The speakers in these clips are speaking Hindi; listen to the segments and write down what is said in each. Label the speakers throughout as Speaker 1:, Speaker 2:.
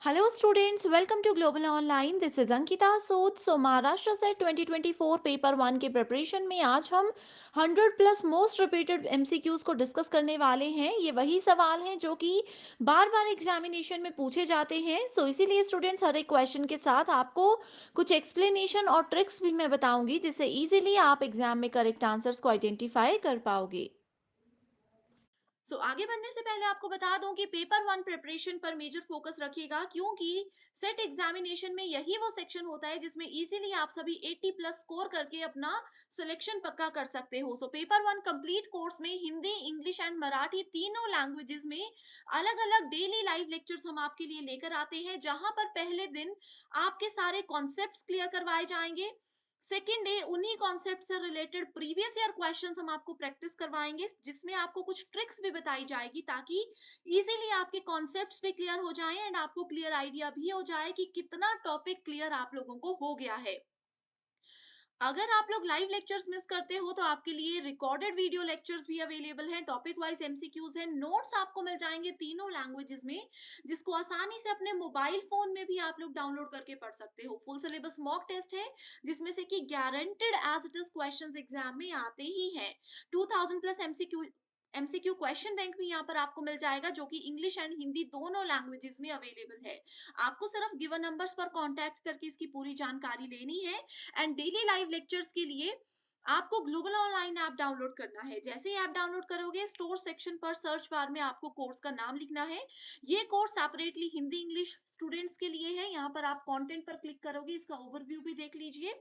Speaker 1: Hello students, welcome to Global Online. This is Ankita Sood. So Maharashtra से 2024 पेपर वन के प्रिपरेशन में आज हम 100 प्लस मोस्ट रिपीटेड एमसीक्यूज को डिस्कस करने वाले हैं। ये वही सवाल हैं जो कि बार बार एग्जामिनेशन में पूछे जाते हैं। इसीलिए स्टूडेंट्स हर एक क्वेश्चन के साथ आपको कुछ एक्सप्लेनेशन और ट्रिक्स भी मैं बताऊंगी जिससे इजीली आप एग्जाम में करेक्ट आंसर्स को आइडेंटिफाई कर पाओगे।
Speaker 2: आगे बढ़ने से पहले आपको बता दूं कि पेपर वन प्रिपरेशन पर मेजर फोकस रखिएगा, क्योंकि सेट एग्जामिनेशन में यही वो सेक्शन होता है जिसमें इजीली आप सभी 80 प्लस स्कोर करके अपना सिलेक्शन पक्का कर सकते हो। पेपर वन कंप्लीट कोर्स में हिंदी, इंग्लिश एंड मराठी तीनों लैंग्वेजेस में अलग अलग डेली लाइव लेक्चर्स हम आपके लिए लेकर आते हैं, जहां पर पहले दिन आपके सारे कॉन्सेप्ट्स क्लियर करवाए जाएंगे। सेकेंड डे उन्हीं कॉन्सेप्ट से रिलेटेड प्रीवियस ईयर क्वेश्चंस हम आपको प्रैक्टिस करवाएंगे, जिसमें आपको कुछ ट्रिक्स भी बताई जाएगी ताकि इजीली आपके कॉन्सेप्ट्स भी क्लियर हो जाएं एंड आपको क्लियर आइडिया भी हो जाए कि कितना टॉपिक क्लियर आप लोगों को हो गया है। अगर आप लोग लाइव लेक्चर्स मिस करते हो तो आपके लिए रिकॉर्डेड वीडियो लेक्चर्स भी अवेलेबल हैं, टॉपिक वाइज एमसीक्यूज हैं, नोट्स आपको मिल जाएंगे तीनों लैंग्वेजेस में, जिसको आसानी से अपने मोबाइल फोन में भी आप लोग डाउनलोड करके पढ़ सकते हो। फुल सिलेबस मॉक टेस्ट है, जिसमें से कि guaranteed as it is questions exam में आते ही हैं। 2000 प्लस एमसीक्यू क्वेश्चन बैंक भी यहाँ पर आपको मिल जाएगा, जो कि इंग्लिश एंड हिंदी दोनों लैंग्वेजेस में अवेलेबल है। आपको सिर्फ गिवन नंबर्स पर कांटेक्ट करके इसकी पूरी जानकारी लेनी है। एंड डेली लाइव लेक्चर्स के लिए आपको ग्लोबल ऑनलाइन ऐप डाउनलोड करना है। जैसे ही ऐप डाउनलोड करोगे, स्टोर सेक्शन पर सर्च बार में आपको कोर्स का नाम लिखना है। ये course separately Hindi English students के लिए है। यहाँ पर आप कंटेंट पर क्लिक करोगे, इसका ओवरव्यू भी देख लीजिए।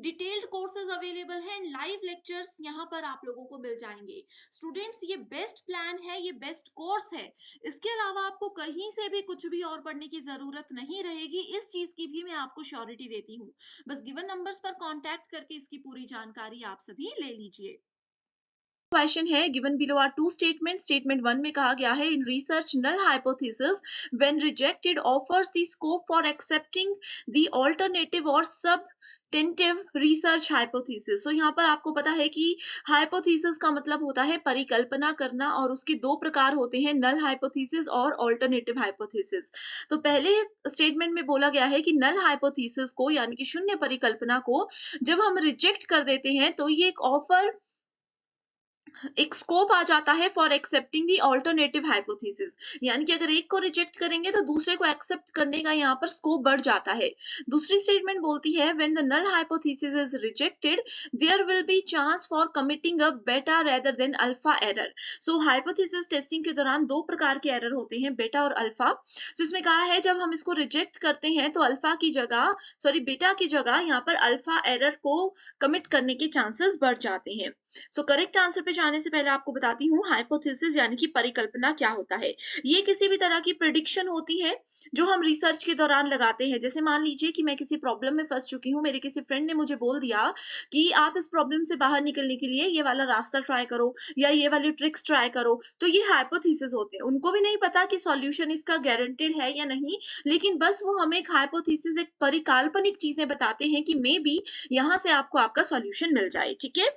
Speaker 2: डिटेल्ड कोर्सेज अवेलेबल हैं, लाइव लेक्चर्स यहाँ पर आप लोगों को मिल जाएंगे। स्टूडेंट्स, ये बेस्ट प्लान है, ये बेस्ट कोर्स है। इसके अलावा आपको कहीं से भी कुछ भी और पढ़ने की जरूरत नहीं रहेगी, इस चीज की भी मैं आपको श्योरिटी देती हूँ। बस गिवन नंबर्स पर कांटेक्ट करके इसकी पूरी जानकारी आप सभी ले लीजिए। क्वेश्चन है, given below are two statement. Statement one में कहा गया है, in research null hypothesis when rejected offers the scope for accepting the alternative और सब टेंटिव रिसर्च हाइपोथेसिस। यहाँ पर आपको पता है कि हाइपोथेसिस का मतलब होता है परिकल्पना करना, और उसके दो प्रकार होते हैं, नल हाइपोथेसिस और ऑल्टरनेटिव हाइपोथेसिस। तो पहले स्टेटमेंट में बोला गया है कि नल हाइपोथेसिस को यानी कि शून्य परिकल्पना को जब हम रिजेक्ट कर देते हैं तो ये एक ऑफर, एक स्कोप आ जाता है for accepting the alternative hypothesis. यानी कि अगर एक को रिजेक्ट करेंगे तो दूसरे को एक्सेप्ट करने का यहाँ पर स्कोप बढ़ जाता है। दूसरी स्टेटमेंट बोलती है, when the null hypothesis is rejected there will be chance for committing a beta rather than alpha error. Hypothesis testing के दौरान दो प्रकार के एरर होते हैं, बेटा और अल्फा। इसमें कहा है जब हम इसको रिजेक्ट करते हैं तो अल्फा की जगह, सॉरी बेटा की जगह यहाँ पर अल्फा एरर को कमिट करने के चांसेस बढ़ जाते हैं। करेक्ट आंसर पे जाने से पहले आपको बताती हूँ, हाइपोथेसिस यानी कि परिकल्पना क्या होता है। ये किसी भी तरह की प्रिडिक्शन होती है जो हम रिसर्च के दौरान लगाते हैं। जैसे मान लीजिए कि मैं किसी प्रॉब्लम में फंस चुकी हूँ, मेरे किसी फ्रेंड ने मुझे बोल दिया कि आप इस प्रॉब्लम से बाहर निकलने के लिए ये वाला रास्ता ट्राई करो या ये वाली ट्रिक्स ट्राई करो, तो ये हाइपोथेसिस होते हैं। उनको भी नहीं पता कि सॉल्यूशन इसका गारंटेड है या नहीं, लेकिन बस वो हमें एक हाइपोथेसिस, एक परिकाल्पनिक चीजें बताते हैं कि मे बी यहाँ से आपको आपका सॉल्यूशन मिल जाए। ठीक है,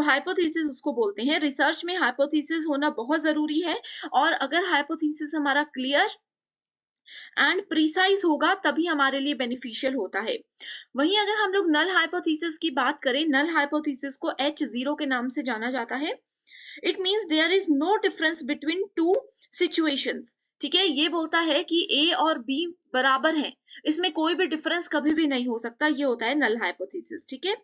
Speaker 2: हाइपोथेसिस उसको बोलते हैं। रिसर्च में हाइपोथेसिस होना बहुत जरूरी है, और अगर हाइपोथेसिस हमारा क्लियर एंड प्रिसाइज होगा तभी हमारे लिए बेनिफिशियल होता है। वहीं अगर हम लोग नल हाइपोथेसिस की बात करें, नल हाइपोथेसिस को H0 के नाम से जाना जाता है। It means there is no difference between two situations. ठीक है, ये बोलता है कि ए और बी बराबर हैं, इसमें कोई भी डिफरेंस कभी भी नहीं हो सकता, ये होता है नल हाइपोथेसिस। ठीक है,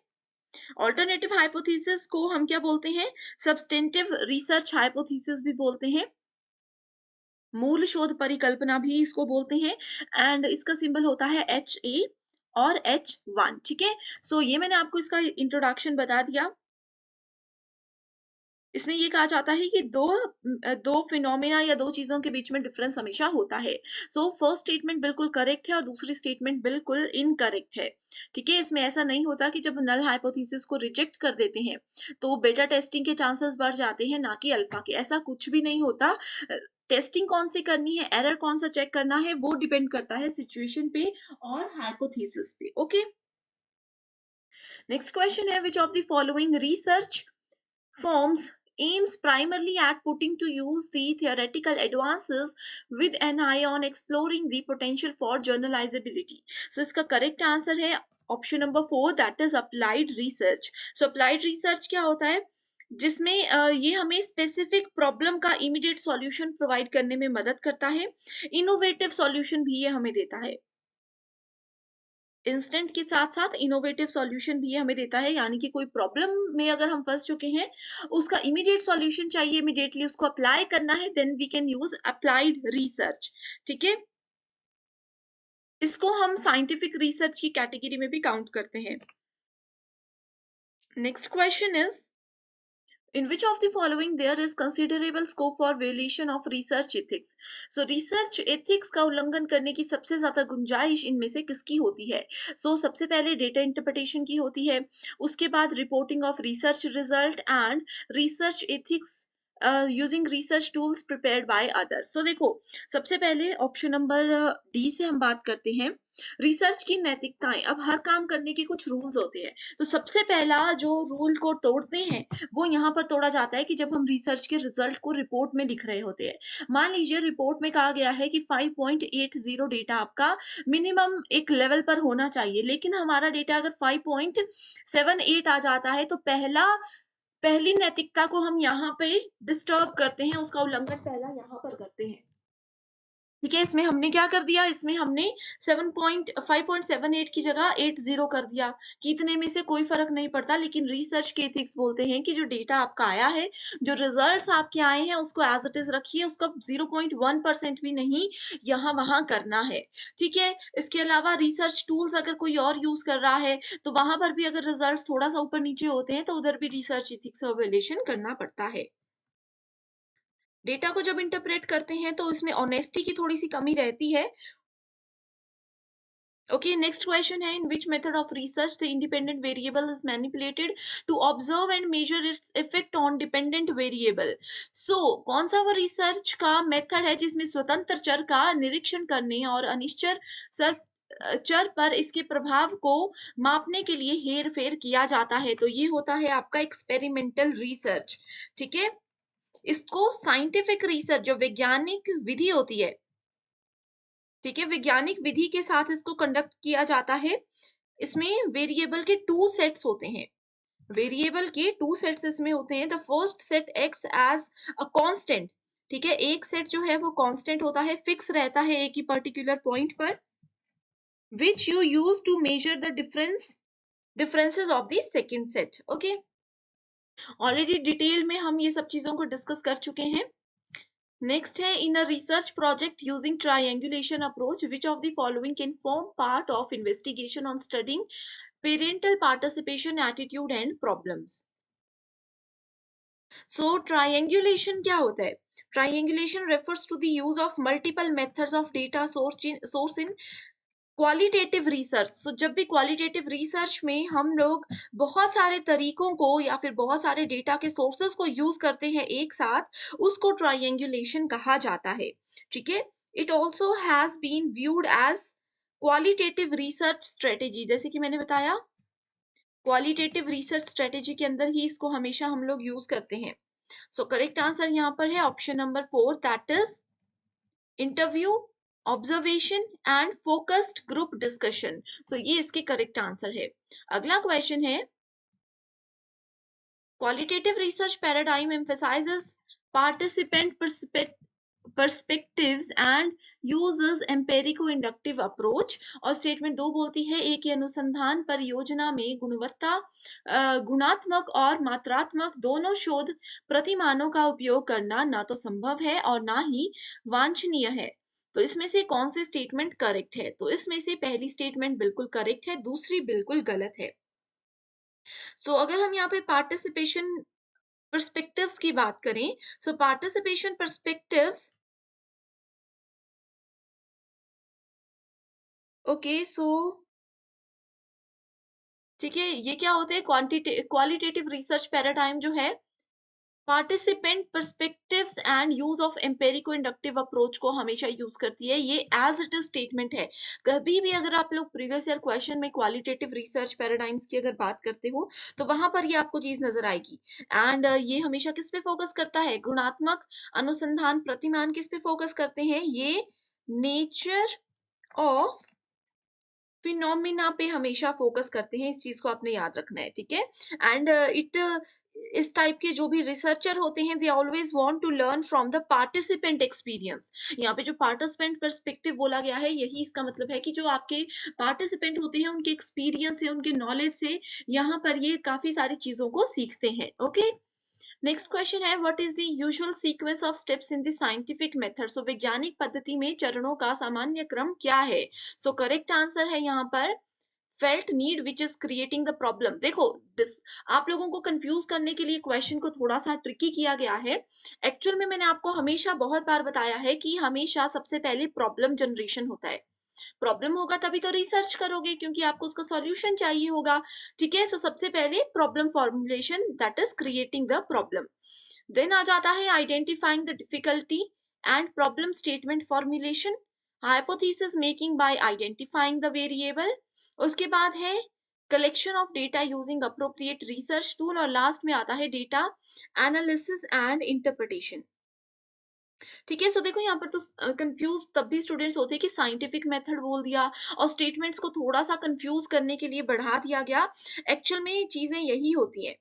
Speaker 2: ऑल्टरनेटिव हाइपोथेसिस को हम क्या बोलते हैं, सब्सटेंटिव रिसर्च हाइपोथेसिस भी बोलते हैं, मूल शोध परिकल्पना भी इसको बोलते हैं। एंड इसका सिंबल होता है HA और H1। ठीक है, ये मैंने आपको इसका इंट्रोडक्शन बता दिया। इसमें ये कहा जाता है कि दो फिनोमिना या दो चीजों के बीच में डिफरेंस हमेशा होता है। फर्स्ट स्टेटमेंट बिल्कुल करेक्ट है और दूसरी स्टेटमेंट बिल्कुल इनकरेक्ट है। ठीक है, इसमें ऐसा नहीं होता कि जब नल हाइपोथेसिस को रिजेक्ट कर देते हैं तो बेटा टेस्टिंग के चांसेस बढ़ जाते हैं, ना कि अल्फा के। ऐसा कुछ भी नहीं होता। टेस्टिंग कौन सी करनी है, एरर कौन सा चेक करना है, वो डिपेंड करता है सिचुएशन पे और हाइपोथेसिस पे। ओके, नेक्स्ट क्वेश्चन है, which of the following research forms aims primarily at putting to use the theoretical advances with an eye on exploring the potential for generalizability. So इसका करेक्ट आंसर है option number 4, that is applied research. So applied research क्या होता है, जिसमें ये हमें स्पेसिफिक प्रॉब्लम का इमीडिएट सॉल्यूशन प्रोवाइड करने में मदद करता है, इनोवेटिव सॉल्यूशन भी ये हमें देता है. इंस्टेंट के साथ-साथ इनोवेटिव सॉल्यूशन भी ये हमें देता है, यानी कि कोई प्रॉब्लम में अगर हम फँस चुके हैं, उसका इमीडिएट सॉल्यूशन चाहिए, इमीडिएटली उसको अप्लाई करना है, then we can use applied research. ठीक है? इसको हम साइंटिफिक रिसर्च की कैटेगरी में भी काउंट करते हैं. Next question is, in which of the following there is considerable scope for violation of research ethics? So research ethics का उल्लंघन करने की सबसे ज्यादा गुंजाइश इनमें से किसकी होती है? सबसे पहले डेटा इंटरप्रिटेशन की होती है, उसके बाद reporting of research result and research ethics using research tools prepared by others. देखो, सबसे पहले ऑप्शन नंबर डी से हम बात करते हैं, रिसर्च की नैतिकताएं. अब हर काम करने के कुछ रूल्स होते हैं, तो सबसे पहला जो रूल को तोड़ते हैं वो यहाँ पर तोड़ा जाता है कि जब हम रिसर्च के रिजल्ट को रिपोर्ट में लिख रहे होते हैं. मान लीजिए रिपोर्ट में कहा गया है कि 5.80 डेटा आपका मिनिमम एक लेवल पर होना चाहिए, लेकिन हमारा डेटा अगर 5.78 आ जाता है, तो पहली नैतिकता को हम यहाँ पे डिस्टर्ब करते हैं, उसका उल्लंघन पहला यहाँ पर करते हैं. ठीक है, इसमें हमने क्या कर दिया, इसमें हमने 5.78 की जगह 80 कर दिया कि इतने में से कोई फर्क नहीं पड़ता. लेकिन रिसर्च के एथिक्स बोलते हैं कि जो डेटा आपका आया है, जो रिजल्ट्स आपके आए हैं, उसको एज इट इज रखिए, उसका 0.1% भी नहीं यहाँ वहां करना है. ठीक है, इसके अलावा रिसर्च टूल्स अगर कोई और यूज कर रहा है, तो वहां पर भी अगर रिजल्ट थोड़ा सा ऊपर नीचे होते हैं, तो उधर भी रिसर्च एथिक्स का वायलेशन करना पड़ता है. डेटा को जब इंटरप्रेट करते हैं तो इसमें ऑनेस्टी की थोड़ी सी कमी रहती है. Okay, next question है, in which method of research the independent variable is manipulated to observe and measure its effect on dependent variable? कौन सा वो रिसर्च का मेथड है जिसमें स्वतंत्र चर का निरीक्षण करने और अनिश्चर सर चर पर इसके प्रभाव को मापने के लिए हेर फेर किया जाता है? तो ये होता है आपका एक्सपेरिमेंटल रिसर्च. ठीक है, इसको साइंटिफिक रिसर्च जो वैज्ञानिक विधि होती है, ठीक है, वैज्ञानिक विधि के साथ इसको कंडक्ट किया जाता है. इसमें वेरिएबल के 2 सेट्स होते हैं, वेरिएबल के 2 सेट्स इसमें होते हैं. The first set acts as a constant. ठीक है, एक सेट जो है वो कांस्टेंट होता है, फिक्स रहता है एक ही पर्टिकुलर पॉइंट पर, which you use to measure the differences of the second set. Okay, already detail में हम ये सब चीजों को डिस्कस कर चुके हैं. नेक्स्ट है, in a research project using triangulation approach which of the following can form part of investigation on studying parental participation attitude and problems. Triangulation क्या होता है? Triangulation refers to the use of multiple methods of data source in qualitative research. जब भी क्वालिटेटिव रिसर्च में हम लोग बहुत सारे तरीकों को या फिर बहुत सारे डेटा के सोर्सेस को यूज करते हैं एक साथ, उसको ट्रायंगुलेशन कहा जाता है. ठीक है, it also has been viewed as qualitative research strategy. जैसे कि मैंने बताया, क्वालिटेटिव रिसर्च स्ट्रेटेजी के अंदर ही इसको हमेशा हम लोग यूज करते हैं. करेक्ट आंसर यहाँ पर है option number 4, that is interview, observation and focused group discussion. ये इसके करेक्ट आंसर है. अगला क्वेश्चन है, qualitative research paradigm emphasises participant perspectives and uses empirico inductive approach. और स्टेटमेंट 2 बोलती है, एक ही अनुसंधान परियोजना में गुणात्मक और मात्रात्मक दोनों शोध प्रतिमानों का उपयोग करना ना तो संभव है और ना ही वांछनीय है. तो इसमें से कौन सी स्टेटमेंट करेक्ट है? तो इसमें से पहली स्टेटमेंट बिल्कुल करेक्ट है, दूसरी बिल्कुल गलत है. अगर हम यहाँ पे पार्टिसिपेशन पर्सपेक्टिव्स की बात करें, पार्टिसिपेशन पर्सपेक्टिव्स, ओके, ठीक है, ये क्या होते हैं, क्वालिटेटिव रिसर्च पैराडाइम जो है participant perspectives and use of empirico inductive approach को हमेशा यूज करती है। ये एज इट इज स्टेटमेंट है। कभी भी अगर आप लोग प्रीवियस ईयर क्वेश्चन में क्वालिटेटिव रिसर्च पैराडाइम्स की अगर बात करते हो तो वहां पर ये आपको चीज नजर आएगी। एंड ये हमेशा किस पे फोकस करता है? गुणात्मक अनुसंधान प्रतिमान किस पे फोकस करते हैं? ये नेचर ऑफ फिनोमिना पे हमेशा फोकस करते हैं। इस चीज को आपने याद रखना है, ठीक है? एंड इट इस टाइप के जो भी रिसर्चर होते हैं they always want to learn from the participant experience. यहाँ पे जो पार्टिसिपेंट पर्सपेक्टिव बोला गया है यही इसका मतलब है कि जो आपके पार्टिसिपेंट होते हैं उनके एक्सपीरियंस से, उनके नॉलेज से यहाँ पर ये काफी सारी चीजों को सीखते हैं। ओके, नेक्स्ट क्वेश्चन है what is the usual sequence of steps in the scientific method. So वैज्ञानिक पद्धति में चरणों का सामान्य क्रम क्या है? सो करेक्ट आंसर है यहाँ पर felt need which is creating the problem. देखो दिस आप लोगों को कंफ्यूज करने के लिए क्वेश्चन को थोड़ा सा ट्रिकी किया गया है। एक्चुअल में मैंने आपको हमेशा बहुत बार बताया है कि हमेशा सबसे पहले प्रॉब्लम जनरेशन होता है। प्रॉब्लम होगा तभी तो रिसर्च करोगे क्योंकि आपको उसका सॉल्यूशन चाहिए होगा। ठीक है, सो सबसे पहले problem formulation that is creating the problem. Then आ जाता है identifying the difficulty and problem statement formulation, hypothesis making by identifying the variable. उसके बाद है collection of data using appropriate research tool, और लास्ट में आता है डेटा एनालिसिस एंड इंटरप्रिटेशन। ठीक है, सो देखो यहाँ पर तो कंफ्यूज तब भी स्टूडेंट्स होते हैं कि साइंटिफिक मेथड बोल दिया और स्टेटमेंट्स को थोड़ा सा कंफ्यूज करने के लिए बढ़ा दिया गया। एक्चुअल में चीजें यही होती हैं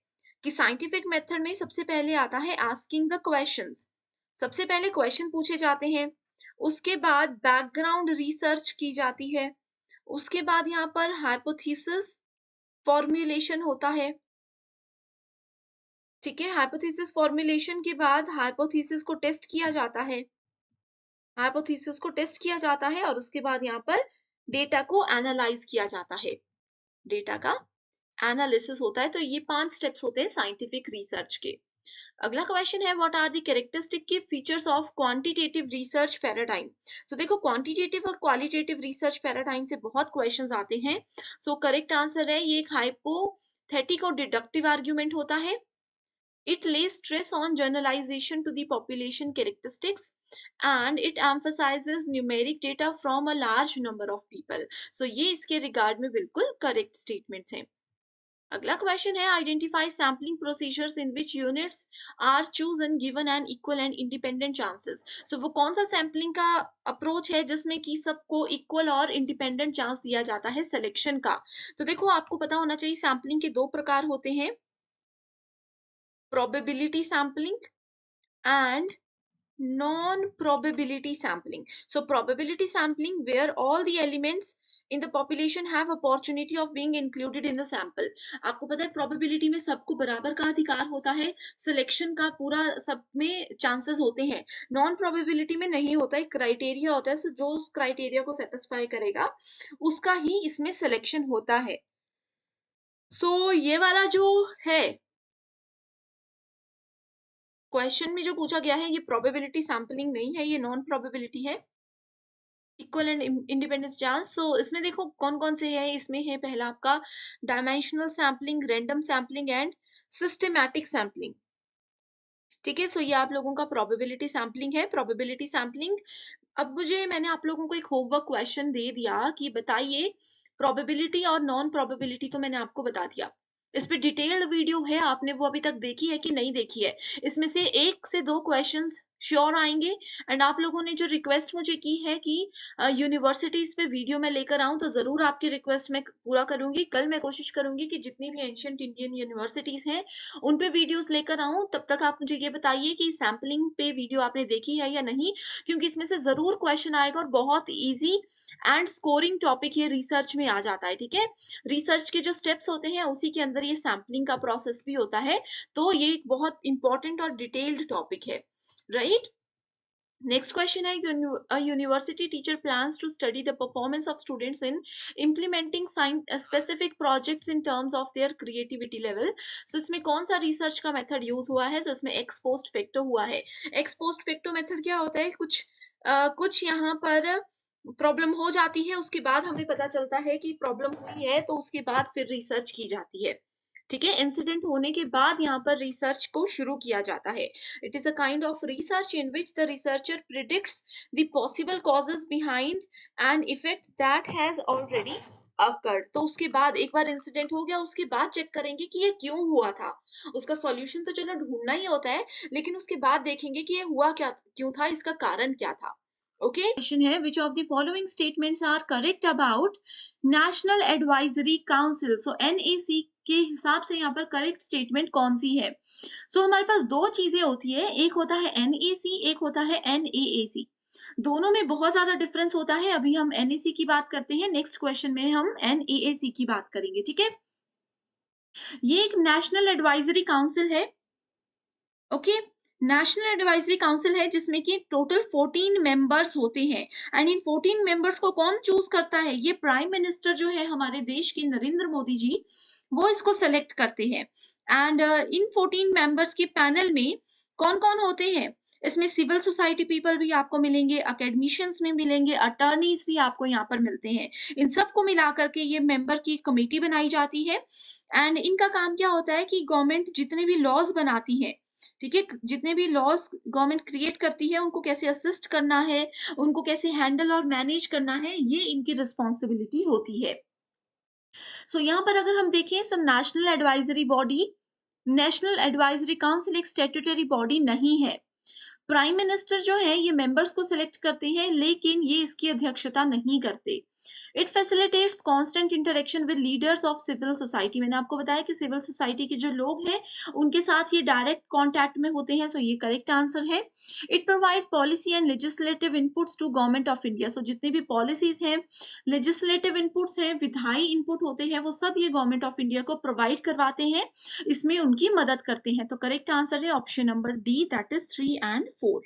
Speaker 2: कि साइंटिफिक मेथड में सबसे पहले आता है आस्किंग द क्वेश्चंस। सबसे पहले क्वेश्चन पूछे जाते हैं, उसके बाद बैकग्राउंड रिसर्च की जाती है, उसके बाद यहाँ पर हाइपोथेसिस फॉर्मुलेशन होता है। ठीक है, हाइपोथेसिस फॉर्मुलेशन के बाद हाइपोथेसिस को टेस्ट किया जाता है, हाइपोथेसिस को टेस्ट किया जाता है और उसके बाद यहाँ पर डेटा को एनालाइज किया जाता है, डेटा का एनालिसिस होता है। तो ये 5 स्टेप्स होते हैं साइंटिफिक रिसर्च के। अगला क्वेश्चन है what are the characteristic key features of quantitative research paradigm. So देखो क्वांटिटेटिव और क्वालिटेटिव रिसर्च पैराडाइम से बहुत क्वेश्चंस आते हैं। सो करेक्ट आंसर है ये एक हाइपोथेटिक और डिडक्टिव आर्ग्यूमेंट होता है। It lays stress on generalization to the population characteristics and it emphasizes numeric data from a large number of people. So ये इसके रिगार्ड में बिल्कुल करेक्ट स्टेटमेंट्स हैं। अगला क्वेश्चन है identify sampling procedures in which units are chosen given an equal and independent chances. So वो कौन सा सैम्पलिंग का अप्रोच है जिसमें कि सबको इक्वल और इंडिपेंडेंट चांस दिया जाता है सिलेक्शन का? तो देखो आपको पता होना चाहिए सैम्पलिंग के दो प्रकार होते हैं, probability sampling and non-probability sampling. So probability sampling where all the elements in the population have opportunity of being included in the sample. आपको पता है probability में सबको बराबर का अधिकार होता है, सिलेक्शन का पूरा सब में चांसेस होते हैं। नॉन प्रोबेबिलिटी में नहीं होता है, क्राइटेरिया होता है, जो उस क्राइटेरिया को सेटिस्फाई करेगा उसका ही इसमें सिलेक्शन होता है। सो ये वाला जो है क्वेश्चन में जो पूछा गया है ये प्रोबेबिलिटी सैंपलिंग नहीं है, ये नॉन प्रोबेबिलिटी है, इक्वल एंड इंडिपेंडेंस चांस। सो इसमें देखो कौन कौन से है, इसमें है पहला आपका dimensional sampling, random sampling and systematic sampling. ठीक है, सो ये आप लोगों का प्रोबेबिलिटी सैंपलिंग है। प्रोबेबिलिटी सैंपलिंग, अब मुझे मैंने आप लोगों को एक होमवर्क क्वेश्चन दे दिया कि बताइए प्रोबेबिलिटी और नॉन प्रोबेबिलिटी, तो मैंने आपको बता दिया। इस पे डिटेल्ड वीडियो है, आपने वो अभी तक देखी है कि नहीं देखी है? इसमें से 1 से 2 क्वेश्चंस श्योर आएँगे। एंड आप लोगों ने जो रिक्वेस्ट मुझे की है कि यूनिवर्सिटीज़ पे वीडियो मैं लेकर आऊँ, तो ज़रूर आपकी रिक्वेस्ट मैं पूरा करूँगी। कल मैं कोशिश करूँगी कि जितनी भी एंशिएंट इंडियन यूनिवर्सिटीज़ हैं, उन पे वीडियोज़ लेकर आऊँ। तब तक आप मुझे ये बताइए कि सैंपलिंग पे वीडियो आपने देखी है या नहीं? क्योंकि इसमें से ज़रूर क्वेश्चन आएगा और बहुत ईज़ी एंड स्कोरिंग टॉपिक ये रिसर्च में आ जाता है, ठीक है? रिसर्च के जो स्टेप्स होते हैं उसी के अंदर ये सैंपलिंग का प्रोसेस भी होता है, तो ये एक बहुत इंपॉर्टेंट और डिटेल्ड टॉपिक है, राइट? नेक्स्ट क्वेश्चन है a university teacher plans to study the performance of students in implementing specific projects in terms of their creativity level. So इसमें कौन सा रिसर्च का मेथड यूज हुआ है? तो इसमें एक्स पोस्ट फैक्टो हुआ है। एक्स पोस्ट फैक्टो मेथड क्या होता है? कुछ यहाँ पर प्रॉब्लम हो जाती है, उसके बाद हमें पता चलता है कि प्रॉब्लम हुई है, तो उसके बाद फिर रिसर्च की जाती है। ठीक है, इंसिडेंट होने के बाद यहाँ पर रिसर्च को शुरू किया जाता है। It is a kind of research in which the researcher predicts the possible causes behind an effect that has already occurred. तो उसके बाद एक बार इंसिडेंट हो गया, उसके बाद चेक करेंगे कि ये क्यों हुआ था। उसका सॉल्यूशन तो चलो ढूंढना ही होता है, लेकिन उसके बाद देखेंगे कि ये हुआ क्या, क्यों था, इसका कारण क्या था। ओके, क्वेश्चन है which of the following statements are correct about national advisory council. So NAC के हिसाब से यहाँ पर करेक्ट स्टेटमेंट कौन सी है। हमारे पास दो चीजें होती है, एक होता है एनएसी, एक होता है एनएएसी। दोनों में बहुत ज्यादा डिफरेंस होता है। अभी हम एनएसी की बात करते हैं, नेक्स्ट क्वेश्चन में हम एनएएसी की बात करेंगे। ठीक है, ये एक नेशनल एडवाइजरी काउंसिल है। ओके, नेशनल एडवाइजरी काउंसिल है जिसमें कि टोटल 14 मेंबर्स होते हैं। एंड इन 14 मेंबर्स को कौन चूज करता है, ये प्राइम मिनिस्टर जो है हमारे देश के नरेंद्र मोदी जी, वो इसको सेलेक्ट करते हैं। एंड इन 14 मेंबर्स के पैनल में कौन कौन होते हैं, इसमें सिविल सोसाइटी पीपल भी आपको मिलेंगे, अकेडमिशियंस में मिलेंगे, अटर्नीज भी आपको यहाँ पर मिलते हैं। इन सबको मिला करके ये मेंबर की कमेटी बनाई जाती है। एंड इनका काम क्या होता है कि गवर्नमेंट जितने भी लॉज बनाती है, ठीक है, जितने भी लॉज गवर्नमेंट क्रिएट करती है, उनको कैसे असिस्ट करना है, उनको कैसे हैंडल और मैनेज करना है, ये इनकी रिस्पॉन्सिबिलिटी होती है। यहाँ पर अगर हम देखें, national advisory body, national advisory council एक स्टैट्यूटरी बॉडी नहीं है। प्राइम मिनिस्टर जो है ये मेंबर्स को सिलेक्ट करते हैं, लेकिन ये इसकी अध्यक्षता नहीं करते। It facilitates constant interaction with leaders of civil society. मैंने आपको बताया कि सिविल सोसाइटी के जो लोग हैं उनके साथ ये डायरेक्ट कांटेक्ट में होते हैं। ये करेक्ट आंसर है। It provide policy and legislative inputs to government of India. जितनी भी पॉलिसीज हैं, लेजिस्लेटिव इनपुट्स हैं, विधायी इनपुट होते हैं, वो सब ये गवर्नमेंट ऑफ इंडिया को प्रोवाइड करवाते हैं, इसमें उनकी मदद करते हैं। तो करेक्ट आंसर है option number D, that is 3 and 4।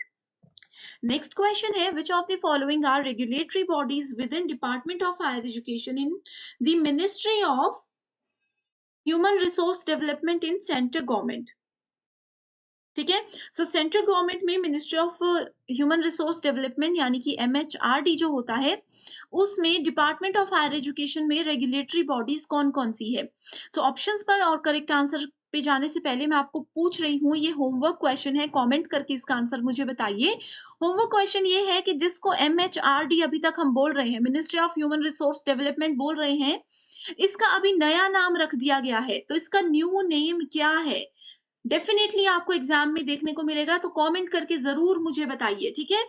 Speaker 2: Next question है which of the following are regulatory bodies within department of higher education in the ministry of human resource development in central government. ठीक है, सेंट्रल गवर्नमेंट में ministry of human resource development यानी कि एमएचआरडी जो होता है, उसमें डिपार्टमेंट ऑफ हायर एजुकेशन में रेगुलेटरी बॉडीज कौन कौन सी है। ऑप्शंस पर और करेक्ट आंसर पे जाने से पहले मैं आपको पूछ रही हूँ, ये होमवर्क क्वेश्चन है, कमेंट करके इसका आंसर मुझे बताइए। होमवर्क क्वेश्चन ये है कि जिसको एमएचआरडी अभी तक हम बोल रहे हैं, ministry of human resource development बोल रहे हैं, इसका अभी नया नाम रख दिया गया है, तो इसका न्यू नेम क्या है। डेफिनेटली आपको एग्जाम में देखने को मिलेगा, तो कमेंट करके जरूर मुझे बताइए। ठीक है,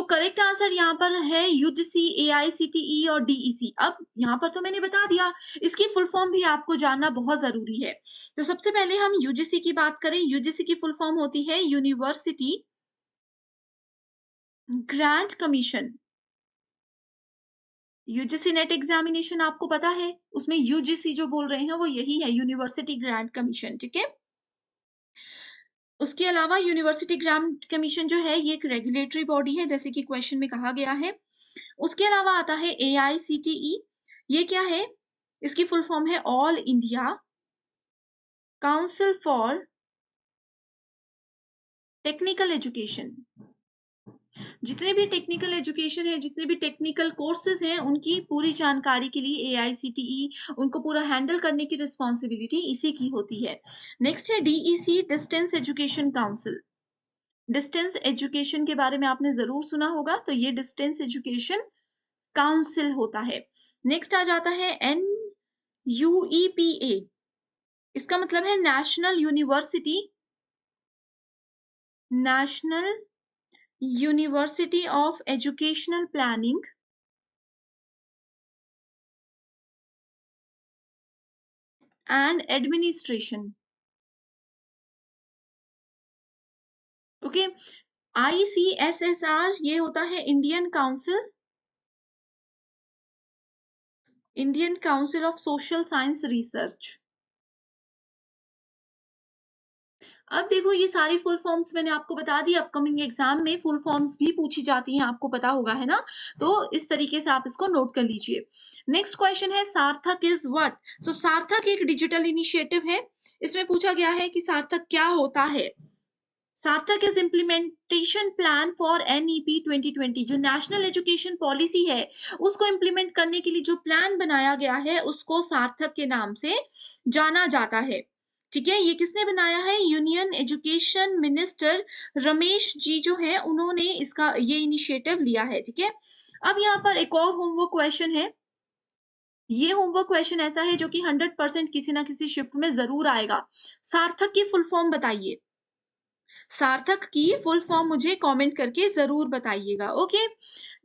Speaker 2: करेक्ट आंसर यहाँ पर है यूजीसी, एआईसीटीई और डीईसी। अब यहाँ पर तो मैंने बता दिया, इसकी फुल फॉर्म भी आपको जानना बहुत जरूरी है। तो सबसे पहले हम यूजीसी की बात करें। यूजीसी की फुल फॉर्म होती है university grant commission. UGC net examination आपको पता है, उसमें यूजीसी जो बोल रहे हैं वो यही है, यूनिवर्सिटी ग्रांट कमीशन। ठीक है, उसके अलावा यूनिवर्सिटी ग्रांट कमीशन जो है ये एक रेगुलेटरी बॉडी है, जैसे कि क्वेश्चन में कहा गया है। उसके अलावा आता है एआईसीटीई। ये क्या है, इसकी फुल फॉर्म है all India council for technical education. जितने भी टेक्निकल एजुकेशन है, जितने भी टेक्निकल कोर्सेज हैं, उनकी पूरी जानकारी के लिए एआईसीटीई, उनको पूरा हैंडल करने की रिस्पॉन्सिबिलिटी इसी की होती है। नेक्स्ट है DEC, distance education council. Distance education के बारे में आपने जरूर सुना होगा, तो ये डिस्टेंस एजुकेशन काउंसिल होता है। नेक्स्ट आ जाता है NUEPA। इसका मतलब है national university of educational planning and administration. Okay, ICSSR ये होता है Indian council of social science research. अब देखो, ये सारी फुल फॉर्म्स मैंने आपको बता दी। अपकमिंग एग्जाम में फुल फॉर्म्स भी पूछी जाती हैं, आपको पता होगा, है ना। तो इस तरीके से आप इसको नोट कर लीजिए। नेक्स्ट क्वेश्चन है सार्थक इज व्हाट। सार्थक एक डिजिटल इनिशिएटिव है। इसमें पूछा गया है कि सार्थक क्या होता है। सार्थक is implementation plan for NEP 2020। जो नेशनल एजुकेशन पॉलिसी है उसको इम्प्लीमेंट करने के लिए जो प्लान बनाया गया है उसको सार्थक के नाम से जाना जाता है। ठीक है, ये किसने बनाया है? Union education minister Ramesh ji जो है उन्होंने इसका ये इनिशिएटिव लिया है। ठीक है, अब यहाँ पर एक और होमवर्क क्वेश्चन है। ये होमवर्क क्वेश्चन ऐसा है जो कि 100% किसी ना किसी शिफ्ट में जरूर आएगा। सार्थक की फुल फॉर्म बताइए। सार्थक की फुल फॉर्म मुझे कमेंट करके जरूर बताइएगा। ओके,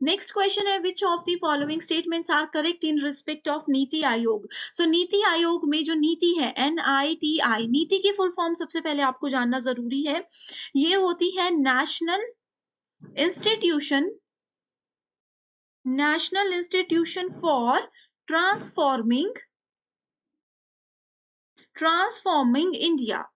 Speaker 2: नेक्स्ट क्वेश्चन है, which of the following statements are correct in respect of NITI Aayog. सो नीति आयोग में जो नीति है NITI, नीति की फुल फॉर्म सबसे पहले आपको जानना जरूरी है। ये होती है institution national institution for transforming India.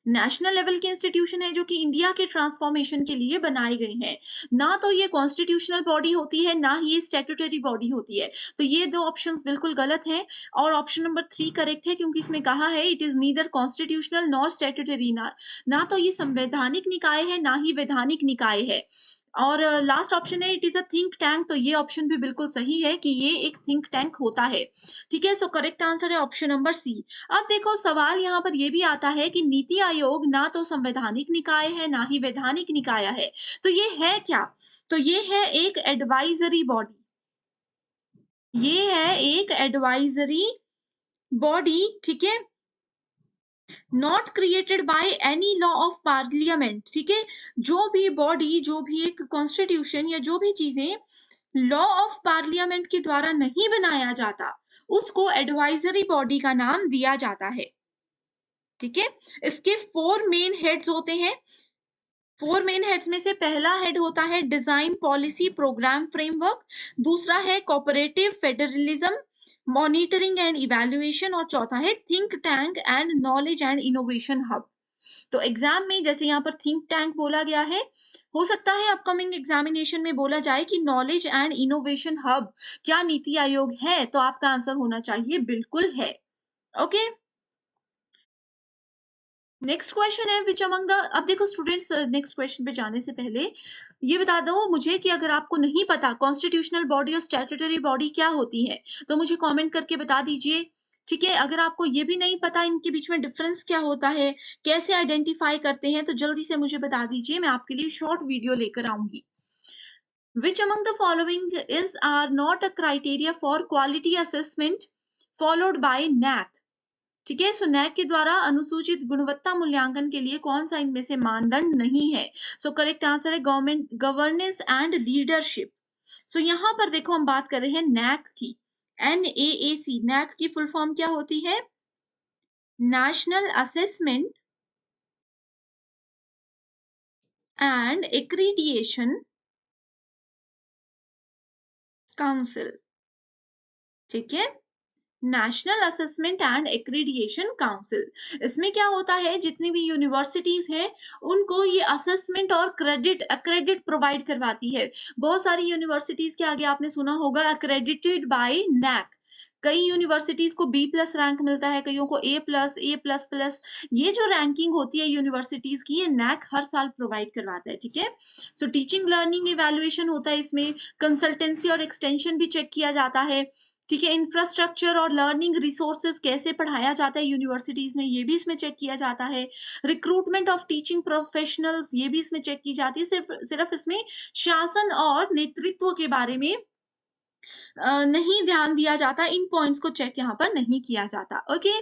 Speaker 2: National level के इंस्टीट्यूशन है जो कि इंडिया के ट्रांसफॉर्मेशन के लिए बनाए गए हैं। ना तो ये कॉन्स्टिट्यूशनल बॉडी होती है, ना ही ये स्टैट्यूटरी बॉडी होती है। तो ये दो ऑप्शंस बिल्कुल गलत हैं और ऑप्शन नंबर 3 करेक्ट है, क्योंकि इसमें कहा है it is neither constitutional nor statutory. ना तो ये संवैधानिक निकाय है, ना ही वैधानिक निकाय है। और लास्ट ऑप्शन है it is a think tank. तो ये ऑप्शन भी बिल्कुल सही है कि ये एक थिंक टैंक होता है। ठीक है, सो करेक्ट आंसर है ऑप्शन नंबर सी। अब देखो सवाल यहाँ पर ये भी आता है कि नीति आयोग ना तो संवैधानिक निकाय है, ना ही वैधानिक निकाय है। तो ये है क्या? तो ये है एक एडवाइजरी बॉडी। ये है एक एडवाइजरी बॉडी। ठीक है, not created by any law of parliament. ठीक है, जो भी बॉडी, जो भी एक कॉन्स्टिट्यूशन या जो भी चीजें लॉ ऑफ पार्लियामेंट के द्वारा नहीं बनाया जाता उसको एडवाइजरी बॉडी का नाम दिया जाता है। ठीक है, इसके 4 मेन हेड्स होते हैं। 4 मेन हेड्स में से पहला हेड होता है डिजाइन पॉलिसी प्रोग्राम फ्रेमवर्क, दूसरा है cooperative federalism monitoring and evaluation, और चौथा है think tank and knowledge and innovation hub. तो एग्जाम में जैसे यहाँ पर थिंक टैंक बोला गया है, हो सकता है अपकमिंग एग्जामिनेशन में बोला जाए कि नॉलेज एंड इनोवेशन हब क्या नीति आयोग है, तो आपका आंसर होना चाहिए बिल्कुल है। ओके, नेक्स्ट क्वेश्चन है विच अमंग द, अब देखो स्टूडेंट्स, नेक्स्ट क्वेश्चन पे जाने से पहले ये बता दो मुझे कि अगर आपको नहीं पता कॉन्स्टिट्यूशनल बॉडी और स्टैट्यूटरी बॉडी क्या होती है तो मुझे कमेंट करके बता दीजिए। ठीक है, अगर आपको ये भी नहीं पता इनके बीच में डिफरेंस क्या होता है, कैसे आइडेंटिफाई करते हैं, तो जल्दी से मुझे बता दीजिए, मैं आपके लिए शॉर्ट वीडियो लेकर आऊंगी। Which among the following is or not a criteria for quality assessment followed by NAC। ठीक है, सो NAC के द्वारा अनुसूचित गुणवत्ता मूल्यांकन के लिए कौन सा इनमें से मानदंड नहीं है? सो करेक्ट आंसर है गवर्नमेंट गवर्नेंस एंड लीडरशिप। सो यहाँ पर देखो हम बात कर रहे हैं NAC की। NAAC, NAC की फुल फॉर्म क्या होती है? National assessment and accreditation council. ठीक है, national assessment and accreditation council. इसमें क्या होता है, जितनी भी यूनिवर्सिटीज हैं उनको ये असेसमेंट और क्रेडिट प्रोवाइड करवाती है। बहुत सारी यूनिवर्सिटीज के आगे आपने सुना होगा अक्रेडिटेड बाय NAC। कई यूनिवर्सिटीज को B+ रैंक मिलता है, कईयों को A+, A++। ये जो रैंकिंग होती है यूनिवर्सिटीज की, ये NAC हर साल प्रोवाइड करवाता है। ठीक है, सो टीचिंग लर्निंग इवैल्यूएशन होता है इसमें, कंसल्टेंसी और एक्सटेंशन भी चेक किया जाता है। ठीक है, इंफ्रास्ट्रक्चर और लर्निंग रिसोर्सेज कैसे पढ़ाया जाता है यूनिवर्सिटीज में, ये भी इसमें चेक किया जाता है। रिक्रूटमेंट ऑफ टीचिंग प्रोफेशनल्स, ये भी इसमें चेक की जाती है। सिर्फ सिर्फ इसमें शासन और नेतृत्व के बारे में नहीं ध्यान दिया जाता, इन पॉइंट्स को चेक यहाँ पर नहीं किया जाता। ओके,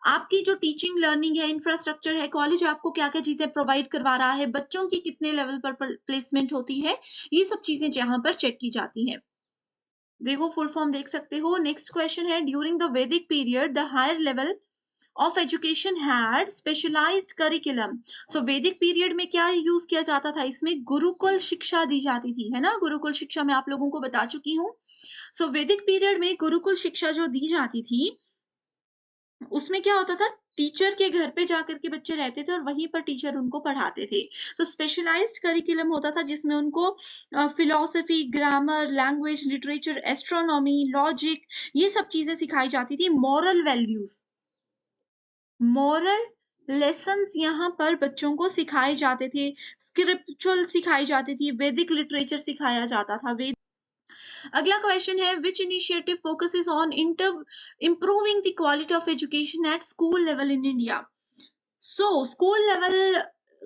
Speaker 2: आपकी जो टीचिंग लर्निंग है, इंफ्रास्ट्रक्चर है, कॉलेज आपको क्या क्या चीजें प्रोवाइड करवा रहा है, बच्चों की कितने लेवल पर प्लेसमेंट होती है, ये सब चीजें यहाँ पर चेक की जाती हैं। देखो फुल फॉर्म देख सकते हो। नेक्स्ट क्वेश्चन है, during the Vedic period the higher level of education had specialised curriculum. So Vedic period में क्या यूज किया जाता था? इसमें गुरुकुल शिक्षा दी जाती थी, है ना। गुरुकुल शिक्षा मैं आप लोगों को बता चुकी हूँ। सो वैदिक पीरियड में गुरुकुल शिक्षा जो दी जाती थी उसमें क्या होता था, टीचर के घर पे जाकर के बच्चे रहते थे और वहीं पर टीचर उनको पढ़ाते थे। तो स्पेशलाइज्ड करिकुलम होता था जिसमें उनको philosophy, grammar, language, literature, astronomy, logic, ये सब चीजें सिखाई जाती थी। मॉरल लेसन्स यहाँ पर बच्चों को सिखाए जाते थे, स्क्रिप्चुअल सिखाई जाती थी, वैदिक लिटरेचर सिखाया जाता था। वेद अगला क्वेश्चन है, which initiative focuses on improving the quality of education at school level in India? School level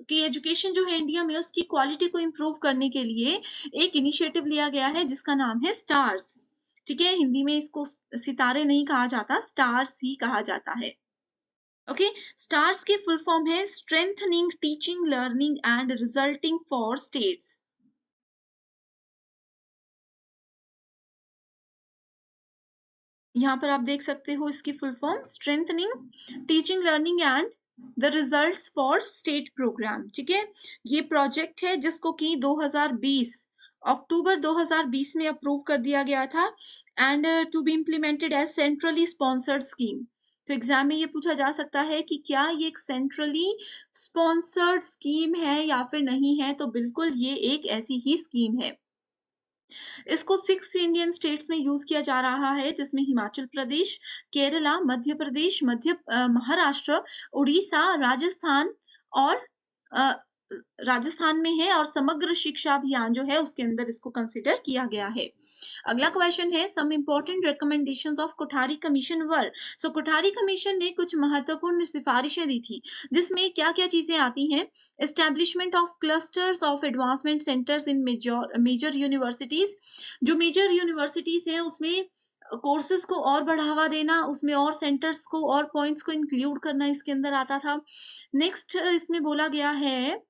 Speaker 2: की एजुकेशन जो है इंडिया में, उसकी क्वालिटी को इम्प्रूव करने के लिए एक इनिशिएटिव लिया गया है जिसका नाम है स्टार्स। ठीक है, हिंदी में इसको सितारे नहीं कहा जाता, स्टार्स ही कहा जाता है। ओके, स्टार्स की फुल फॉर्म है strengthening teaching learning and resulting for states. यहाँ पर आप देख सकते हो इसकी full form strengthening teaching learning and the results for state program. ठीक है, ये प्रोजेक्ट है जिसको कि 2020 अक्टूबर 2020 में अप्रूव कर दिया गया था and to be implemented as centrally sponsored scheme. तो एग्जाम में ये पूछा जा सकता है कि क्या ये एक सेंट्रली स्पॉन्सर्ड स्कीम है या फिर नहीं है, तो बिल्कुल ये एक ऐसी ही स्कीम है। इसको 6 इंडियन स्टेट्स में यूज किया जा रहा है, जिसमें हिमाचल प्रदेश, केरला, मध्य प्रदेश, महाराष्ट्र, उड़ीसा, राजस्थान और अ, राजस्थान में है, और समग्र शिक्षा अभियान जो है उसके अंदर इसको कंसिडर किया गया है। अगला क्वेश्चन है, some important recommendations of Kothari commission were. Kothari commission ने कुछ महत्वपूर्ण सिफारिशें दी थी, जिसमें क्या क्या चीजें आती हैं? Establishment of clusters of advancement centres in major universities. जो मेजर यूनिवर्सिटीज हैं उसमें कोर्सेज को और बढ़ावा देना, उसमें और सेंटर्स को और पॉइंट्स को इंक्लूड करना इसके अंदर आता था। नेक्स्ट इसमें बोला गया है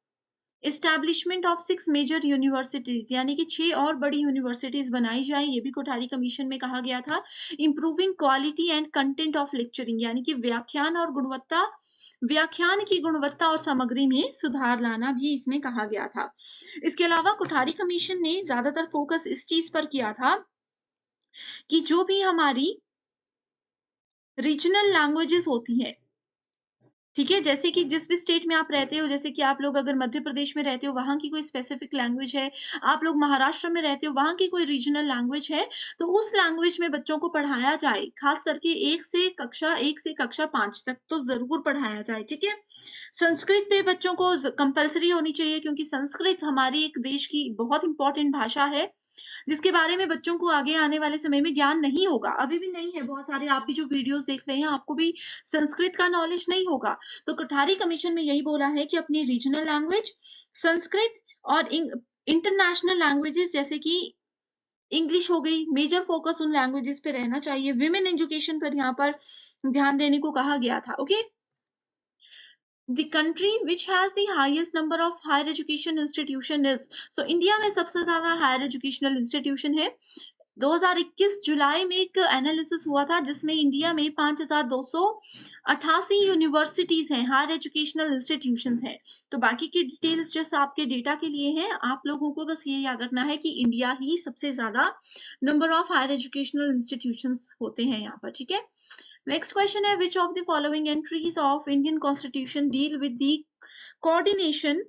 Speaker 2: एस्टैब्लिशमेंट ऑफ 6 मेजर यूनिवर्सिटीज, यानी कि 6 और बड़ी यूनिवर्सिटीज बनाई जाए, ये भी कोठारी कमीशन में कहा गया था। Improving quality and content of lecturing, यानी कि व्याख्यान की गुणवत्ता और सामग्री में सुधार लाना भी इसमें कहा गया था। इसके अलावा कोठारी कमीशन ने ज्यादातर फोकस इस चीज पर किया था कि जो भी हमारी रीजनल लैंग्वेजेस होती हैं, ठीक है, जैसे कि जिस भी स्टेट में आप रहते हो, जैसे कि आप लोग अगर मध्य प्रदेश में रहते हो, वहां की कोई स्पेसिफिक लैंग्वेज है, आप लोग महाराष्ट्र में रहते हो, वहां की कोई रीजनल लैंग्वेज है, तो उस लैंग्वेज में बच्चों को पढ़ाया जाए, खास करके एक से कक्षा 5 तक तो जरूर पढ़ाया जाए। ठीक है, संस्कृत पे बच्चों को कंपलसरी होनी चाहिए, क्योंकि संस्कृत हमारी एक देश की बहुत इंपॉर्टेंट भाषा है, जिसके बारे में बच्चों को आगे आने वाले समय में ज्ञान नहीं होगा, अभी भी नहीं है। बहुत सारे आप भी जो वीडियोस देख रहे हैं, आपको भी संस्कृत का नॉलेज नहीं होगा। तो कोठारी कमीशन में यही बोला है कि अपनी रीजनल लैंग्वेज संस्कृत और इंटरनेशनल लैंग्वेजेस जैसे कि इंग्लिश हो गई, मेजर फोकस उन लैंग्वेजेस पे रहना चाहिए। विमेन एजुकेशन पर यहाँ पर ध्यान देने को कहा गया था। Okay, the country which has the highest number of higher education institution is, so India में सबसे ज्यादा हायर एजुकेशनल इंस्टीट्यूशन है। 2021 जुलाई में एक एनालिसिस हुआ था जिसमें इंडिया में 5288 यूनिवर्सिटीज हैं, हायर एजुकेशनल इंस्टीट्यूशंस हैं। तो बाकी की डिटेल्स जैसे आपके डेटा के लिए हैं, आप लोगों को बस ये याद रखना है कि इंडिया ही सबसे ज्यादा number of higher educational institutions होते हैं यहाँ पर। ठीक है, नेक्स्ट क्वेश्चन है, which of the following entries of Indian Constitution deal with the coordination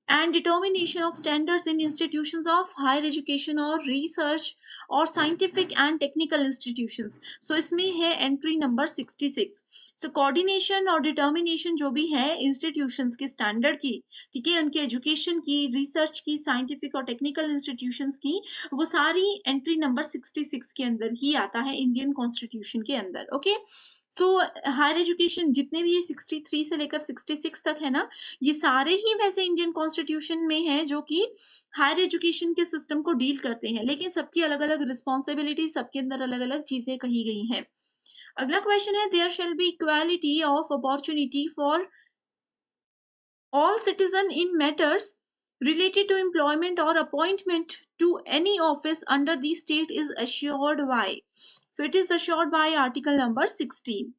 Speaker 2: and determination of standards in institutions of higher education or research और scientific and technical institutions? So इसमें है एंट्री नंबर 66। So coordination और determination जो भी है institutions के standard की, ठीक है, उनके education की, research की, scientific और technical institutions की, वो सारी एंट्री नंबर 66 के अंदर ही आता है इंडियन कॉन्स्टिट्यूशन के अंदर। ओके, सो हायर एजुकेशन जितने भी 63 से लेकर 66 तक है ना, ये सारे ही वैसे इंडियन कॉन्स्टिट्यूशन में हैं जो कि हायर एजुकेशन के सिस्टम को डील करते हैं, लेकिन सबकी अलग अलग रिस्पॉन्सिबिलिटी, सबके अंदर अलग अलग चीजें कही गई हैं। अगला क्वेश्चन है, there shall be equality of opportunity for all citizen in matters related to employment or appointment to any office under the state is assured by, so it is assured by article number 16.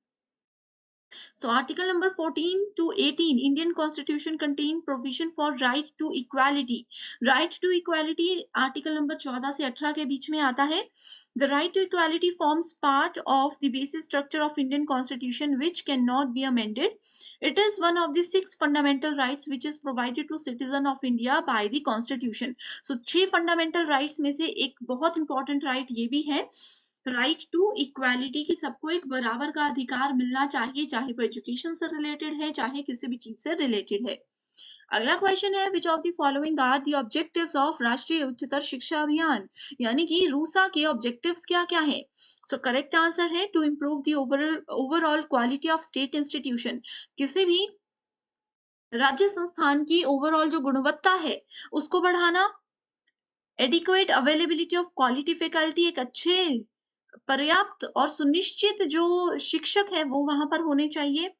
Speaker 2: So article number 14 to 18 Indian Constitution contain provision for right to equality. Right to equality article number 14 से 18 के बीच में आता है। The right to equality forms part of the basic structure of Indian Constitution which cannot be amended. It is one of the 6 fundamental rights which is provided to citizen of India by the Constitution. So 6 fundamental rights में से एक बहुत important right ये भी है, राइट टू इक्वालिटी की सबको एक बराबर का अधिकार मिलना चाहिए, चाहे वो एजुकेशन से रिलेटेड है, चाहे किसी भी चीज से रिलेटेड है। अगला क्वेश्चन है which of the following are the objectives of Rashtriya Uchchatar शिक्षा अभियान, यानी कि रूसा के ऑब्जेक्टिव्स क्या क्या है। सो करेक्ट आंसर है to improve the overall quality of state institution, किसी भी राज्य संस्थान की ओवरऑल जो गुणवत्ता है उसको बढ़ाना। Adequate availability of quality faculty, एक अच्छे पर्याप्त और सुनिश्चित जो शिक्षक है वो वहां पर होने चाहिए।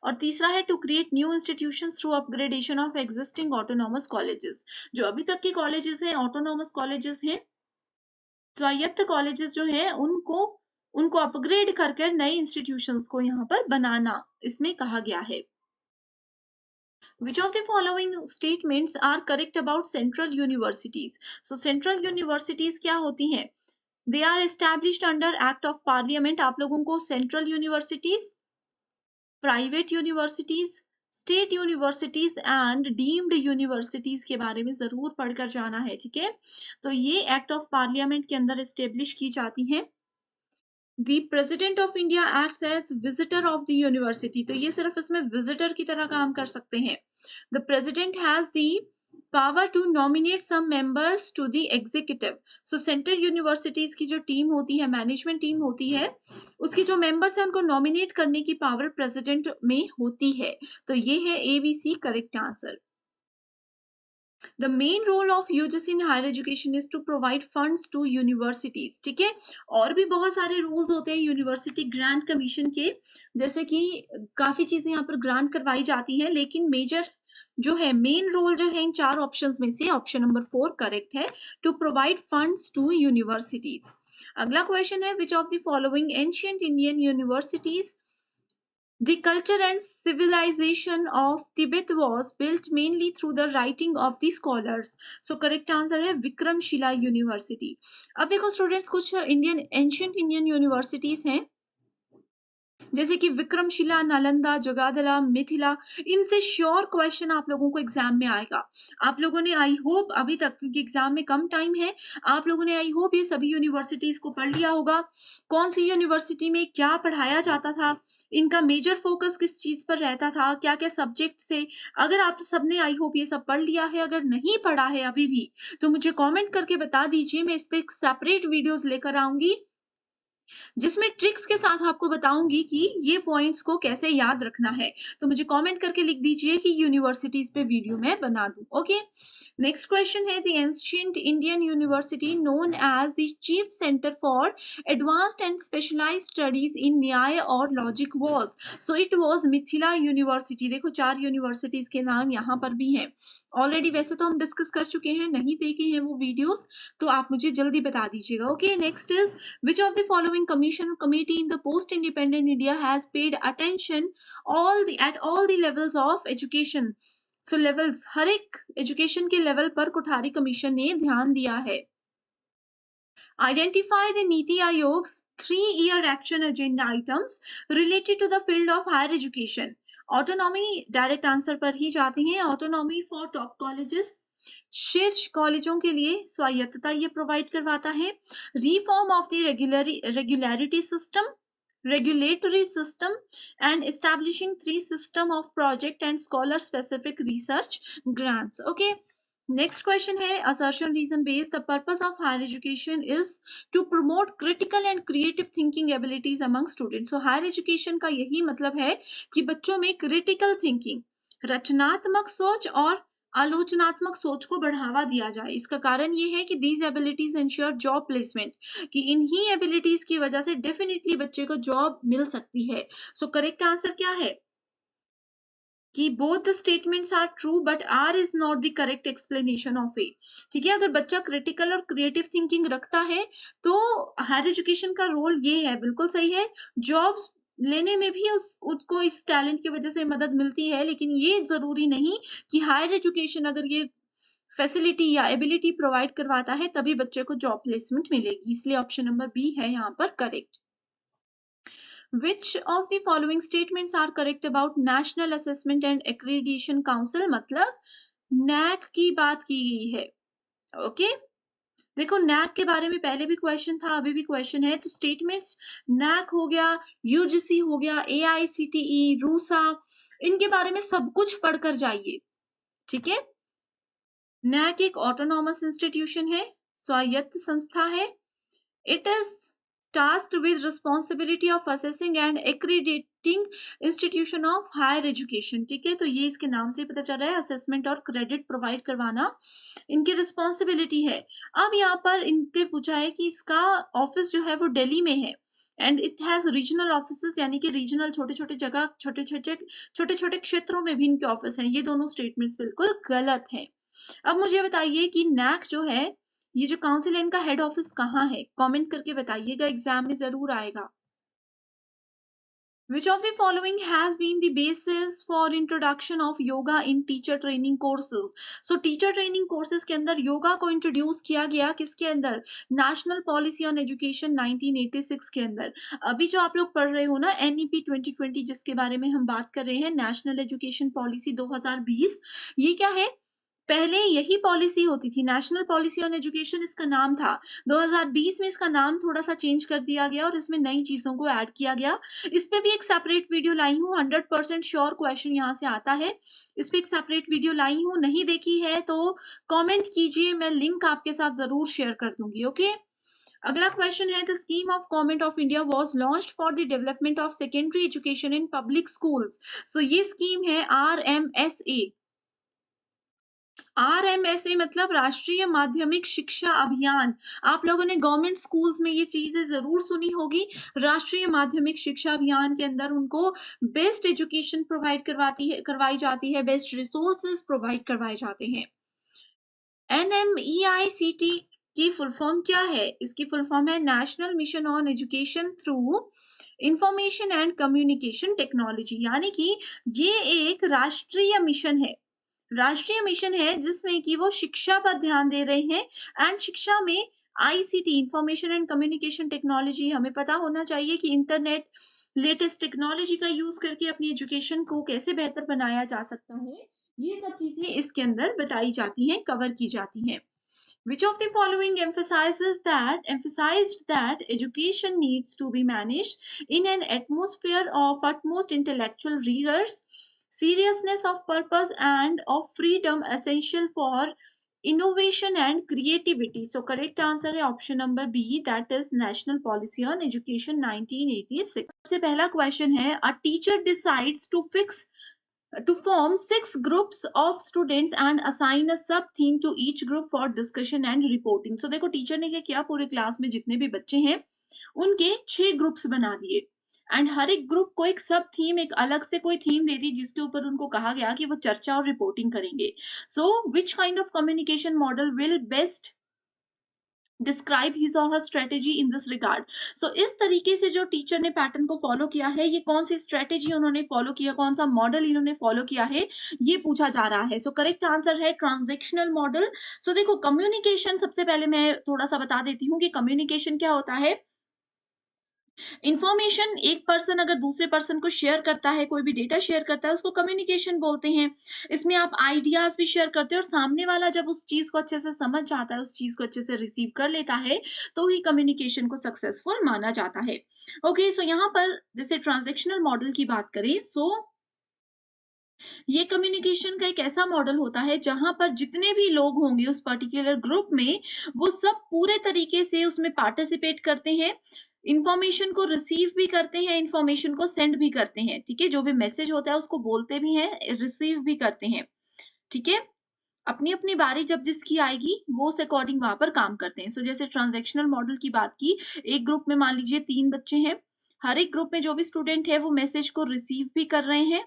Speaker 2: और तीसरा है to create new institutions through upgradation of existing autonomous colleges, जो अभी तक के कॉलेजेस हैं ऑटोनॉमस कॉलेजेस हैं, स्वायत्त कॉलेजेस जो हैं उनको उनको अपग्रेड करके नए इंस्टीट्यूशंस को यहाँ पर बनाना इसमें कहा गया है। Which of the following statements are correct about central universities? So central universities क्या होती हैं? They are established under Act of Parliament. आप लोगों को central universities, private universities, state universities and deemed universities के बारे में जरूर पढ़कर जाना है, ठीक है। तो ये एक्ट ऑफ पार्लियामेंट के अंदर एस्टेब्लिश की जाती हैं। The president of India acts as visitor of the university, तो ये सिर्फ इसमें विजिटर की तरह काम कर सकते हैं। The president has the power to nominate some members to the executive. So central universities की जो टीम होती है, मैनेजमेंट टीम होती है, उसकी जो मेंबर्स है उनको नॉमिनेट करने की पावर प्रेसिडेंट में होती है। तो ये है ABC correct answer. The main role of UGC in higher education is to provide funds to universities, ठीक है। और भी बहुत सारे रूल्स होते हैं यूनिवर्सिटी ग्रांट कमीशन के, जैसे कि काफी चीजें यहाँ पर ग्रांट करवाई जाती हैं, लेकिन मेजर जो है मेन रोल जो है इन चार ऑप्शंस में से ऑप्शन नंबर 4 करेक्ट है, to provide funds to universities. अगला क्वेश्चन है which of the following ancient Indian universities the culture and civilization of Tibet was built mainly through the writing of the scholars. So correct answer है विक्रमशिला यूनिवर्सिटी। अब देखो स्टूडेंट्स, कुछ इंडियन एंशियंट इंडियन यूनिवर्सिटीज हैं जैसे कि विक्रमशिला, नालंदा, जगादला, मिथिला, इनसे श्योर क्वेश्चन आप लोगों को एग्जाम में आएगा। आप लोगों ने आई होप अभी तक, क्योंकि एग्जाम में कम टाइम है, आप लोगों ने आई होप ये सभी यूनिवर्सिटीज को पढ़ लिया होगा। कौन सी यूनिवर्सिटी में क्या पढ़ाया जाता था, इनका मेजर फोकस किस चीज पर रहता था, क्या क्या सब्जेक्ट से। अगर आप सबने आई होप ये सब पढ़ लिया है, अगर नहीं पढ़ा है अभी भी, तो मुझे कॉमेंट करके बता दीजिए, मैं इस पे एक सेपरेट वीडियोज लेकर आऊंगी जिसमें ट्रिक्स के साथ आपको बताऊंगी कि ये पॉइंट्स को कैसे याद रखना है। तो मुझे कमेंट करके लिख दीजिए कि यूनिवर्सिटीज पे वीडियो मैं बना दूं। ओके, नेक्स्ट क्वेश्चन है the ancient Indian university known as the chief centre for advanced and specialised studies in Nyaya और logic was. So it was Mithila university. देखो 4 यूनिवर्सिटीज के नाम यहाँ पर भी हैं ऑलरेडी, वैसे तो हम डिस्कस कर चुके हैं, नहीं देखे हैं वो वीडियोस तो आप मुझे जल्दी बता दीजिएगा। Okay, next is which of the following commission or committee in the post independent India has paid attention at all the levels of education? So levels, हर एक एजुकेशन के लेवल पर कोठारी कमीशन ने ध्यान दिया है। Identify the NITI Aayog 3-year action agenda items related to the field of higher education. Autonomy direct answer पर ही जाती है। ऑटोनॉमी फॉर टॉप कॉलेजेस, शीर्ष कॉलेजों के लिए स्वायत्तता ये प्रोवाइड करवाता है। Reform of the regularity system, regulatory system, and establishing 3 system of project and scholar specific research grants. Okay, next question है assertion reason based. The purpose of higher education is to promote critical and creative thinking abilities among students. So higher education का यही मतलब है कि बच्चों में critical thinking, रचनात्मक सोच और आलोचनात्मक सोच को बढ़ावा दिया जाए। इसका कारण ये है कि these abilities ensure job placement, कि इन्हीं एबिलिटीज की वजह से डेफिनेटली बच्चे को जॉब मिल सकती है। सो करेक्ट आंसर क्या है कि both the statements are true but R is not the correct explanation of it. ठीक है, अगर बच्चा क्रिटिकल और क्रिएटिव थिंकिंग रखता है तो हायर एजुकेशन का रोल ये है, बिल्कुल सही है। जॉब्स लेने में भी उसको इस टैलेंट की वजह से मदद मिलती है, लेकिन ये जरूरी नहीं कि हायर एजुकेशन अगर ये फैसिलिटी या एबिलिटी प्रोवाइड करवाता है तभी बच्चे को जॉब प्लेसमेंट मिलेगी। इसलिए ऑप्शन नंबर बी है यहाँ पर correct. Which of the following statements are correct about National Assessment and Accreditation Council? मतलब NAC की बात की गई है। ओके, देखो नैक के बारे में पहले भी क्वेश्चन था, अभी भी क्वेश्चन है, तो स्टेटमेंट्स नैक हो गया, यूजीसी हो गया, एआईसीटीई, रूसा, इनके बारे में सब कुछ पढ़कर जाइए, ठीक है? नैक एक ऑटोनॉमस इंस्टीट्यूशन है, स्वायत्त संस्था है। It is tasked with responsibility of assessing and accrediting institution of higher education, ठीक है? तो ये इसके नाम से ही पता चल रहा है, असेसमेंट और क्रेडिट प्रोवाइड करवाना इनकी रिस्पॉन्सिबिलिटी है। अब यहाँ पर इनके पूछा है कि इसका ऑफिस जो है वो दिल्ली में है and it has regional offices, यानी कि रीजनल छोटे छोटे जगह, छोटे छोटे क्षेत्रों में भी इनके ऑफिस हैं। ये दोनों स्टेटमेंट्स बिल्कुल गलत हैं। अब मुझे बताइए कि नैक जो है, ये जो काउंसिल है, इनका हेड ऑफिस कहाँ है? कमेंट करके बताइएगा, एग्जाम में ज़रूर आएगा। Which of the following has been the basis for introduction of yoga in teacher training courses? So teacher training courses के अंदर योगा को इंट्रोड्यूस किया गया किसके अंदर? नेशनल पॉलिसी ऑन एजुकेशन 1986 के अंदर। अभी जो आप लोग पढ़ रहे हो ना एनईपी 2020, जिसके बारे में हम बात कर रहे हैं, नेशनल एजुकेशन पॉलिसी 2020, ये क्या है? पहले यही पॉलिसी होती थी, नेशनल पॉलिसी ऑन एजुकेशन इसका नाम था। 2020 में इसका नाम थोड़ा-सा चेंज कर दिया गया और इसमें नई चीज़ों को ऐड किया गया। इस पे भी एक सेपरेट वीडियो लाई हूँ, 100% श्योर क्वेश्चन यहाँ से आता है। इस पे एक सेपरेट वीडियो लाई हूँ, नहीं देखी है तो कमेंट कीजिए, मैं लिंक आपके साथ ज़रूर शेयर कर दूँगी, ओके? अगला क्वेश्चन है, the scheme of government of India was launched for the development of secondary education in public schools. So ये स्कीम है आरएमएसए। आरएमएसए मतलब राष्ट्रीय माध्यमिक शिक्षा अभियान। आप लोगों ने गवर्नमेंट स्कूल्स में ये चीजें जरूर सुनी होगी। राष्ट्रीय माध्यमिक शिक्षा अभियान के अंदर उनको बेस्ट एजुकेशन प्रोवाइड करवाई जाती है, बेस्ट रिसोर्सेज प्रोवाइड करवाए जाते हैं। एनएमईआईसीटी की फुल फॉर्म क्या है? इसकी फुल फॉर्म है national mission on education through information and communication technology, यानी कि ये एक राष्ट्रीय मिशन है। राष्ट्रीय मिशन है जिसमें कि वो शिक्षा पर ध्यान दे रहे हैं एंड शिक्षा में ICT, information and communication technology, हमें पता होना चाहिए कि इंटरनेट, लेटेस्ट टेक्नोलॉजी का यूज करके अपनी एजुकेशन को कैसे बेहतर बनाया जा सकता है, ये सब चीजें इसके अंदर बताई जाती हैं, कवर की जाती हैं। Which of the following emphasized that education needs to be managed in an atmosphere of utmost intellectual rigors, seriousness of purpose, and of freedom essential for innovation and creativity? So correct answer है option number B, that is National Policy on Education 1986. सबसे पहला question है, a teacher decides to form 6 groups of students and assign a sub theme to each group for discussion and reporting. So देखो टीचर ने क्या किया, पूरे क्लास में जितने भी बच्चे हैं उनके 6 ग्रुप्स बना दिए एंड हर एक ग्रुप को एक सब थीम, एक अलग से कोई थीम दे दी जिसके ऊपर उनको कहा गया कि वो चर्चा और रिपोर्टिंग करेंगे। So which kind of communication model will best describe his और her strategy in this regard? So इस तरीके से जो टीचर ने पैटर्न को फॉलो किया है, ये कौन सी स्ट्रेटेजी उन्होंने फॉलो किया, कौन सा मॉडल इन्होंने फॉलो किया है, ये पूछा जा रहा है। सो करेक्ट आंसर है ट्रांजेक्शनल मॉडल। सो देखो कम्युनिकेशन, सबसे पहले मैं थोड़ा सा बता देती हूँ कि कम्युनिकेशन क्या होता है। इन्फॉर्मेशन एक पर्सन अगर दूसरे पर्सन को शेयर करता है, कोई भी डेटा शेयर करता है, उसको कम्युनिकेशन बोलते हैं। इसमें आप आइडियाज भी शेयर करते हो और सामने वाला जब उस चीज को अच्छे से समझ जाता है, उस चीज को अच्छे से रिसीव कर लेता है, तो ही कम्युनिकेशन को सक्सेसफुल माना जाता है। ओके, सो यहाँ पर जैसे ट्रांजेक्शनल मॉडल की बात करें, सो ये कम्युनिकेशन का एक ऐसा मॉडल होता है जहां पर जितने भी लोग होंगे उस पर्टिकुलर ग्रुप में, वो सब पूरे तरीके से उसमें पार्टिसिपेट करते हैं, इंफॉर्मेशन को रिसीव भी करते हैं, इंफॉर्मेशन को सेंड भी करते हैं, ठीक है? जो भी मैसेज होता है उसको बोलते भी हैं, रिसीव भी करते हैं, ठीक है? अपनी अपनी बारी जब जिसकी आएगी वो उस अकॉर्डिंग वहां पर काम करते हैं। सो जैसे ट्रांजेक्शनल मॉडल की बात की, एक ग्रुप में मान लीजिए 3 बच्चे हैं, हर एक ग्रुप में जो भी स्टूडेंट है वो मैसेज को रिसीव भी कर रहे हैं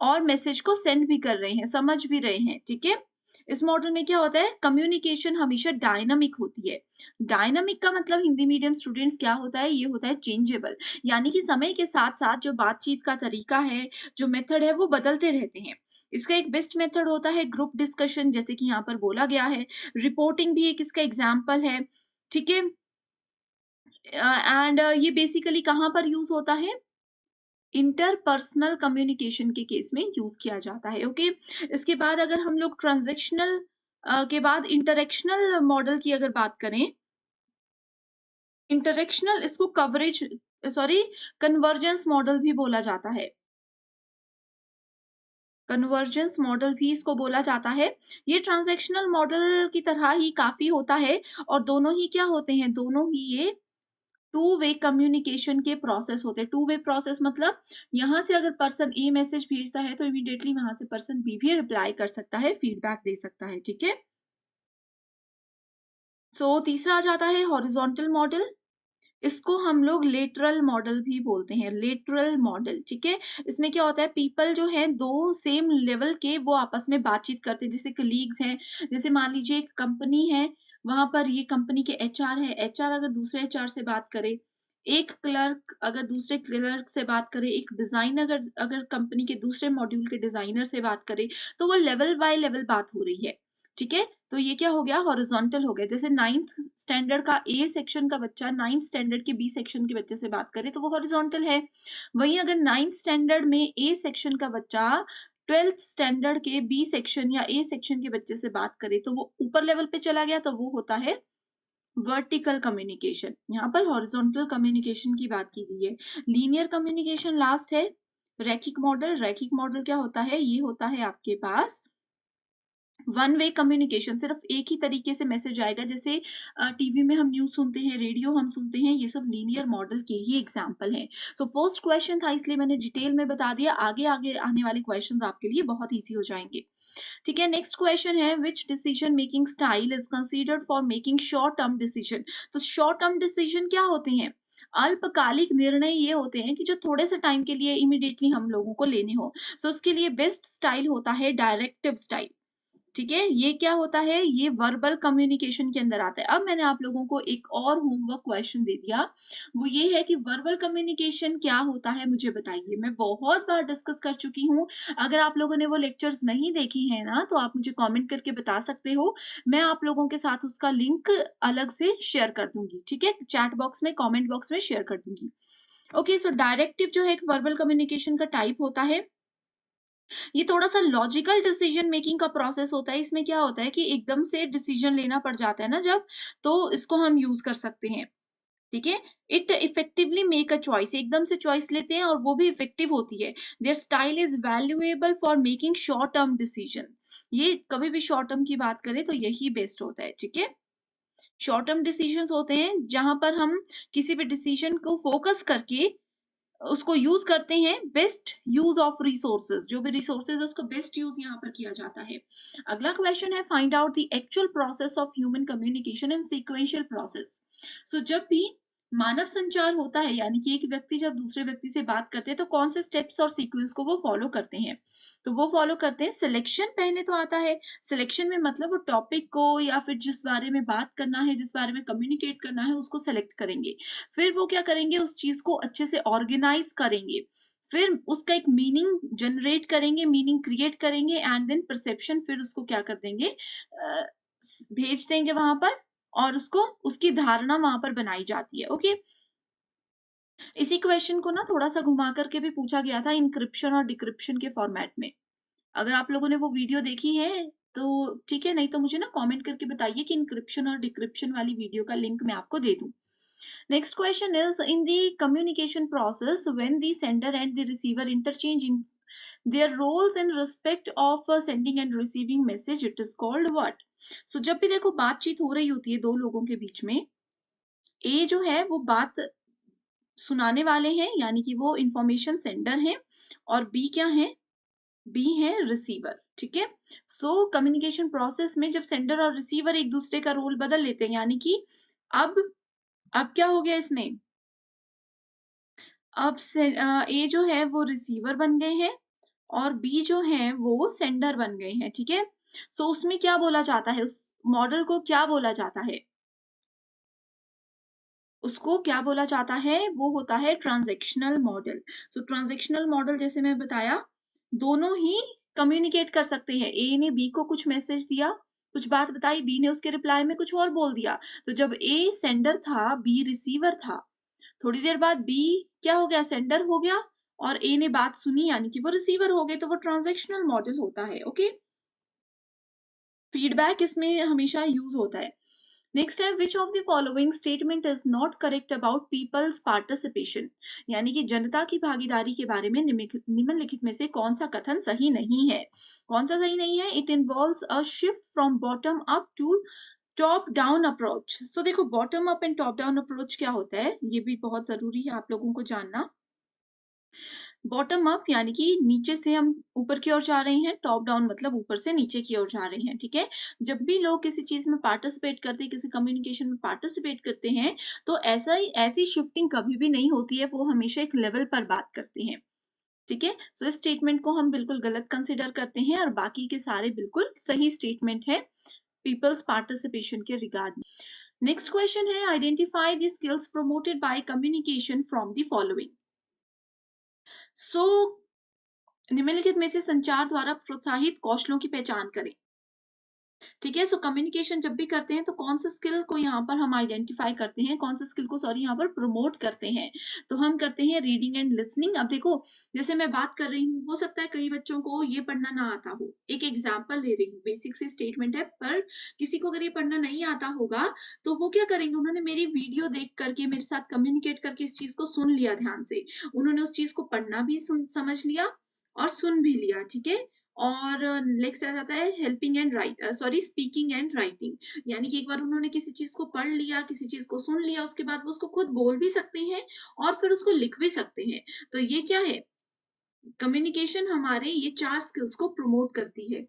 Speaker 2: और मैसेज को सेंड भी कर रहे हैं, समझ भी रहे हैं, ठीक है? इस मॉडल में क्या होता है, कम्युनिकेशन हमेशा डायनामिक होती है। डायनामिक का मतलब हिंदी मीडियम स्टूडेंट्स क्या होता है, ये होता है चेंजेबल, यानी कि समय के साथ-साथ जो बातचीत का तरीका है, जो मेथड है वो बदलते रहते हैं। इसका एक बेस्ट मेथड होता है ग्रुप डिस्कशन, जैसे कि यहाँ पर बोला गया है। रिपोर्टिंग भी एक इसका एग्जाम्पल है, ठीक है? एंड ये बेसिकली कहाँ पर यूज़ होता है? इंटरपर्सनल कम्युनिकेशन के केस में यूज किया जाता है, ओके? इसके बाद अगर हम लोग ट्रांजैक्शनल के बाद इंटरेक्शनल मॉडल की अगर बात करें, इंटरेक्शनल इसको कवरेज सॉरी कन्वर्जेंस मॉडल भी बोला जाता है। कन्वर्जेंस मॉडल भी इसको बोला जाता है। ये ट्रांज़ैक्शनल मॉडल की तरह ही काफ़ी होता है और दोनों ही क्या होते हैं, दोनों ही ये टू वे कम्युनिकेशन के प्रोसेस होते हैं। टू वे प्रोसेस मतलब यहाँ से अगर पर्सन ए मैसेज भेजता है तो इमीडिएटली वहाँ से पर्सन बी भी रिप्लाई कर सकता है, फीडबैक दे सकता है, ठीक है? तीसरा आ जाता है हॉरिज़ॉन्टल मॉडल। इसको हम लोग लेटरल मॉडल भी बोलते हैं, लेटरल मॉडल, ठीक है? इसमें क्या होता है, पीपल जो हैं 2 सेम लेवल के वो आपस में बातचीत करते हैं, जैसे कलीग्स हैं, जैसे मान लीजिए एक कंपनी है, वहाँ पर ये कंपनी के एचआर है, एचआर अगर दूसरे एचआर से बात करे, एक क्लर्क अगर दूसरे क्लर्क से बात करे, एक डिज़ाइनर अगर अगर कंपनी के दूसरे मॉड्यूल के डिज़ाइनर से बात करे, तो वो लेवल बाय लेवल बात हो रही है, ठीक है? तो ये क्या हो गया, हॉरिज़ॉन्टल हो गया। जैसे 9th स्टैंडर्ड का ए सेक्शन का बच्चा 9th स्टैंडर्ड के बी सेक्शन के बच्चे से बात करे तो वो हॉरिज़ॉन्टल है। वहीं अगर 9th स्टैंडर्ड में ए सेक्शन का बच्चा 12th स्टैंडर्ड के बी सेक्शन या ए सेक्शन के बच्चे से बात करे तो वो ऊपर लेवल पे चला गया, तो वो होता है वर्टिकल कम्युनिकेशन। यहाँ पर हॉरिज़ॉन्टल कम्युनिकेशन की बात की गई है। लीनियर कम्युनिकेशन लास्ट है। रैखिक मॉडल क्या होता है? ये होता है आपके पास वन वे कम्युनिकेशन, सिर्फ एक ही तरीके से मैसेज आएगा, जैसे टीवी में हम न्यूज़ सुनते हैं, रेडियो हम सुनते हैं, ये सब लीनियर मॉडल के ही एग्जांपल हैं। सो फर्स्ट क्वेश्चन था इसलिए मैंने डिटेल में बता दिया, आगे आगे आने वाले क्वेश्चंस आपके लिए बहुत ईजी हो जाएंगे। ठीक है, नेक्स्ट क्वेश्चन है which decision making style is considered for making short term decision. तो शॉर्ट टर्म डिसीजन क्या होते हैं? अल्पकालिक निर्णय ये होते हैं कि जो थोड़े से टाइम के लिए इमीडिएटली हम लोगों को लेने हो। सो उसके लिए बेस्ट स्टाइल होता है डायरेक्टिव स्टाइल। ठीक है, ये क्या होता है? ये वर्बल कम्युनिकेशन के अंदर आता है। अब मैंने आप लोगों को एक और होमवर्क क्वेश्चन दे दिया, वो ये है कि वर्बल कम्युनिकेशन क्या होता है मुझे बताइए। मैं बहुत बार डिस्कस कर चुकी हूँ, अगर आप लोगों ने वो लेक्चर्स नहीं देखी हैं ना, तो आप मुझे कमेंट करके बता सकते हो। मैं आप लोगों के साथ उसका लिंक अलग से शेयर कर दूँगी, ठीक है? चैट बॉक्स में, कमेंट बॉक्स में शेयर कर दूँगी। ओके, सो डायरेक्टिव जो है एक वर्बल कम्युनिकेशन का टाइप होता है। ये थोड़ा-सा लॉजिकल डिसीजन मेकिंग का प्रोसेस होता है। इसमें क्या होता है कि एकदम से डिसीजन लेना पड़ जाता है ना जब, तो इसको हम यूज़ कर सकते हैं। ठीक है? It effectively make a choice, एकदम से चॉइस लेते हैं और वो भी इफेक्टिव होती है। There style is valuable for making short term decision. ये कभी भी शॉर्ट टर्म की बात करें तो यही बेस्ट होता है, ठीक है? शॉर्ट टर्म डिसीजंस होते हैं जहाँ पर हम किसी भी डिसीजन को फोकस करके उसको यूज़ करते हैं, बेस्ट यूज़ ऑफ रिसोर्सेज़, जो भी रिसोर्सेज़ है उसको बेस्ट यूज़ यहाँ पर किया जाता है। अगला क्वेश्चन है find out the actual process of human communication in sequential process. जब भी मानव संचार होता है, यानी कि एक व्यक्ति जब दूसरे व्यक्ति से बात करते हैं तो कौन से स्टेप्स और सीक्वेंस को वो फॉलो करते हैं? तो वो फॉलो करते हैं सिलेक्शन, पहले तो आता है। सिलेक्शन में मतलब वो टॉपिक को या फिर जिस बारे में बात करना है, जिस बारे में कम्युनिकेट करना है उसको सेलेक्ट करेंगे। फिर वो क्या करेंगे, उस चीज़ को अच्छे से ऑर्गेनाइज़ करेंगे। फिर उसका एक मीनिंग जनरेट करेंगे, मीनिंग क्रिएट करेंगे एंड देन परसेप्शन, फिर उसको क्या कर देंगे, भेज देंगे वहाँ पर और उसको उसकी धारणा वहाँ पर बनाई जाती है, ओके? इसी क्वेश्चन को ना थोड़ा-सा घुमा कर के भी पूछा गया था एन्क्रिप्शन और डिक्रिप्शन के फॉर्मेट में। अगर आप लोगों ने वो वीडियो देखी है, तो ठीक है, नहीं तो मुझे ना कमेंट करके बताइए कि एन्क्रिप्शन और डिक्रिप्शन वाली वीडियो का लिंक मैं आपको दे दूँ। Next question is in the communication process when the sender and the receiver interchange in their roles in respect of sending and receiving message, it is called what? जब भी देखो बातचीत हो रही होती है दो लोगों के बीच में, ए जो है वो बात सुनाने वाले हैं, यानी कि वो इंफॉर्मेशन सेंडर हैं, और बी क्या है? बी है रिसीवर, ठीक है? कम्युनिकेशन प्रोसेस में जब सेंडर और रिसीवर एक दूसरे का रोल बदल लेते हैं, यानी कि अब अब क्या हो गया इसमें? ए जो है वो रिसीवर बन गए हैं और बी जो है वो सेंडर बन गए हैं, ठीक है? उसमें क्या बोला जाता है, उस मॉडल को क्या बोला जाता है? उसको क्या बोला जाता है? वो होता है ट्रांज़ैक्शनल मॉडल। ट्रांज़ैक्शनल मॉडल जैसे मैं बताया, दोनों ही कम्युनिकेट कर सकते हैं। ए ने बी को कुछ मैसेज दिया, कुछ बात बताई, बी ने उसके रिप्लाई में कुछ और बोल दिया। तो जब ए सेंडर था, बी रिसीवर था। थोड़ी देर बाद बी क्या हो गया, सेंडर हो गया, और ए ने बात सुनी यानी कि वो रिसीवर हो गए, तो वो ट्रांज़ैक्शनल मॉडल होता है, ओके? फीडबैक इसमें हमेशा यूज होता है। नेक्स्ट है, which of the following statement is not correct about peoples participation, यानी कि जनता की भागीदारी के बारे में निम्नलिखित में से कौन सा कथन सही नहीं है। कौन सा सही नहीं है? It involves a shift from bottom up to top down approach. So देखो, bottom up and top down approach क्या होता है, ये भी बहुत जरूरी है आप लोगों को जानना। बॉटम अप यानी कि नीचे से हम ऊपर की ओर जा रहे हैं, टॉप डाउन मतलब ऊपर से नीचे की ओर जा रहे हैं, ठीक है। जब भी लोग किसी चीज में पार्टिसिपेट करते हैं, किसी कम्युनिकेशन में पार्टिसिपेट करते हैं, तो ऐसी शिफ्टिंग कभी भी नहीं होती है, वो हमेशा एक लेवल पर बात करते हैं, ठीक है। सो इस स्टेटमेंट को हम बिल्कुल गलत कंसिडर करते हैं और बाकी के सारे बिल्कुल सही स्टेटमेंट है पीपल्स पार्टिसिपेशन के रिगार्ड। नेक्स्ट क्वेश्चन है, identify the skills promoted by communication from the following. So निम्नलिखित में से संचार द्वारा प्रोत्साहित कौशलों की पहचान करें। ठीक है, सो कम्युनिकेशन जब भी करते हैं तो कौन सा स्किल को यहाँ पर हम आइडेंटिफाई करते हैं, कौन सा स्किल को सॉरी यहाँ पर प्रमोट करते हैं। तो हम करते हैं रीडिंग एंड लिसनिंग। अब देखो, जैसे मैं बात कर रही हूँ, हो सकता है कई बच्चों को ये पढ़ना ना आता हो। एक एग्जाम्पल ले रही हूँ, बेसिक सी स्टेटमेंट है, पर किसी को अगर ये पढ़ना नहीं आता होगा तो वो क्या करेंगे, उन्होंने मेरी वीडियो देख करके मेरे साथ कम्युनिकेट करके इस चीज को सुन लिया ध्यान से, उन्होंने उस चीज को पढ़ना भी समझ लिया और सुन भी लिया, ठीक है। और नेक्स्ट आ जाता है helping and speaking and writing, यानी कि एक बार उन्होंने किसी चीज को पढ़ लिया, किसी चीज को सुन लिया, उसके बाद वो उसको खुद बोल भी सकते हैं और फिर उसको लिख भी सकते हैं। तो ये क्या है, कम्युनिकेशन हमारे ये 4 स्किल्स को प्रमोट करती है।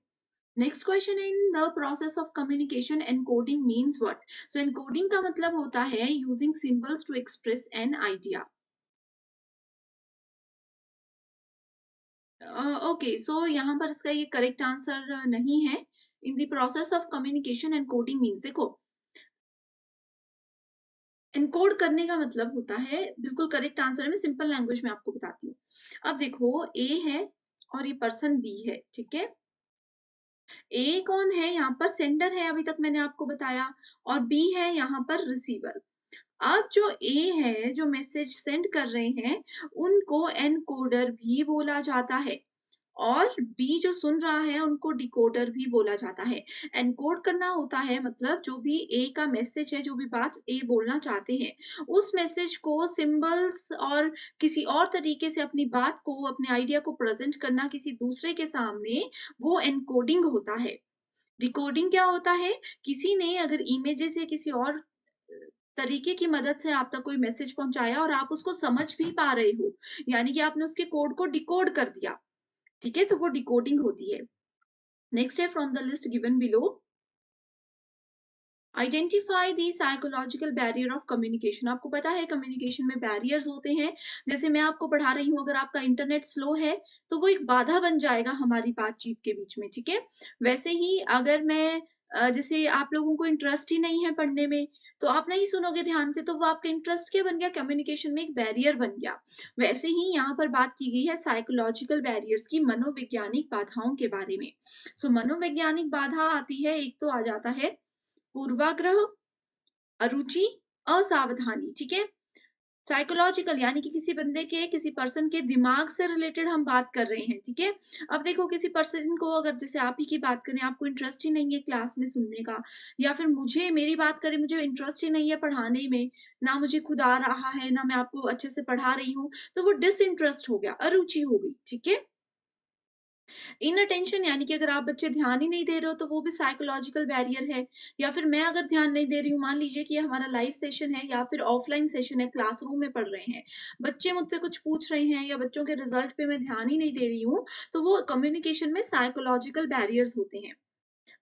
Speaker 2: Next question, in the process of communication encoding means what. So encoding का मतलब होता है using symbols to express an idea. Okay, so यहाँ पर इसका ये करेक्ट आंसर नहीं है। In the process of communication encoding means, देखो, एनकोड करने का मतलब होता है, बिल्कुल करेक्ट आंसर है, मैं सिंपल लैंग्वेज में आपको बताती हूँ। अब देखो, ए है और ये पर्सन बी है, ठीक है। ए कौन है, यहाँ पर सेंडर है, अभी तक मैंने आपको बताया, और बी है यहाँ पर रिसीवर। अब जो ए है, जो मैसेज सेंड कर रहे हैं, उनको एनकोडर भी बोला जाता है, और बी जो सुन रहा है उनको डिकोडर भी बोला जाता है। एनकोड करना होता है मतलब जो भी ए का मैसेज है, जो भी बात ए बोलना चाहते हैं, उस मैसेज को सिंबल्स और किसी और तरीके से अपनी बात को, अपने आइडिया को प्रेजेंट करना किसी दूसरे के सामने, वो एनकोडिंग होता है। डिकोडिंग क्या होता है, किसी ने अगर इमेजेस या किसी और तरीके की मदद से आप तक कोई मैसेज पहुंचाया और आप उसको समझ भी पा रहे हो, यानी कि आपने उसके कोड को डिकोड कर दिया, ठीक है, तो वो डिकोडिंग होती है। नेक्स्ट है, from the list given below identify the psychological barrier of communication. आपको पता है कम्युनिकेशन में बैरियर्स होते हैं, जैसे मैं आपको पढ़ा रही हूँ, अगर आपका इंटरनेट स्लो है तो वो एक बाधा बन जाएगा हमारी बातचीत के बीच में, ठीक है। वैसे ही अगर मैं जैसे आप लोगों को इंटरेस्ट ही नहीं है पढ़ने में, तो आप नहीं सुनोगे ध्यान से, तो वो आपका इंटरेस्ट क्या बन गया, कम्युनिकेशन में एक बैरियर बन गया। वैसे ही यहाँ पर बात की गई है साइकोलॉजिकल बैरियर्स की, मनोवैज्ञानिक बाधाओं के बारे में। सो मनोवैज्ञानिक बाधा आती है, एक तो आ जाता है पूर्वाग्रह, अरुचि, असावधानी, ठीक है। साइकोलॉजिकल यानी कि किसी बंदे के, किसी पर्सन के दिमाग से रिलेटेड हम बात कर रहे हैं, ठीक है। अब देखो, किसी पर्सन को अगर जैसे आप ही की बात करें, आपको इंटरेस्ट ही नहीं है क्लास में सुनने का, या फिर मुझे मेरी बात करें, मुझे इंटरेस्ट ही नहीं है पढ़ाने में, ना मुझे खुद आ रहा है, ना मैं आपको अच्छे से पढ़ा रही हूँ, तो वो डिसइंटरेस्ट हो गया, अरुचि हो गई, ठीक है। इनअटेंशन यानी कि अगर आप बच्चे ध्यान ही नहीं दे रहे हो तो वो भी साइकोलॉजिकल बैरियर है। या फिर मैं अगर ध्यान नहीं दे रही हूँ, मान लीजिए कि ये हमारा लाइव सेशन है या फिर ऑफलाइन सेशन है, क्लासरूम में पढ़ रहे हैं, बच्चे मुझसे कुछ पूछ रहे हैं या बच्चों के रिजल्ट पे मैं ध्यान ही नहीं दे रही हूँ, तो वो कम्युनिकेशन में साइकोलॉजिकल बैरियर्स होते हैं।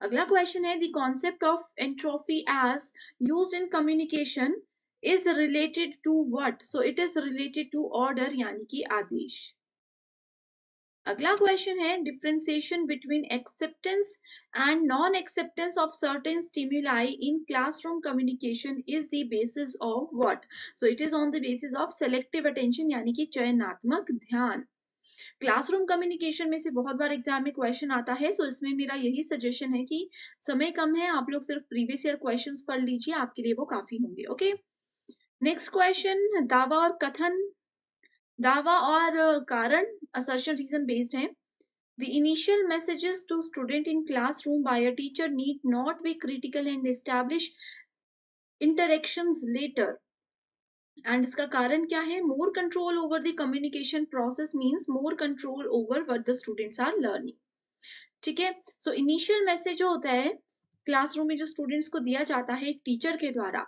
Speaker 2: अगला क्वेश्चन है, the concept of entropy as used in communication is related to what. So it is related to order यानी कि आदेश। अगला क्वेश्चन है, differentiation between acceptance and non acceptance of certain stimuli in classroom communication is the basis of what. So it is on the basis of selective attention यानी कि चयनात्मक ध्यान। क्लासरूम कम्युनिकेशन में से बहुत बार एग्जाम में क्वेश्चन आता है, सो इसमें मेरा यही सजेशन है कि समय कम है, आप लोग सिर्फ प्रीवियस ईयर क्वेश्चंस पढ़ लीजिए, आपके लिए वो काफी होंगे। ओके, नेक्स्ट क्वेश्चन, दावा और कथन, दावा और कारण, असर्शन रीजन बेस्ड है। The initial messages to student in classroom by a teacher need not be critical and establish interactions later. And इसका कारण क्या है? More control over the communication process means more control over what the students are learning. ठीक है, सो इनिशियल मैसेज जो होता है क्लासरूम में जो स्टूडेंट्स को दिया जाता है एक टीचर के द्वारा,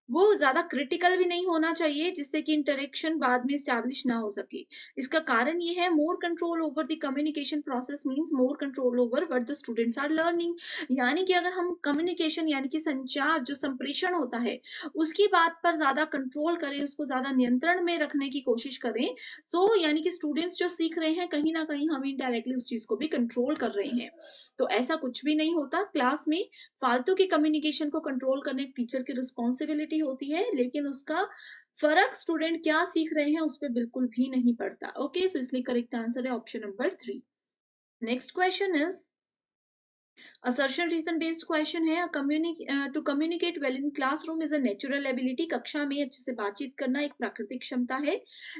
Speaker 2: वो ज़्यादा क्रिटिकल भी नहीं होना चाहिए जिससे कि इंटरेक्शन बाद में एस्टैब्लिश ना हो सके। इसका कारण ये है more control over the communication process means more control over what the students are learning. यानी कि अगर हम कम्युनिकेशन यानी कि संचार जो संप्रेषण होता है, उसकी बात पर ज़्यादा कंट्रोल करें, उसको ज़्यादा नियंत्रण में रखने की कोशिश करें, तो यानी कि स्टूडेंट्स जो सीख रहे हैं कहीं न कहीं हम इनडायरेक्टली उस चीज़ को भी कंट्रोल कर रहे हैं। तो ऐसा कुछ भी नहीं होता क्लास में। फालतू की कम्युनिकेशन को कंट्रोल करने एक टीचर की रिस्पॉन्सिबिलिटी होती है, लेकिन उसका फ़र्क स्टूडेंट क्या सीख रहे हैं उस पे बिल्कुल भी नहीं पड़ता। ओके, सो इसलिए करेक्ट आंसर है option number 3। Next question is assertion reason based question है। To communicate well in classroom is a natural ability. कक्षा में अच्छे से बातचीत करना एक प्राकृतिक क्षमता है।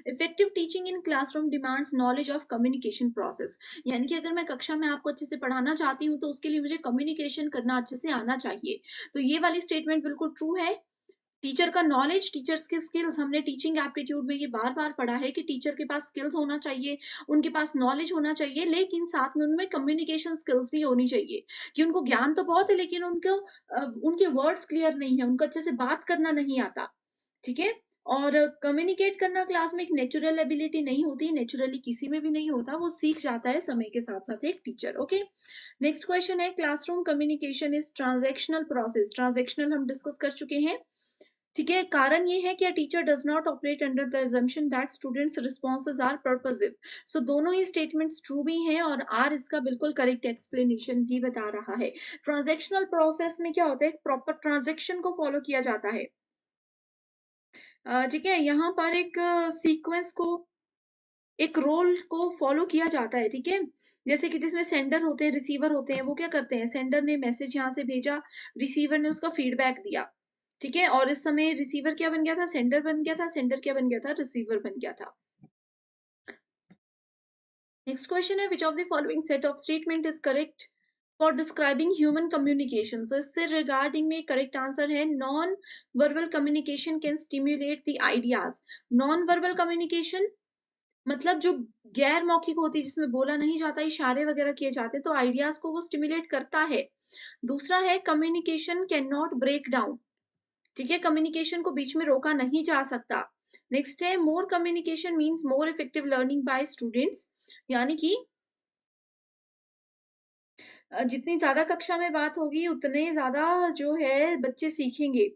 Speaker 2: Effective teaching in classroom demands knowledge of communication process. यानी कि अगर मैं कक्षा में आपको अच्छे से पढ़ाना चाहती हूँ तो उसके लिए मुझे कम्युनिकेशन करना अच्छे से आना चाहिए। तो ये वाली स्टेटमेंट बिल्कुल ट्रू है। टीचर का नॉलेज, टीचर्स के स्किल्स, हमने टीचिंग एप्टीट्यूड में ये बार-बार पढ़ा है कि टीचर के पास स्किल्स होना चाहिए, उनके पास नॉलेज होना चाहिए, लेकिन साथ में उनमें कम्युनिकेशन स्किल्स भी होनी चाहिए कि उनको ज्ञान तो बहुत है लेकिन उनके वर्ड्स क्लियर नहीं है, उनको अच्छे से बात करना नहीं आता, ठीक है? और कम्युनिकेट करना क्लास में एक नेचुरल एबिलिटी नहीं होती, नेचुरली किसी में भी नहीं होता, वो सीख जाता है समय के साथ-साथ एक टीचर, ओके? नेक्स्ट क्वेश्चन है classroom communication is transactional process. Transactional हम डिस्कस कर चुके हैं। ठीक है, कारण ये है कि teacher does not operate under the assumption that students responses are purposive. So दोनों ही स्टेटमेंट्स ट्रू भी हैं और आर इसका बिल्कुल करेक्ट एक्सप्लेनेशन भी बता रहा है। ट्रांजैक्शनल प्रोसेस में क्या होता है, प्रॉपर ट्रांजैक्शन को फॉलो किया जाता है। ठीक है, यहाँ पर एक सीक्वेंस को, एक रोल को फॉलो किया जाता है, ठीक है? जैसे कि जिसमें सेंडर होते हैं, रिसीवर होते हैं, वो क्या करते हैं, सेंडर ने मैसेज यहाँ से भेजा, रिसीवर ने उसका फीडबैक दिया, ठीक है? और इस समय रिसीवर क्या बन गया था, सेंडर बन गया था, सेंडर क्या बन गया था, रिसीवर बन गया था। नेक्स्ट क्वेश्चन है which of the following set of statement is correct for describing human communication. So इससे रिगार्डिंग में करेक्ट आंसर है non verbal communication can stimulate the ideas. Non verbal communication मतलब जो गैर मौखिक होती है जिसमें बोला नहीं जाता, इशारे वगैरह किए जाते हैं, तो आइडियाज को वो स्टिमुलेट करता है। दूसरा है communication can not break down. ठीक है, कम्युनिकेशन को बीच में रोका नहीं जा सकता। नेक्स्ट है more communication means more effective learning by students. यानी कि जितनी ज्यादा कक्षा में बात होगी उतने ज्यादा जो है बच्चे सीखेंगे।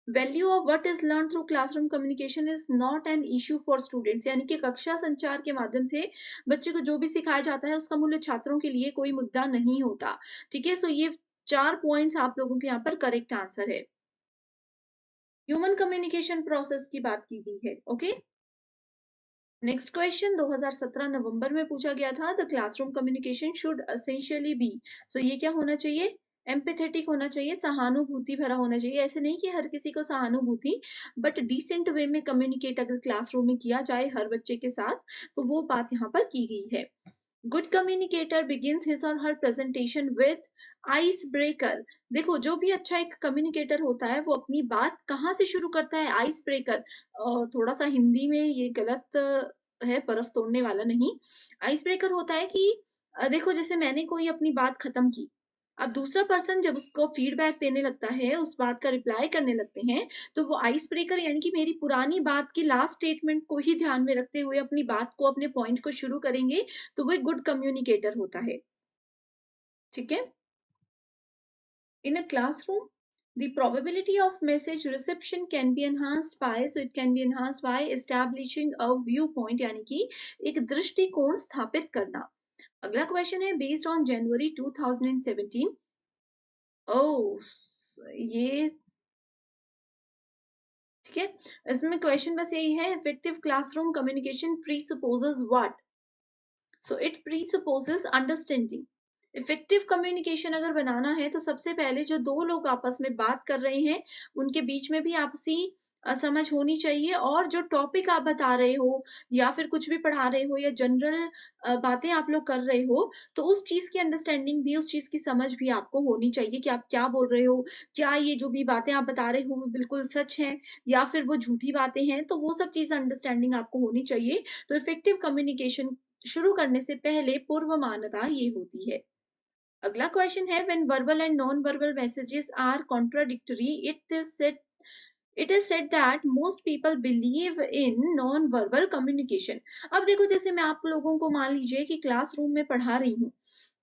Speaker 2: Value of what is learn through classroom communication is not an issue for students. यानी कि कक्षा संचार के माध्यम से बच्चे को जो भी सिखाया जाता है उसका मूल्य छात्रों के लिए कोई मुद्दा नहीं होता। ठीक है, सो ये 4 पॉइंट्स आप लोगों के यहाँ पर करेक्ट आंसर है। ह्यूमन कम्युनिकेशन प्रोसेस की बात की गई है, ओके? नेक्स्ट क्वेश्चन 2017 नवंबर में पूछा गया था। The classroom communication should essentially be. So ये क्या होना चाहिए, एम्पैथेटिक होना चाहिए, सहानुभूति भरा होना चाहिए। ऐसे नहीं कि हर किसी को सहानुभूति, बट डिसेंट वे में कम्युनिकेट अगर क्लासरूम में किया जाए हर बच्चे के साथ, तो वो बात यहाँ पर की गई है। गुड कम्युनिकेटर बिगिंस हिज और हर प्रेजेंटेशन विद आइस ब्रेकर। देखो, जो भी अच्छा एक कम्युनिकेटर होता है वो अपनी बात कहाँ से शुरू करता है, आइस ब्रेकर। थोड़ा सा हिंदी में ये गलत है, बर्फ तोड़ने वाला नहीं। आइस ब्रेकर होता है कि देखो जैसे मैंने कोई अपनी बात खत्म की, अब दूसरा पर्सन जब उसको फीडबैक देने लगता है, उस बात का रिप्लाई करने लगते हैं, तो वो आइस ब्रेकर यानी कि मेरी पुरानी बात की लास्ट स्टेटमेंट को ही ध्यान में रखते हुए अपनी बात को, अपने पॉइंट को शुरू करेंगे, तो वो एक गुड कम्युनिकेटर होता है। ठीक है? In a classroom, the probability of message reception can be enhanced by, so it can be enhanced by establishing a viewpoint यानी कि एक दृष्टिकोण स्थापित करना। अगला क्वेश्चन है बेस्ड ऑन जनवरी 2017। ओह, ये ठीक है, इसमें क्वेश्चन बस यही है effective classroom communication presupposes what. So it presupposes understanding. Effective communication अगर बनाना है तो सबसे पहले जो दो लोग आपस में बात कर रहे हैं उनके बीच में भी आपसी समझ होनी चाहिए और जो टॉपिक आप बता रहे हो या फिर कुछ भी पढ़ा रहे हो या जनरल बातें आप लोग कर रहे हो, तो उस चीज़ की अंडरस्टैंडिंग भी, उस चीज़ की समझ भी आपको होनी चाहिए कि आप क्या बोल रहे हो। क्या ये जो भी बातें आप बता रहे हो वो बिल्कुल सच हैं या फिर वो झूठी बातें हैं, तो वो सब चीज़ अंडरस्टैंडिंग आपको होनी चाहिए। तो इफेक्टिव कम्युनिकेशन शुरू करने से पहले पूर्व मान्यता ये होती है। अगला क्वेश्चन है when verbal and non verbal messages are contradictory it is said that most people believe in non verbal communication. अब देखो, जैसे मैं आप लोगों को मान लीजिए कि क्लासरूम में पढ़ा रही हूँ।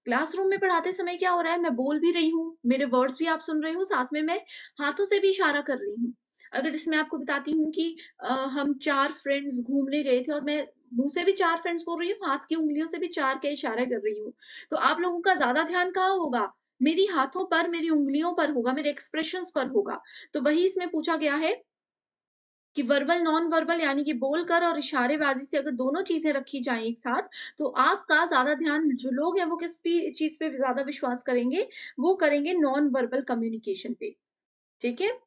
Speaker 2: क्लासरूम में पढ़ाते समय क्या हो रहा है, मैं बोल भी रही हूँ, मेरे वर्ड्स भी आप सुन रहे हो, साथ में मैं हाथों से भी इशारा कर रही हूँ। अगर जैसे मैं आपको बताती हूँ कि हम 4 फ्रेंड्स घूमने गए थे और मैं मुँह से भी 4 फ्रेंड्स बोल रही हूँ, हाथ की उँगलियों से भी 4 के इशारे कर रही हूँ। तो आप लोगों का ज़्यादा ध्यान कहाँ होगा? मेरी हाथों पर, मेरी उँगलियों पर होगा, मेरे एक्सप्रेशंस पर होगा। तो वही इसमें पूछा गया है कि वर्बल, नॉन वर्बल यानी कि बोलकर और इशारेबाज़ी से अगर दोनों चीज़ें रखी जाएँ एक साथ, तो आपका ज़्यादा ध्यान, जो लोग हैं वो किस पी चीज़ पे ज़्यादा विश्वास करेंगे, वो करेंगे नॉन वर्बल कम्युनिकेशन पे, ठीक है?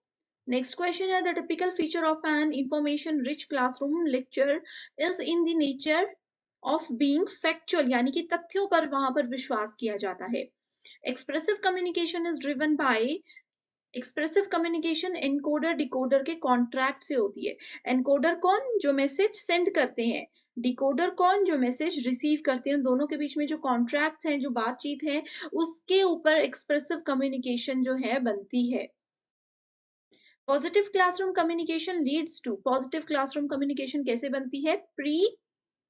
Speaker 2: नेक्स्ट क्वेश्चन है the typical feature of an information rich classroom lecture is in the nature of being factual, यानी कि तथ्यों पर वहाँ पर विश्वास किया जाता है। Expressive communication is driven by expressive communication encoder decoder के कॉन्ट्रैक्ट से होती है। एनकोडर कौन? जो मैसेज सेंड करते हैं। डिकोडर कौन? जो मैसेज रिसीव करते हैं। उन दोनों के बीच में जो कॉन्ट्रैक्ट्स हैं, जो बातचीत है, उसके ऊपर एक्सप्रेसिव कम्युनिकेशन जो है बनती है। Positive classroom communication leads to positive classroom communication कैसे बनती है?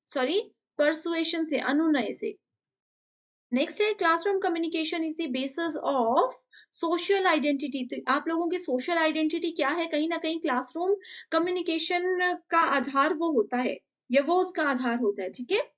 Speaker 2: सॉरी परसुएशन से, अनुनय से। नेक्स्ट है classroom communication is the basis of social identity. तो आप लोगों की सोशल आइडेंटिटी क्या है? कहीं ना कहीं क्लासरूम कम्युनिकेशन का आधार वो होता है, या वो उसका आधार होता है, ठीक है?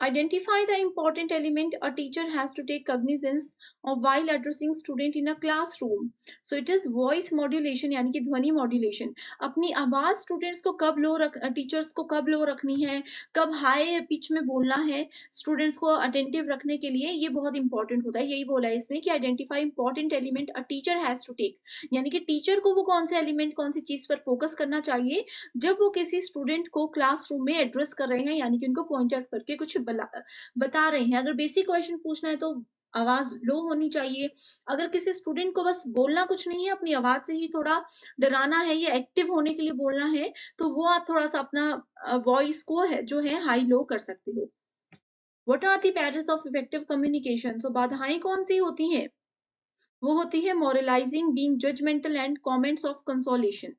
Speaker 2: Identify the important element a teacher has to take cognizance of while addressing student in a classroom. So it is voice modulation, यानी कि ध्वनि मॉड्यूलेशन। अपनी आवाज स्टूडेंट्स को कब लो रख टीचर्स को कब लो रखनी है, कब हाई पिच में बोलना है, स्टूडेंट्स को अटेंटिव रखने के लिए, ये बहुत इंपॉर्टेंट होता है। यही बोला है इसमें कि identify important element a teacher has to take, यानी कि टीचर को वो कौन से एलिमेंट, कौन सी चीज पर फोकस करना चाहिए जब वो किसी स्टूडेंट को क्लासरूम में एड्रेस कर रहे हैं, यानी कि उनको पॉइंट आउट करके कुछ बता रहे हैं। अगर बेसिक क्वेश्चन पूछना है तो आवाज लो होनी चाहिए। अगर किसी स्टूडेंट को बस बोलना कुछ नहीं है, अपनी आवाज से ही थोड़ा डराना है या एक्टिव होने के लिए बोलना है, तो वो आप थोड़ा सा अपना वॉइस को है जो है हाई लो कर सकते हो। What are the barriers of effective communication? So बाधाएं कौन सी होती हैं? वो होती है moralising, being judgemental and comments of consolation.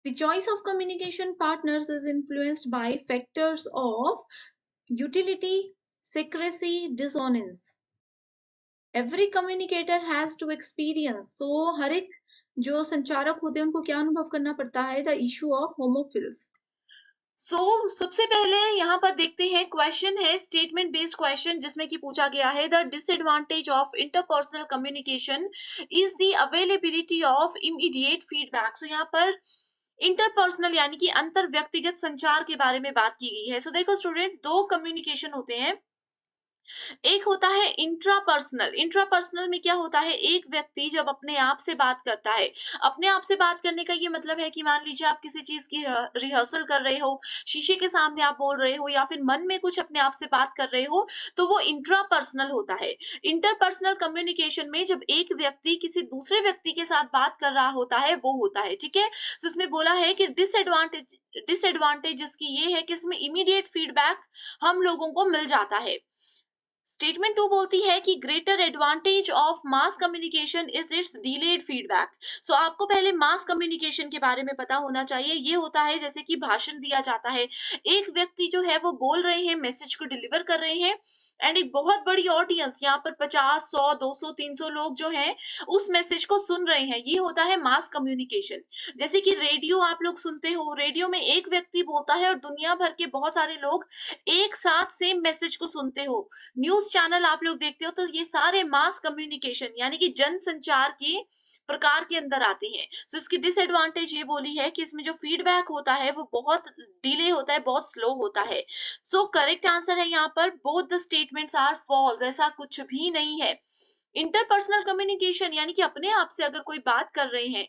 Speaker 2: The choice of communication partners is influenced by factors of utility, secrecy, dissonance. Every communicator has to experience. So हर एक जो संचारक होते हैं उनको क्या अनुभव करना पड़ता है? The issue of homophiles. सबसे पहले यहाँ पर देखते हैं, क्वेश्चन है स्टेटमेंट बेस्ड क्वेश्चन, जिसमें कि पूछा गया है the disadvantage of interpersonal communication is the availability of immediate feedback. So यहाँ पर इंटरपर्सनल यानी कि अंतर व्यक्तिगत संचार के बारे में बात की गई है। सो देखो स्टूडेंट, दो कम्युनिकेशन होते हैं। एक होता है इंट्रापर्सनल। इंट्रापर्सनल में क्या होता है, एक व्यक्ति जब अपने आप से बात करता है, अपने आप से बात करने का ये मतलब है कि मान लीजिए आप किसी चीज की रिहर्सल कर रहे हो, शीशे के सामने आप बोल रहे हो या फिर मन में कुछ अपने आप से बात कर रहे हो, तो वो इंट्रापर्सनल होता है। इंटरपर्सनल कम्युनिकेशन में जब एक व्यक्ति किसी दूसरे व्यक्ति के साथ बात कर रहा होता है, वो होता है, ठीक है? तो इसमें बोला है कि डिसएडवांटेज इसकी ये है कि इसमें इमीडिएट फीडबैक हम लोगों को मिल जाता है। स्टेटमेंट 2 बोलती है कि greater advantage of mass communication is its delayed feedback. So आपको पहले मास कम्युनिकेशन के बारे में पता होना चाहिए। ये होता है जैसे कि भाषण दिया जाता है, एक व्यक्ति जो है वो बोल रहे हैं, मैसेज को डिलीवर कर रहे हैं, एंड एक बहुत बड़ी ऑडियंस, यहाँ पर 50, 100, 200, 300 लोग जो हैं उस मैसेज को सुन रहे हैं। ये होता है मास कम्युनिकेशन। जैसे कि रेडियो आप लोग सुनते हो, रेडियो में एक व्यक्ति बोलता है और दुनिया भर के बहुत सारे लोग एक साथ सेम मैसेज को सुनते हो। न्यूज़ चैनल आप लोग देखते हो, तो ये सारे मास कम्युनिकेशन यानी कि जनसंचार के प्रकार के अंदर आते हैं। सो इसकी डिसएडवांटेज ये बोली है कि इसमें जो फीडबैक होता है वो बहुत डिले होता है, बहुत स्लो होता है। सो करेक्ट आंसर है यहाँ पर both the statements are false, ऐसा कुछ भी नहीं है। इंटरपर्सनल कम्युनिकेशन यानी कि अपने आप से अगर कोई बात कर रहे हैं,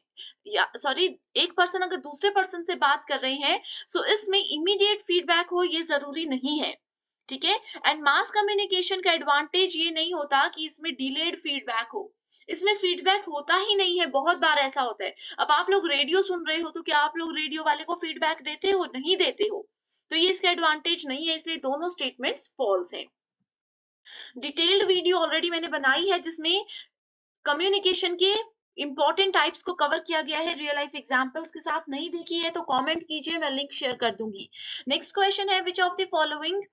Speaker 2: या सॉरी, एक पर्सन अगर दूसरे पर्सन से बात कर रहे हैं, सो इसमें इमीडिएट फीडबैक हो ये जरूरी नहीं है, ठीक है। एंड मास कम्युनिकेशन का एडवांटेज ये नहीं होता कि इसमें डिलेड फीडबैक हो, इसमें फीडबैक होता ही नहीं है, बहुत बार ऐसा होता है। अब आप लोग रेडियो सुन रहे हो तो क्या आप लोग रेडियो वाले को फीडबैक देते हो? नहीं देते हो। तो ये इसका एडवांटेज नहीं है, इसलिए दोनों स्टेटमेंट्स फॉल्स हैं। डिटेल्ड वीडियो ऑलरेडी मैंने बनाई है जिसमें कम्युनिकेशन के इंपॉर्टेंट टाइप्स को कवर किया गया है रियल लाइफ एग्जांपल्स के साथ। नहीं देखी है तो कमेंट कीजिए, मैं लिंक शेयर कर दूंगी। नेक्स्ट क्वेश्चन है, which of the following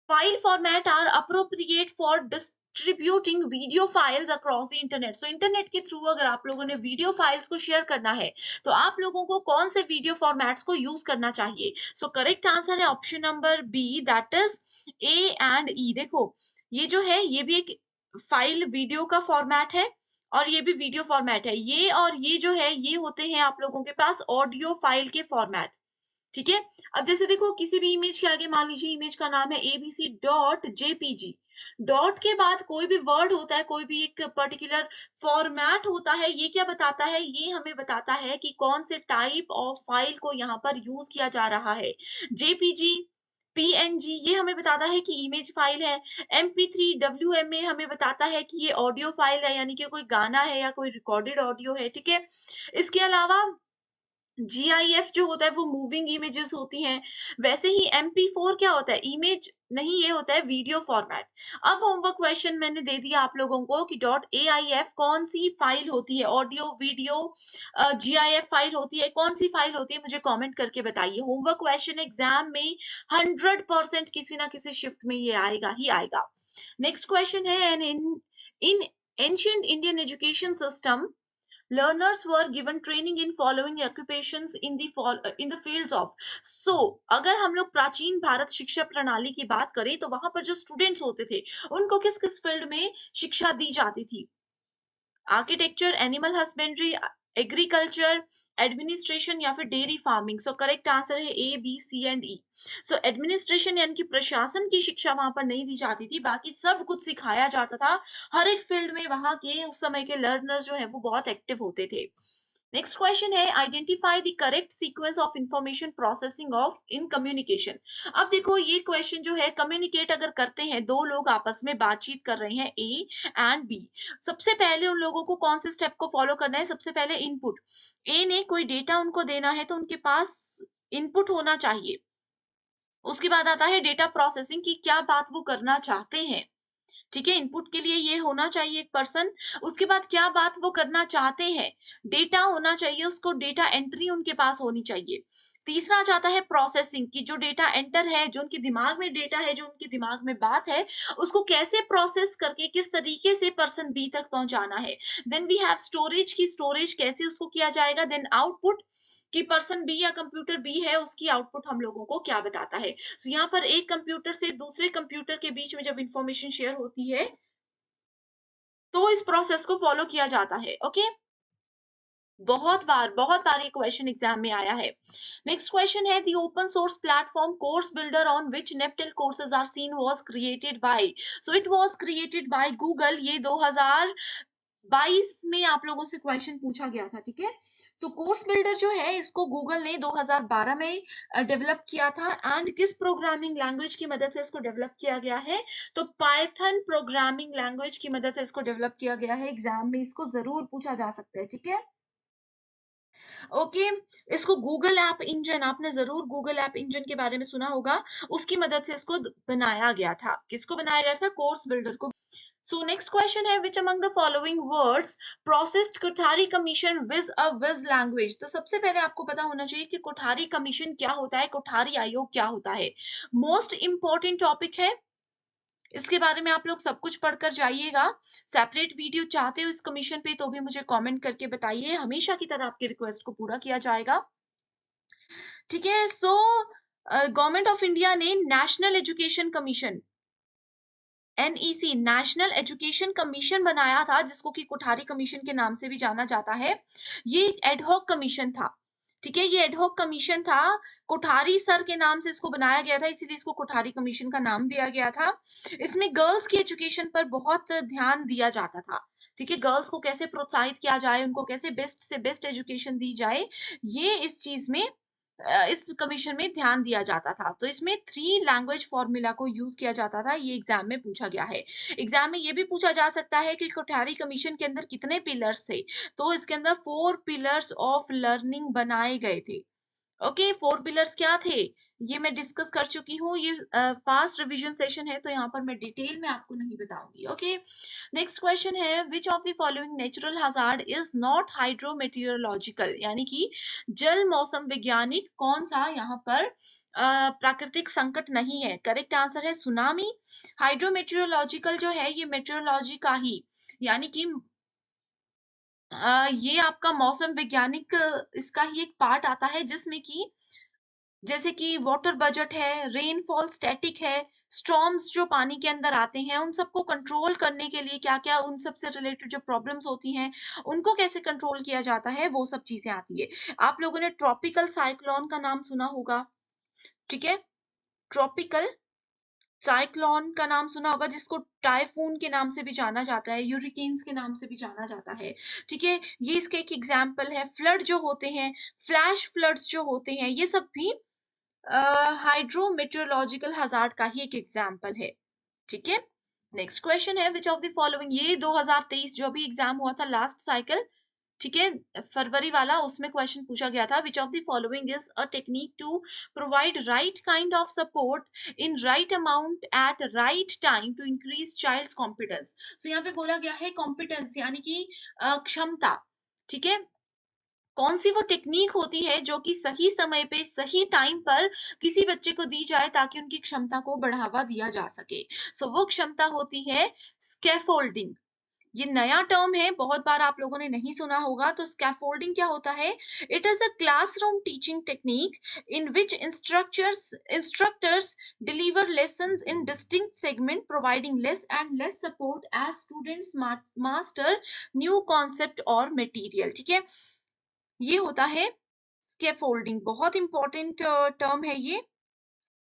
Speaker 2: file format are appropriate for distributing video files across the internet. So internet के थ्रू अगर आप लोगों ने वीडियो फाइल्स को शेयर करना है तो आप लोगों को कौन से वीडियो फॉर्मेट्स को यूज करना चाहिए? सो करेक्ट आंसर है option number B, that is A and E. देखो, ये जो है ये भी एक फाइल वीडियो का फॉर्मेट है और ये भी वीडियो फॉर्मेट है। ये और ये जो है ये होते हैं आप लोगों के पास ऑडियो फाइल के फॉर्मेट, ठीक है। अब जैसे देखो, किसी भी इमेज के आगे मान लीजिए इमेज का नाम है एबीसी डॉट जेपीजी, डॉट के बाद कोई भी वर्ड होता है, कोई भी एक पर्टिकुलर फॉर्मेट होता है, ये क्या बताता है? ये हमें बताता है कि कौन से टाइप ऑफ फाइल को यहाँ पर यूज किया जा रहा है। जेपीजी, पीएनजी ये हमें बताता है कि इमेज फाइल है। एमपी3, डब्ल्यूएमए हमें बताता है कि ये ऑडियो फाइल है, यानी कि कोई गाना है या कोई रिकॉर्डेड ऑडियो है, ठीक है। इसके अलावा जीआईएफ जो होता है वो मूविंग इमेजेस होती हैं। वैसे ही एमपी4 क्या होता है? इमेज नहीं, ये होता है वीडियो फॉर्मेट। अब होमवर्क क्वेश्चन मैंने दे दिया आप लोगों को कि डॉट एआईएफ कौन सी फाइल होती है, ऑडियो वीडियो जीआईएफ फाइल होती है, कौन सी फाइल होती है, मुझे कमेंट करके बताइए। होमवर्क क्वेश्चन एग्जाम में 100% किसी ना किसी शिफ्ट में ये आएगा ही आएगा। नेक्स्ट क्वेश्चन है, an in ancient Indian education system learners were given training in following occupations in the fields of। so अगर हम लोग प्राचीन भारत शिक्षा प्रणाली की बात करें तो वहां पर जो स्टूडेंट्स होते थे उनको किस किस फील्ड में शिक्षा दी जाती थी? Architecture, animal husbandry, agriculture, administration या फिर dairy farming. So correct answer है A B C and E. So administration यानी कि प्रशासन की शिक्षा वहां पर नहीं दी जाती थी, बाकी सब कुछ सिखाया जाता था। हर एक फील्ड में वहां के उस समय के लर्नर्स जो है वो बहुत एक्टिव होते थे। नेक्स्ट क्वेश्चन है, identify the correct sequence of information processing of in communication. अब देखो, ये क्वेश्चन जो है, कम्युनिकेट अगर करते हैं, दो लोग आपस में बातचीत कर रहे हैं ए एंड बी, सबसे पहले उन लोगों को कौन से स्टेप को फॉलो करना है? सबसे पहले इनपुट। ए ने कोई डेटा उनको देना है तो उनके पास इनपुट होना चाहिए। उसके बाद आता है डेटा प्रोसेसिंग की क्या बात वो करना चाहते हैं, ठीक है। इनपुट के लिए ये होना चाहिए एक पर्सन। उसके बाद क्या बात वो करना चाहते हैं, डेटा होना चाहिए, उसको डेटा एंट्री उनके पास होनी चाहिए। तीसरा आ जाता है प्रोसेसिंग की, जो डेटा एंटर है, जो उनके दिमाग में डेटा है, जो उनके दिमाग में बात है, उसको कैसे प्रोसेस करके किस तरीके से पर्सन बी तक पहुंचाना है। देन वी हैव स्टोरेज की, स्टोरेज कैसे उसको किया जाएगा। देन आउटपुट कि पर्सन बी या कंप्यूटर बी है उसकी आउटपुट हम लोगों को क्या बताता है। सो यहाँ पर एक कंप्यूटर से दूसरे कंप्यूटर के बीच में जब इंफॉर्मेशन शेयर होती है तो इस प्रोसेस को फॉलो किया जाता है, ओके। बहुत बार ये क्वेश्चन एग्जाम में आया है। नेक्स्ट क्वेश्चन है, the open source platform course builder on which NPTEL courses are seen was created by. So it was created by Google. ये 2022 में आप लोगों से क्वेश्चन पूछा गया था, ठीक है। तो कोर्स बिल्डर जो है इसको गूगल ने 2012 में डेवलप किया था। एंड किस प्रोग्रामिंग लैंग्वेज की मदद से इसको डेवलप किया गया है? तो पाइथन प्रोग्रामिंग लैंग्वेज की मदद से इसको डेवलप किया गया है। एग्जाम में इसको जरूर पूछा जा सकता है, ठीक है। ओके, इसको गूगल ऐप इंजन, आपने जरूर गूगल ऐप इंजन के बारे में सुना होगा, उसकी मदद से इसको बनाया गया था। किसको बनाया गया था? कोर्स बिल्डर को। सो नेक्स्ट क्वेश्चन है, which among the following words processed Kothari commission vis a vis language. तो सबसे पहले आपको पता होना चाहिए कि कोठारी कमीशन क्या होता है, कोठारी आयोग क्या होता है। मोस्ट इंपॉर्टेंट टॉपिक है, इसके बारे में आप लोग सब कुछ पढ़कर जाइएगा। सेपरेट वीडियो चाहते हो इस कमीशन पे तो भी मुझे कमेंट करके बताइए, हमेशा की तरह आपकी रिक्वेस्ट को पूरा किया जाएगा, ठीक है। सो गवर्नमेंट ऑफ इंडिया ने national education commission, NEC, national education commission बनाया था, जिसको कि कोठारी कमीशन के नाम से भी जाना जाता है। ये एक एडहॉक कमीशन था। ठीक है, ये एडहॉक कमीशन था, कोठारी सर के नाम से इसको बनाया गया था, इसीलिए इसको कोठारी कमीशन का नाम दिया गया था। इसमें गर्ल्स की एजुकेशन पर बहुत ध्यान दिया जाता था, ठीक है? गर्ल्स को कैसे प्रोत्साहित किया जाए, उनको कैसे बेस्ट से बेस्ट एजुकेशन दी जाए, ये इस चीज़ में इस कमीशन में ध्यान दिया जाता था। तो इसमें 3 लैंग्वेज फ़ॉर्मूला को यूज़ किया जाता था, ये एग्ज़ाम में पूछा गया है। एग्ज़ाम में ये भी पूछा जा सकता है कि कोठारी कमीशन के अंदर कितने पिलर्स थे? तो इसके अंदर 4 पिलर्स ऑफ लर्निंग बनाए गए थे। ओके, 4 पिलर्स क्या थे? ये मैं डिस्कस कर चुकी हूँ, ये फास्ट रिवीजन सेशन है, तो यहाँ पर मैं डिटेल में आपको नहीं बताऊँगी, ओके? नेक्स्ट क्वेश्चन है, which of the following natural hazard is not hydrometeorological, यानी कि जल मौसम वैज्ञानिक कौन-सा यहाँ पर प्राकृतिक संकट नहीं है? करेक्ट आंसर है सुनामी। हाइड्रोमेटेरियोलॉजिकल जो है, ये मेटेरोलॉजी का ही, यानी कि ये आपका मौसम वैज्ञानिक इसका ही एक पार्ट आता है, जिसमें कि जैसे कि वाटर बजट है, रेनफॉल स्टैटिक है, स्टॉर्म्स जो पानी के अंदर आते हैं, उन सबको कंट्रोल करने के लिए क्या-क्या उन सब से रिलेटेड जो प्रॉब्लम्स होती हैं, उनको कैसे कंट्रोल किया जाता है, वो सब चीज़ें आती है। आप लोगों ने ट्रॉपिकल साइक्लोन का नाम सुना होगा, ठीक है? ट्रॉपिकल साइक्लोन का नाम सुना होगा, जिसको टाइफून के नाम से भी जाना जाता है, यूरिकेन्स के नाम से भी जाना जाता है, ठीक है? ये इसका एक एग्ज़ाम्पल है। फ्लड जो होते हैं, फ्लैश फ्लड्स जो होते हैं, ये सब भी अ, हाइड्रोमेटेorological हज़ार्ड का ही एक एग्ज़ाम्पल है, ठीक है? नेक्स्ट क्वेश्चन है, व्हिच ऑफ द फॉलोइंग, ये 2023 जो भी एग्ज़ाम हुआ था लास्ट साइकिल, ठीक है? फरवरी वाला, उसमें क्वेश्चन पूछा गया था, which of the following is a technique to provide right kind of support in right amount at right time to increase child's confidence. So यहाँ पे बोला गया है कॉम्पिटेंस, यानी कि क्षमता, ठीक है? कौन-सी वो टेक्नीक होती है जो कि सही समय पे, सही टाइम पर किसी बच्चे को दी जाए ताकि उनकी क्षमता को बढ़ावा दिया जा सके। सो वो क्षमता होती है स्कैफोल्डिंग। ये नया टर्म है, बहुत बार आप लोगों ने नहीं सुना होगा। तो स्कैफोल्डिंग क्या होता है? It is a classroom teaching technique in which instructors deliver lessons in distinct segment providing less and less support as students master new concept और मटेरियल, ठीक है? ये होता है स्कैफोल्डिंग, बहुत इंपॉर्टेंट टर्म है ये।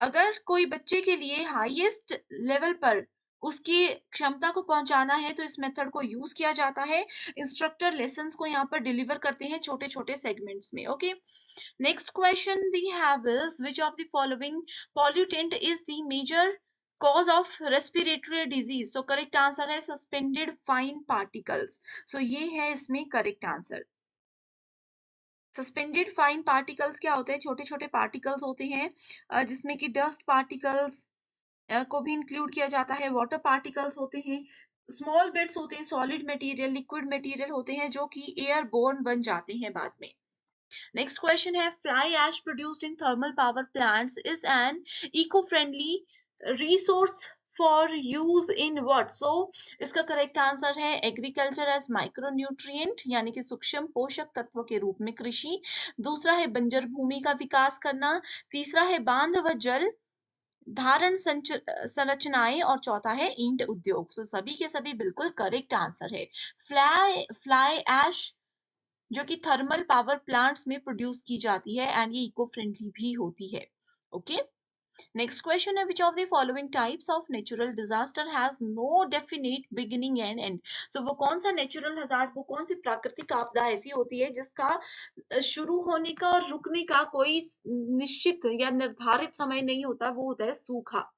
Speaker 2: अगर कोई बच्चे के लिए हाईएस्ट लेवल पर उसकी क्षमता को पहुंचाना है, तो इस मेथड को यूज किया जाता है। इंस्ट्रक्टर लेसन्स को यहाँ पर डिलीवर करते हैं छोटे-छोटे सेगमेंट्स में, okay? Next question we have is, which of the following pollutant is the major cause of respiratory disease? So correct answer है सस्पेंडेड फाइन पार्टिकल्स। सो ये है इसमें correct answer. Suspended fine particles क्या होते हैं? छोटे-छोटे पार्टिकल्स होते हैं, जिसमें कि डस्ट पार्टिकल्स को भी इंक्लूड किया जाता है, वाटर पार्टिकल्स होते हैं, स्मॉल बिट्स होते हैं, सॉलिड मटेरियल, लिक्विड मटेरियल होते हैं जो कि एयरबोर्न बन जाते हैं बाद में। नेक्स्ट क्वेश्चन है, fly ash produced in thermal power plants is an eco friendly resource for use in what? So इसका करेक्ट आंसर है एग्रीकल्चर एज माइक्रोन्यूट्रिएंट, यानी कि सूक्ष्म पोषक तत्व के रूप में कृषि। दूसरा है बंजर भूमि का विकास करना। तीसरा है बांध व जल धारण संरचनाएं, और चौथा है ईंट उद्योग। सो सभी के सभी बिल्कुल करेक्ट आंसर है। फ्लाई फ्लाई ऐश जो कि थर्मल पावर प्लांट्स में प्रोड्यूस की जाती है, एंड ये इको फ्रेंडली भी होती है, ओके? नेक्स्ट क्वेश्चन है, which of the following types of natural disaster has no definite beginning and end? So वो कौन सा नेचुरल हैजार्ड, वो कौन सी प्राकृतिक आपदा ऐसी होती है जिसका शुरू होने का और रुकने का कोई निश्चित या निर्धारित समय नहीं होता? वो होता है सूखा।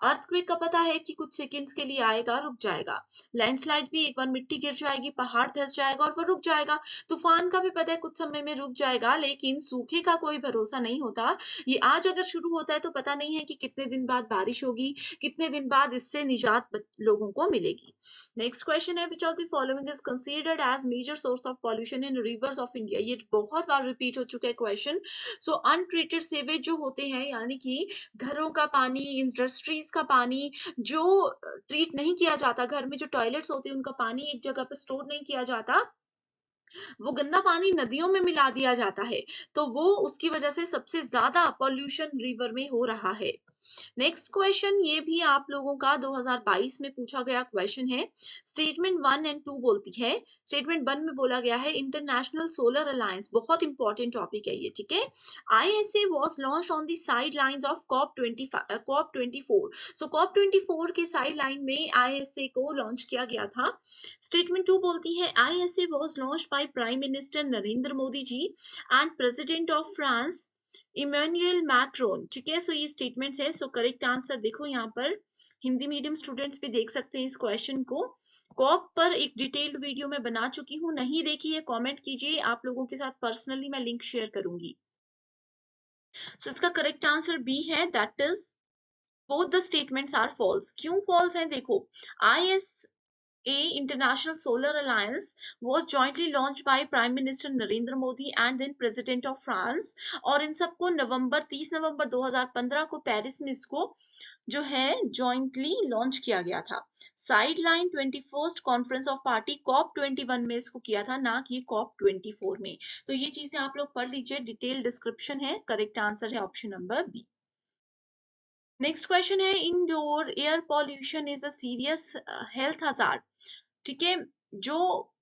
Speaker 2: अर्थक्वेक का पता है कि कुछ सेकंड्स के लिए आएगा, रुक जाएगा। लैंडस्लाइड भी एक बार मिट्टी गिर जाएगी, पहाड़ धस जाएगा और वो रुक जाएगा। तूफान का भी पता है कुछ समय में रुक जाएगा, लेकिन सूखे का कोई भरोसा नहीं होता। ये आज अगर शुरू होता है तो पता नहीं है कि कितने दिन बाद बारिश होगी, कितने दिन बाद इससे निजात लोगों को मिलेगी। नेक्स्ट क्वेश्चन है, which of the following is considered as major source of pollution in rivers of India? ये बहुत बार रिपीट हो चुका है क्वेश्चन। सो अनट्रीटेड सीवेज जो होते हैं, यानी कि घरों का पानी, इंडस्ट्रीज का पानी जो ट्रीट नहीं किया जाता, घर में जो टॉयलेट्स होते हैं उनका पानी एक जगह पे स्टोर नहीं किया जाता, वो गंदा पानी नदियों में मिला दिया जाता है। तो वो उसकी वजह से सबसे ज्यादा पॉल्यूशन रिवर में हो रहा है। नेक्स्ट क्वेश्चन ये भी आप लोगों का 2022 में पूछा गया क्वेश्चन है। स्टेटमेंट 1 एंड 2 बोलती है, स्टेटमेंट 1 में बोला गया है इंटरनेशनल सोलर अलायंस, बहुत इंपॉर्टेंट टॉपिक है ये, ठीक है। ISA was launched on the sidelines of COP 24। So COP 24 के साइडलाइन में आईएसए को लॉन्च किया गया था। स्टेटमेंट 2 बोलती है ISA was launched by prime minister Narendra Modi ji and president of France Emmanuel Macron, ठीक है। सो ये स्टेटमेंट्स है। सो करेक्ट आंसर देखो यहाँ पर, हिंदी मीडियम स्टूडेंट्स भी देख सकते हैं इस क्वेश्चन को। कॉप पर एक डिटेल्ड वीडियो मैं बना चुकी हूँ, नहीं देखी है कमेंट कीजिए, आप लोगों के साथ पर्सनली मैं लिंक शेयर करूंगी। सो इसका करेक्ट आंसर बी है, that is both the statements are false. क्यों फॉल्स है देखो, आई A international solar alliance was jointly launched by Prime Minister Narendra Modi and then President of France, और इन सबको 30 नवंबर 2015 को पेरिस में इसको जो है जॉइंटली लॉन्च किया गया था। Side line 21st conference of party COP 21 में इसको किया था, ना कि कॉप 24 में। तो ये चीजें आप लोग पढ़ लीजिए, डिटेल डिस्क्रिप्शन है। करेक्ट आंसर है option number B. Next question है, indoor air pollution is a serious health hazard, ठीक है। जो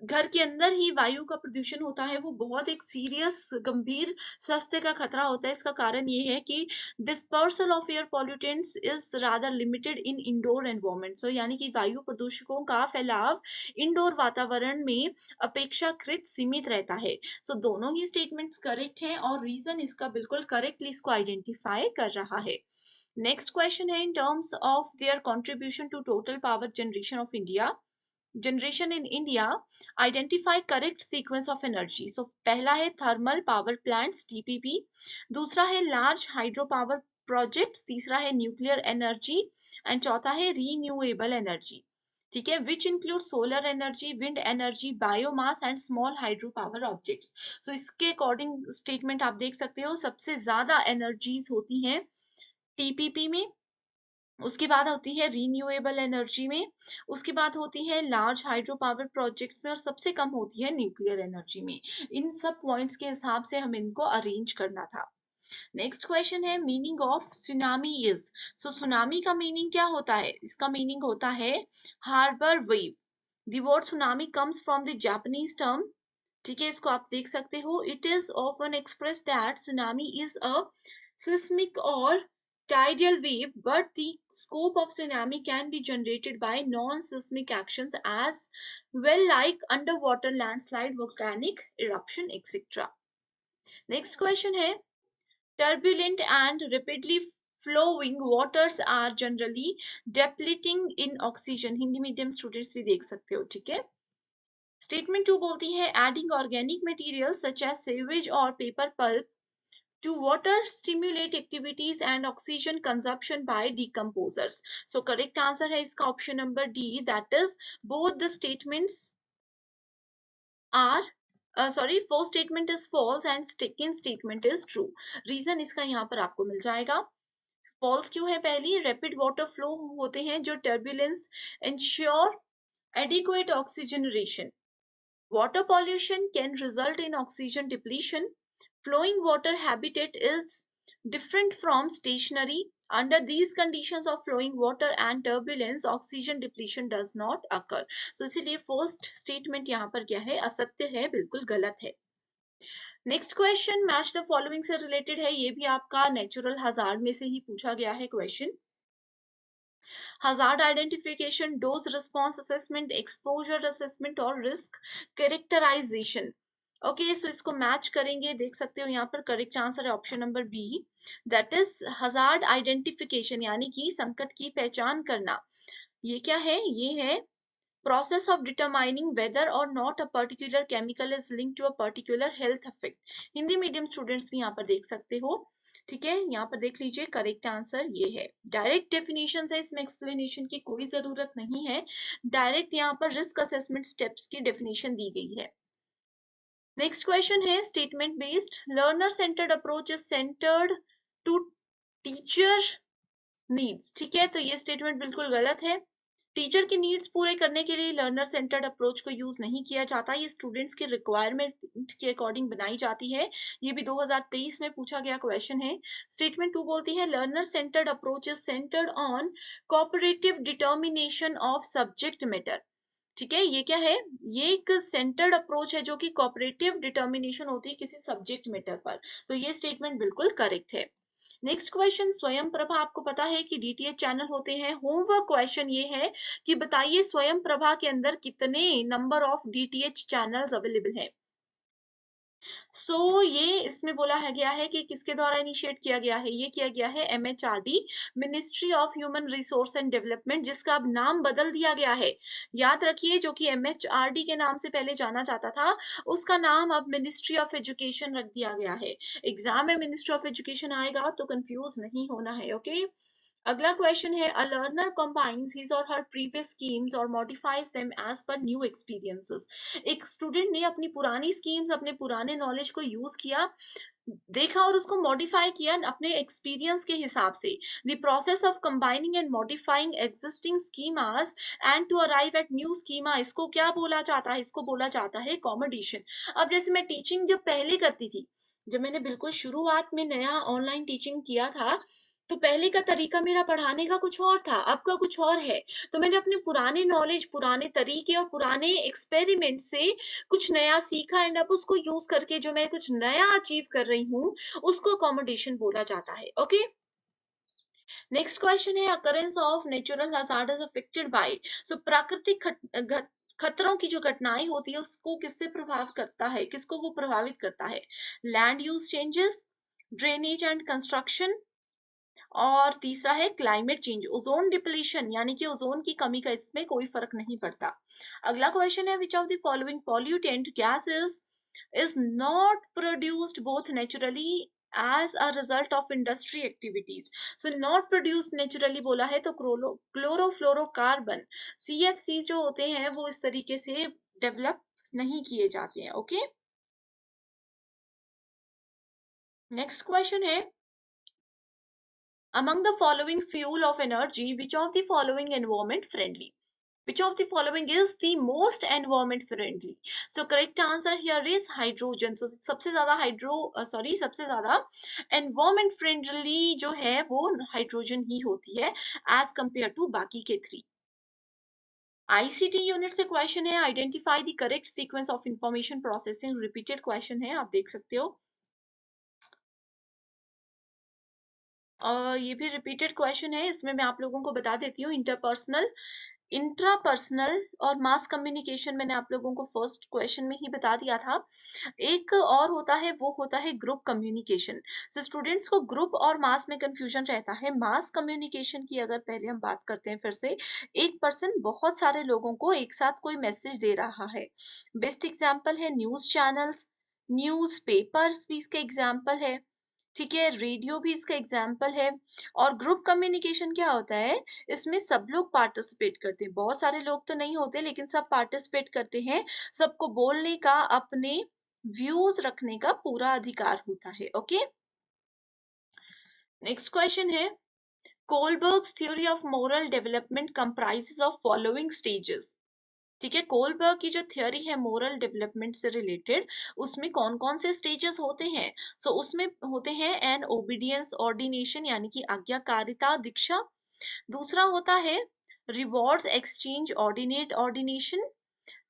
Speaker 2: घर के अंदर ही वायु का प्रदूषण होता है वो बहुत एक सीरियस गंभीर स्वास्थ्य का खतरा होता है। इसका कारण ये है कि dispersal of air pollutants is rather limited in indoor environment. So यानी कि वायु प्रदूषकों का फैलाव इंडोर वातावरण में अपेक्षाकृत सीमित रहता है। सो दोनों ही स्टेटमेंट्स करेक्ट हैं और रीजन इसका बिल्कुल करेक्टली इसको आइडेंटिफाई कर रहा है। नेक्स्ट क्वेश्चन है, in terms of their contribution to total power generation in India identify correct sequence of energy. So पहला है थर्मल पावर प्लांट्स टीपीपी, दूसरा है लार्ज हाइड्रो पावर प्रोजेक्ट्स, तीसरा है न्यूक्लियर एनर्जी एंड चौथा है रीन्यूएबल एनर्जी, ठीक है, which include solar energy, wind energy, biomass and small hydro power objects. So इसके अकॉर्डिंग स्टेटमेंट आप देख सकते हो, सबसे ज्यादा एनर्जीज होती हैं टीपीपी में, उसके बाद होती है रीन्यूएबल एनर्जी में, उसके बाद होती है लार्ज हाइड्रो पावर प्रोजेक्ट्स में, और सबसे कम होती है न्यूक्लियर एनर्जी में। इन सब पॉइंट्स के हिसाब से हम इनको अरेंज करना था। नेक्स्ट क्वेश्चन है, meaning of tsunami is. So tsunami का मीनिंग क्या होता है? इसका मीनिंग होता है harbour wave. The word tsunami comes from the Japanese term, ठीक है, इसको आप देख सकते हो। It is often express that tsunami is a seismic or tidal wave, but the scope of tsunami can be generated by non-seismic actions as well, like underwater landslide, volcanic eruption, etc. Next question है, turbulent and rapidly flowing waters are generally depleting in oxygen। Hindi medium students भी देख सकते हो, ठीक है। स्टेटमेंट 2 बोलती है adding organic material such as sewage और paper pulp to water stimulate activities and oxygen consumption by decomposers। So correct answer है इसका option number D, that is both the statements are sorry, first statement is false and second statement is true। reason इसका यहाँ पर आपको मिल जाएगा। false क्यों है? पहली, rapid water flow होते हैं जो turbulence ensure adequate oxygenation। Water pollution can result in oxygen depletion. Flowing water habitat is different from stationary. Under these conditions of flowing water and turbulence, oxygen depletion does not occur। So इसीलिए फर्स्ट स्टेटमेंट यहाँ पर क्या है? असत्य है, बिल्कुल गलत है। Next question match the following से रिलेटेड है, ये भी आपका नेचुरल हजार्ड में से ही पूछा गया है question. hazard identification, dose response assessment, exposure assessment और risk characterization। ओके, सो इसको मैच करेंगे, देख सकते हो यहाँ पर करेक्ट आंसर है option number B, that is hazard identification, यानी कि संकट की पहचान करना। ये क्या है? ये है process of determining whether or not a particular chemical is linked to a particular health effect। Hindi medium students भी यहाँ पर देख सकते हो, ठीक है। यहाँ पर देख लीजिए, करेक्ट आंसर ये है। डायरेक्ट डेफिनेशन है, इसमें एक्सप्लेनेशन की कोई जरूरत नहीं है, डायरेक्ट यहाँ पर रिस्क असेसमेंट स्टेप्स की डेफिनेशन दी गई है। नेक्स्ट क्वेश्चन है, statement based learner centred approach is centred to teacher needs, ठीक है। तो ये स्टेटमेंट बिल्कुल गलत है। टीचर की नीड्स पूरे करने के लिए लर्नर सेंटर्ड अप्रोच को यूज नहीं किया जाता, ये स्टूडेंट्स के रिक्वायरमेंट के अकॉर्डिंग बनाई जाती है। ये भी 2023 में पूछा गया क्वेश्चन है। स्टेटमेंट 2 बोलती है learner centred approach is centred on cooperative determination of subject matter. ठीक है, ये क्या है? ये एक सेंटर्ड अप्रोच है जो कि कोऑपरेटिव डिटर्मिनेशन होती है किसी सब्जेक्ट मैटर पर। तो ये स्टेटमेंट बिल्कुल करेक्ट है। नेक्स्ट क्वेश्चन, स्वयं प्रभा आपको पता है कि डीटीएच चैनल होते हैं। होमवर्क क्वेश्चन ये है कि बताइए स्वयं प्रभा के अंदर कितने number of DTH channels available है। ये इसमें बोला है गया है कि किसके द्वारा इनिशिएट किया गया है? ये किया गया है MHRD, ministry of human resource and development, जिसका अब नाम बदल दिया गया है। याद रखिए, जो कि एमएचआरडी के नाम से पहले जाना जाता था, उसका नाम अब मिनिस्ट्री ऑफ एजुकेशन रख दिया गया है। एग्जाम में मिनिस्ट्री ऑफ एजुकेशन आएगा तो कंफ्यूज नहीं होना है। ओके, अगला क्वेश्चन है अ लर्नर कंबाइंस हिज और हर प्रीवियस स्कीम्स और modifies them as per new experiences. एक स्टूडेंट ने अपनी पुरानी स्कीम्स, अपने पुराने नॉलेज को यूज किया, देखा और उसको मॉडिफाई किया अपने एक्सपीरियंस के हिसाब से। The process of combining and modifying existing schemas and to arrive at new schema, इसको क्या बोला जाता है? इसको बोला जाता है कॉमोडेशन। अब जैसे मैं टीचिंग जब पहले करती थी, जब मैंने बिल्कुल शुरुआत में नया ऑनलाइन टीचिंग किया था, तो पहले का तरीका मेरा पढ़ाने का कुछ और था, अब का कुछ और है। तो मैंने अपने पुराने नॉलेज, पुराने तरीके और पुराने एक्सपेरिमेंट से कुछ नया सीखा एंड अब उसको यूज करके जो मैं कुछ नया अचीव कर रही हूँ, उसको अकोमोडेशन बोला जाता है। ओके, नेक्स्ट क्वेश्चन है occurrence of natural hazards affected by. प्राकृतिक खतरों की जो घटनाएं होती है उसको किससे प्रभाव करता है, किसको वो प्रभावित करता है? Land use changes, drainage and construction, और तीसरा है क्लाइमेट चेंज। ओजोन डिप्लीशन यानी कि ओजोन की कमी का इसमें कोई फर्क नहीं पड़ता। अगला क्वेश्चन है which of the following pollutant gases is not produced both naturally as a result of industry activities। not produced naturally बोला है तो क्लोरोफ्लोरोकार्बन, CFC जो होते हैं वो इस तरीके से डेवलप नहीं किए जाते हैं। ओके, नेक्स्ट क्वेश्चन है among the following fuel of energy which of the following environment friendly, which of the following is the most environment friendly? Correct answer here is hydrogen। सबसे ज्यादा सबसे ज्यादा environment friendly जो है वो हाइड्रोजन ही होती है as compared to बाकी के थ्री। आईसीटी यूनिट से क्वेश्चन है identify the correct sequence of information processing. Repeated question है, आप देख सकते हो। ये भी रिपीटेड क्वेश्चन है, इसमें मैं आप लोगों को बता देती हूँ। इंटरपर्सनल, इंट्रापर्सनल और मास कम्युनिकेशन मैंने आप लोगों को फर्स्ट क्वेश्चन में ही बता दिया था। एक और होता है, वो होता है ग्रुप कम्युनिकेशन। स्टूडेंट्स को ग्रुप और मास में कंफ्यूजन रहता है। मास कम्युनिकेशन की अगर पहले हम बात करते हैं फिर से, एक पर्सन बहुत सारे लोगों को एक साथ कोई मैसेज दे रहा है। बेस्ट एग्जाम्पल है न्यूज चैनल्स, न्यूज पेपर्स भी इसके एग्जाम्पल है। ठीक है, रेडियो भी इसका एग्जाम्पल है। और ग्रुप कम्युनिकेशन क्या होता है? इसमें सब लोग पार्टिसिपेट करते हैं, बहुत सारे लोग तो नहीं होते लेकिन सब पार्टिसिपेट करते हैं। सबको बोलने का, अपने व्यूज रखने का पूरा अधिकार होता है। ओके, नेक्स्ट क्वेश्चन है Kohlberg's theory of moral development comprises of following stages. ठीक है, कोलबर्ग की जो थ्योरी है मोरल डेवलपमेंट से रिलेटेड, उसमें कौन कौन से स्टेजेस होते हैं? उसमें होते हैं एन ओबीडियंस ऑर्डिनेशन यानी कि आज्ञाकारिता दीक्षा। दूसरा होता है रिवॉर्ड्स एक्सचेंज ऑर्डिनेट ऑर्डिनेशन।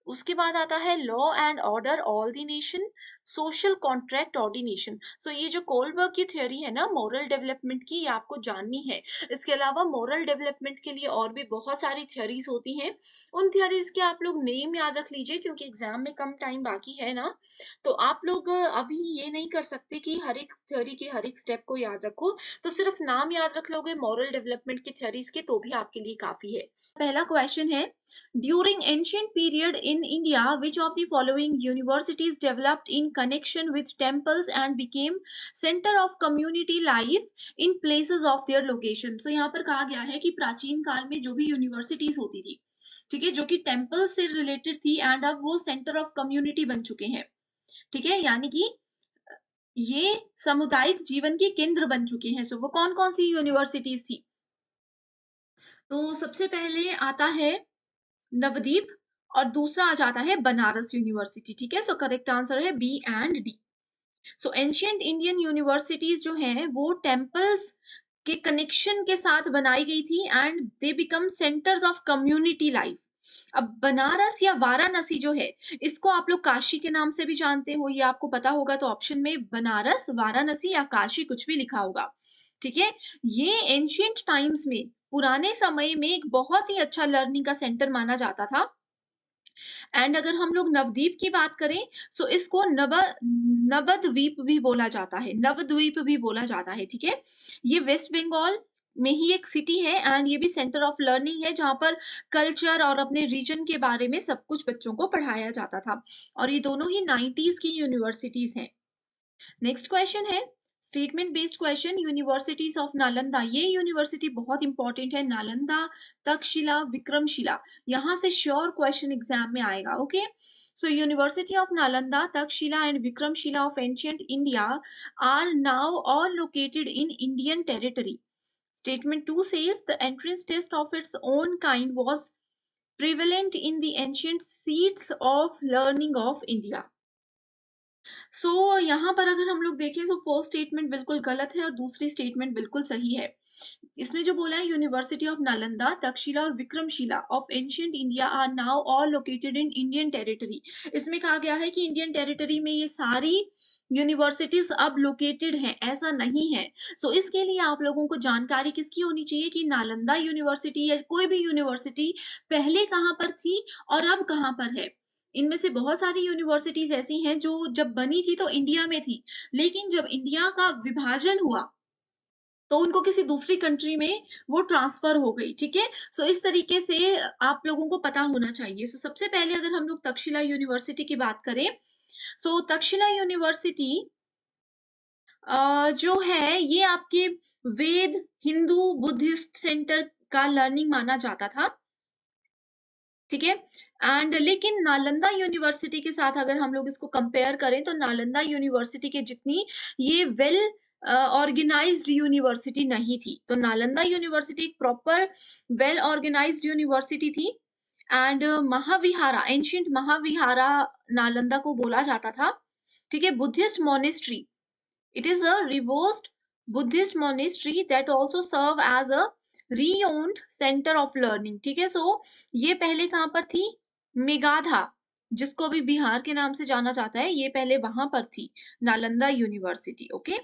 Speaker 2: उसके बाद आता है law and order all the nation, social contract ordination. ये जो कोलबर्ग की थ्योरी है ना मोरल डेवलपमेंट की, ये आपको जाननी है। इसके अलावा मोरल डेवलपमेंट के लिए और भी बहुत सारी थ्योरीज होती हैं। उन थ्योरीज के आप लोग नेम याद रख लीजिए क्योंकि एग्जाम में कम टाइम बाकी है ना, तो आप लोग अभी ये नहीं कर सकते कि हर एक थ्योरी के हर एक स्टेप को याद रखो। तो सिर्फ नाम याद रख लोगे मोरल डेवलपमेंट की थ्योरीज के तो भी आपके लिए काफी है। पहला क्वेश्चन है during ancient period in India, which of the following universities developed in connection with temples and became center of community life in places of their location? यहाँ पर कहा गया है कि प्राचीन काल में जो भी यूनिवर्सिटीज होती थी, ठीक है, जो कि टेम्पल से रिलेटेड थी एंड अब वो सेंटर ऑफ कम्युनिटी बन चुके हैं। ठीक है, यानी कि ये सामुदायिक जीवन के केंद्र बन चुके हैं। वो कौन कौन सी यूनिवर्सिटीज थी? तो सबसे पहले आता है नवदीप और दूसरा आ जाता है बनारस यूनिवर्सिटी, ठीक है? सो करेक्ट आंसर है B and D. So ancient Indian universities जो हैं वो टेम्पल्स के कनेक्शन के साथ बनाई गई थी and they become centres of community life. अब बनारस या वाराणसी जो है, इसको आप लोग काशी के नाम से भी जानते हो, ये आपको पता होगा, तो ऑप्शन में बनारस, वाराणसी या काशी कुछ भी लिखा होगा, ठीक है? ये एंशिएंट टाइम्स में, पुराने समय में एक बहुत ही अच्छा लर्निंग का सेंटर माना जाता था। एंड अगर हम लोग नवद्वीप की बात करें, सो इसको नवद्वीप भी बोला जाता है, नवद्वीप भी बोला जाता है, ठीक है? ये वेस्ट बंगाल में ही एक सिटी है एंड ये भी सेंटर ऑफ लर्निंग है जहाँ पर कल्चर और अपने रीजन के बारे में सब कुछ बच्चों को पढ़ाया जाता था, और ये दोनों ही 90s की यूनिवर्सिटीज हैं। नेक्स्ट क्वेश्चन है statement based question, universities of Nalanda. ये यूनिवर्सिटी बहुत इंपॉर्टेंट है, नालंदा, तक्षशिला, विक्रमशिला, यहाँ से श्योर क्वेश्चन एग्जाम में आएगा। Okay, so university of Nalanda, Takshashila and Vikramashila of ancient India are now all located in Indian territory. Statement 2 says the entrance test of its own kind was prevalent in the ancient seats of learning of India. यहाँ पर अगर हम लोग देखें, फर्स्ट स्टेटमेंट बिल्कुल गलत है और दूसरी स्टेटमेंट बिल्कुल सही है। इसमें जो बोला है यूनिवर्सिटी ऑफ नालंदा, तक्षशिला और Vikramashila of ancient India are now all located in Indian territory, इसमें कहा गया है कि इंडियन टेरिटरी में ये सारी यूनिवर्सिटीज अब लोकेटेड हैं, ऐसा नहीं है। इसके लिए आप लोगों को जानकारी किसकी होनी चाहिए कि नालंदा यूनिवर्सिटी या कोई भी यूनिवर्सिटी पहले कहाँ पर थी और अब कहाँ पर है। इनमें से बहुत सारी यूनिवर्सिटीज ऐसी हैं जो जब बनी थी तो इंडिया में थी, लेकिन जब इंडिया का विभाजन हुआ तो उनको किसी दूसरी कंट्री में वो ट्रांसफर हो गई, ठीक है? इस तरीके से आप लोगों को पता होना चाहिए। सबसे पहले अगर हम लोग तक्षशिला यूनिवर्सिटी की बात करें, तक्षशिला यूनिवर्सिटी जो है ये आपके वेद, हिंदू, बुद्धिस्ट सेंटर का लर्निंग माना जाता था, ठीक है? एंड लेकिन नालंदा यूनिवर्सिटी के साथ अगर हम लोग इसको कंपेयर करें तो नालंदा यूनिवर्सिटी के जितनी ये वेल ऑर्गेनाइज्ड यूनिवर्सिटी नहीं थी। तो नालंदा यूनिवर्सिटी एक प्रॉपर वेल ऑर्गेनाइज्ड यूनिवर्सिटी थी एंड महाविहारा, एंशियंट महाविहारा नालंदा को बोला जाता था, ठीक है? Buddhist monastery, it is a reversed Buddhist monastery that also serve as a renowned center of learning, ठीक है? ये पहले कहाँ पर थी? मेगाधा, जिसको अभी बिहार के नाम से जाना जाता है, ये पहले वहां पर थी, नालंदा यूनिवर्सिटी। ओके,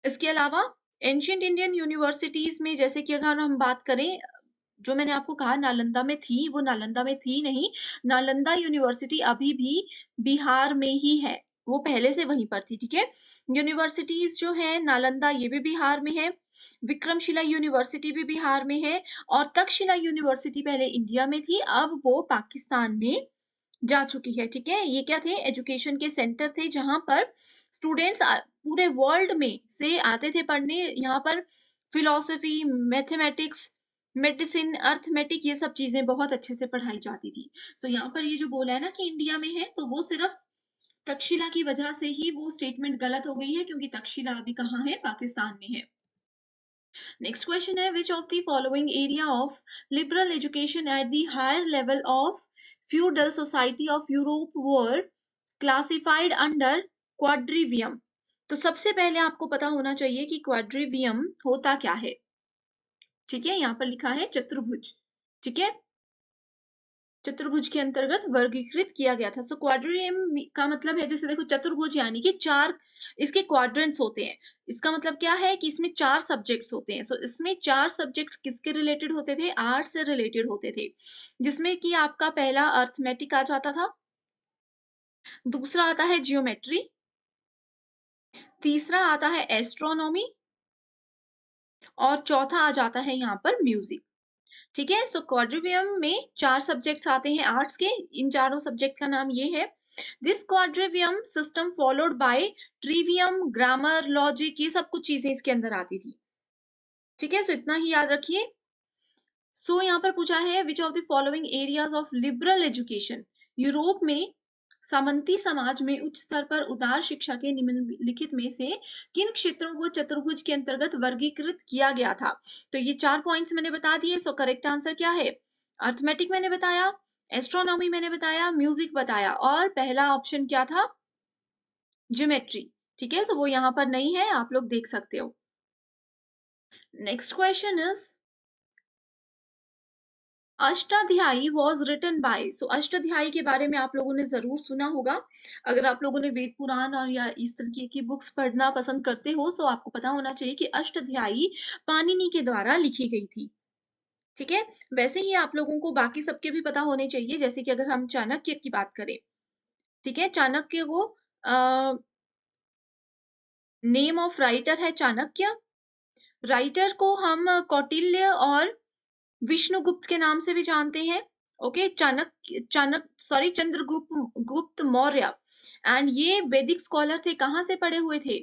Speaker 2: इसके अलावा एंशियंट इंडियन यूनिवर्सिटीज में जैसे कि अगर हम बात करें, जो मैंने आपको कहा नालंदा में थी, वो नालंदा में थी नहीं, नालंदा यूनिवर्सिटी अभी भी बिहार में ही है, वो पहले से वहीं पर थी, ठीक है? यूनिवर्सिटीज जो है नालंदा, ये भी बिहार में है, विक्रमशिला यूनिवर्सिटी भी बिहार में है, और तक्षशिला यूनिवर्सिटी पहले इंडिया में थी, अब वो पाकिस्तान में जा चुकी है, ठीक है? ये क्या थे? एजुकेशन के सेंटर थे जहां पर स्टूडेंट्स पूरे वर्ल्ड में से आते थे पढ़ने, यहाँ पर फिलोसफी, मैथमेटिक्स, मेडिसिन, अर्थमेटिक, ये सब चीजें बहुत अच्छे से पढ़ाई जाती थी। यहाँ पर ये जो बोला है ना कि इंडिया में है, तो वो सिर्फ तक्षशिला की वजह से ही वो स्टेटमेंट गलत हो गई है, क्योंकि तक्षशिला अभी कहाँ है? पाकिस्तान में है। नेक्स्ट क्वेश्चन है which of the following area of liberal education at the higher level of feudal society of Europe were classified under quadrivium. तो सबसे पहले आपको पता होना चाहिए कि क्वाड्रिवियम होता क्या है, ठीक है? यहाँ पर लिखा है चतुर्भुज, ठीक है? चतुर्भुज के अंतर्गत वर्गीकृत किया गया था। क्वाड्रियम का मतलब है, जैसे देखो चतुर्भुज यानी कि चार इसके क्वाड्रेंट्स होते हैं। इसका मतलब क्या है कि इसमें चार सब्जेक्ट्स होते हैं। इसमें चार सब्जेक्ट्स किसके रिलेटेड होते थे? आर्ट से रिलेटेड होते थे, जिसमें कि आपका पहला अर्थमेटिक आ जाता था, दूसरा आता है जियोमेट्री, तीसरा आता है एस्ट्रोनॉमी, और चौथा आ जाता है यहाँ पर म्यूजिक, ठीक है? क्वाड्रिवियम में चार सब्जेक्ट्स आते हैं आर्ट्स के, इन चारों सब्जेक्ट का नाम ये है। This quadrivium system followed by trivium, grammar, logic, ये सब कुछ चीजें इसके अंदर आती थी, ठीक है? इतना ही याद रखिए। यहाँ पर पूछा है which of the following areas of liberal education, Europe में सामंती समाज में उच्च स्तर पर उदार शिक्षा के निम्नलिखित में से किन क्षेत्रों को चतुर्भुज के अंतर्गत वर्गीकृत किया गया था? तो ये 4 पॉइंट्स मैंने बता दिए, सो करेक्ट आंसर क्या है? अरिथमेटिक मैंने बताया, एस्ट्रोनॉमी मैंने बताया, म्यूजिक बताया और पहला ऑप्शन क्या था? ज्योमेट्री। ठीक है, सो वो यहाँ पर नहीं है, आप लोग देख सकते हो। Next question is Ashtadhyayi was written by. So Ashtadhyayi के बारे में आप लोगों ने जरूर सुना होगा। अगर आप लोगों ने वेद पुराण और या इस तरीके की बुक्स पढ़ना पसंद करते हो, सो आपको पता होना चाहिए कि अष्टाध्यायी पाणिनि के द्वारा लिखी गई थी। ठीक है, वैसे ही आप लोगों को बाकी सबके भी पता होने चाहिए, जैसे कि अगर हम चाणक्य की बात करें। ठीक है, चाणक्य को नेम ऑफ राइटर है चाणक्य। राइटर को हम कौटिल्य और विष्णुगुप्त के नाम से भी जानते हैं। ओके, चंद्रगुप्त गुप्त मौर्य। एंड ये वैदिक स्कॉलर थे, कहाँ से पढ़े हुए थे?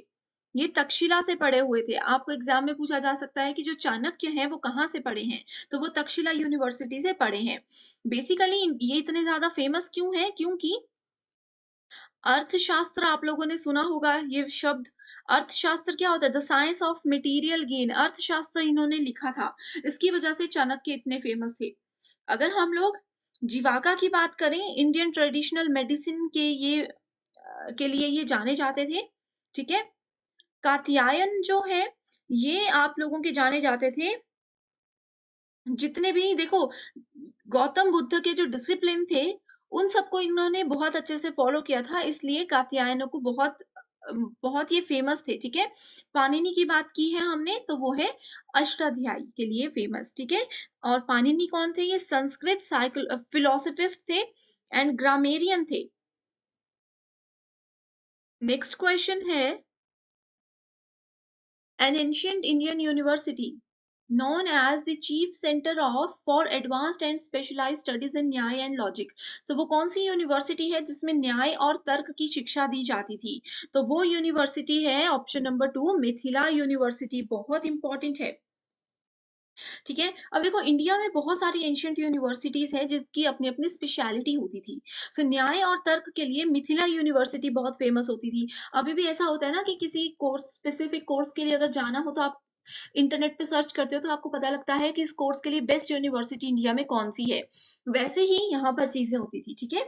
Speaker 2: ये तक्षशिला से पढ़े हुए थे। आपको एग्जाम में पूछा जा सकता है कि जो चाणक्य हैं वो कहाँ से पढ़े हैं, तो वो तक्षशिला यूनिवर्सिटी से पढ़े हैं। बेसिकली ये इतने ज्यादा फेमस क्यों है? क्योंकि अर्थशास्त्र आप लोगों ने सुना होगा ये शब्द। अर्थशास्त्र क्या होता है? The science of material gain. अर्थशास्त्र इन्होंने लिखा था, इसकी वजह से चाणक्य इतने फेमस थे। अगर हम लोग जीवाका की बात करें, इंडियन ट्रेडिशनल मेडिसिन के ये के लिए ये जाने जाते थे। ठीक है, कात्यायन जो है ये आप लोगों के जाने जाते थे। जितने भी देखो, गौतम बुद्ध के जो डिसिप्लिन थे उन सबको इन्होंने बहुत अच्छे से फॉलो किया था, इसलिए कात्यायनों को बहुत ये फेमस थे। ठीक है, पाणिनि की बात की है हमने, तो वो है अष्टाध्यायी के लिए फेमस। ठीक है, और पाणिनि कौन थे? ये संस्कृत साइकिल फिलोसफिस्ट थे एंड ग्रामेरियन थे। नेक्स्ट क्वेश्चन है, an ancient Indian university known as the chief center of for advanced and specialized studies in न्याय and logic। so वो कौन सी यूनिवर्सिटी है जिसमें न्याय और तर्क की शिक्षा दी जाती थी? तो वो यूनिवर्सिटी है ऑप्शन नंबर 2, मिथिला यूनिवर्सिटी। बहुत इंपॉर्टेंट है। ठीक है, अब देखो इंडिया में बहुत सारी एंशियंट यूनिवर्सिटीज हैं जिसकी अपनी अपनी स्पेशलिटी होती थी। सो न्याय और तर्क के लिए मिथिला यूनिवर्सिटी बहुत फेमस होती थी। अभी भी ऐसा होता है ना कि किसी कोर्स, स्पेसिफिक कोर्स के लिए अगर जाना हो तो आप इंटरनेट पे सर्च करते हो तो आपको पता लगता है कि इस कोर्स के लिए बेस्ट यूनिवर्सिटी इंडिया में कौन सी है। वैसे ही यहाँ पर चीजें होती थी। ठीक है,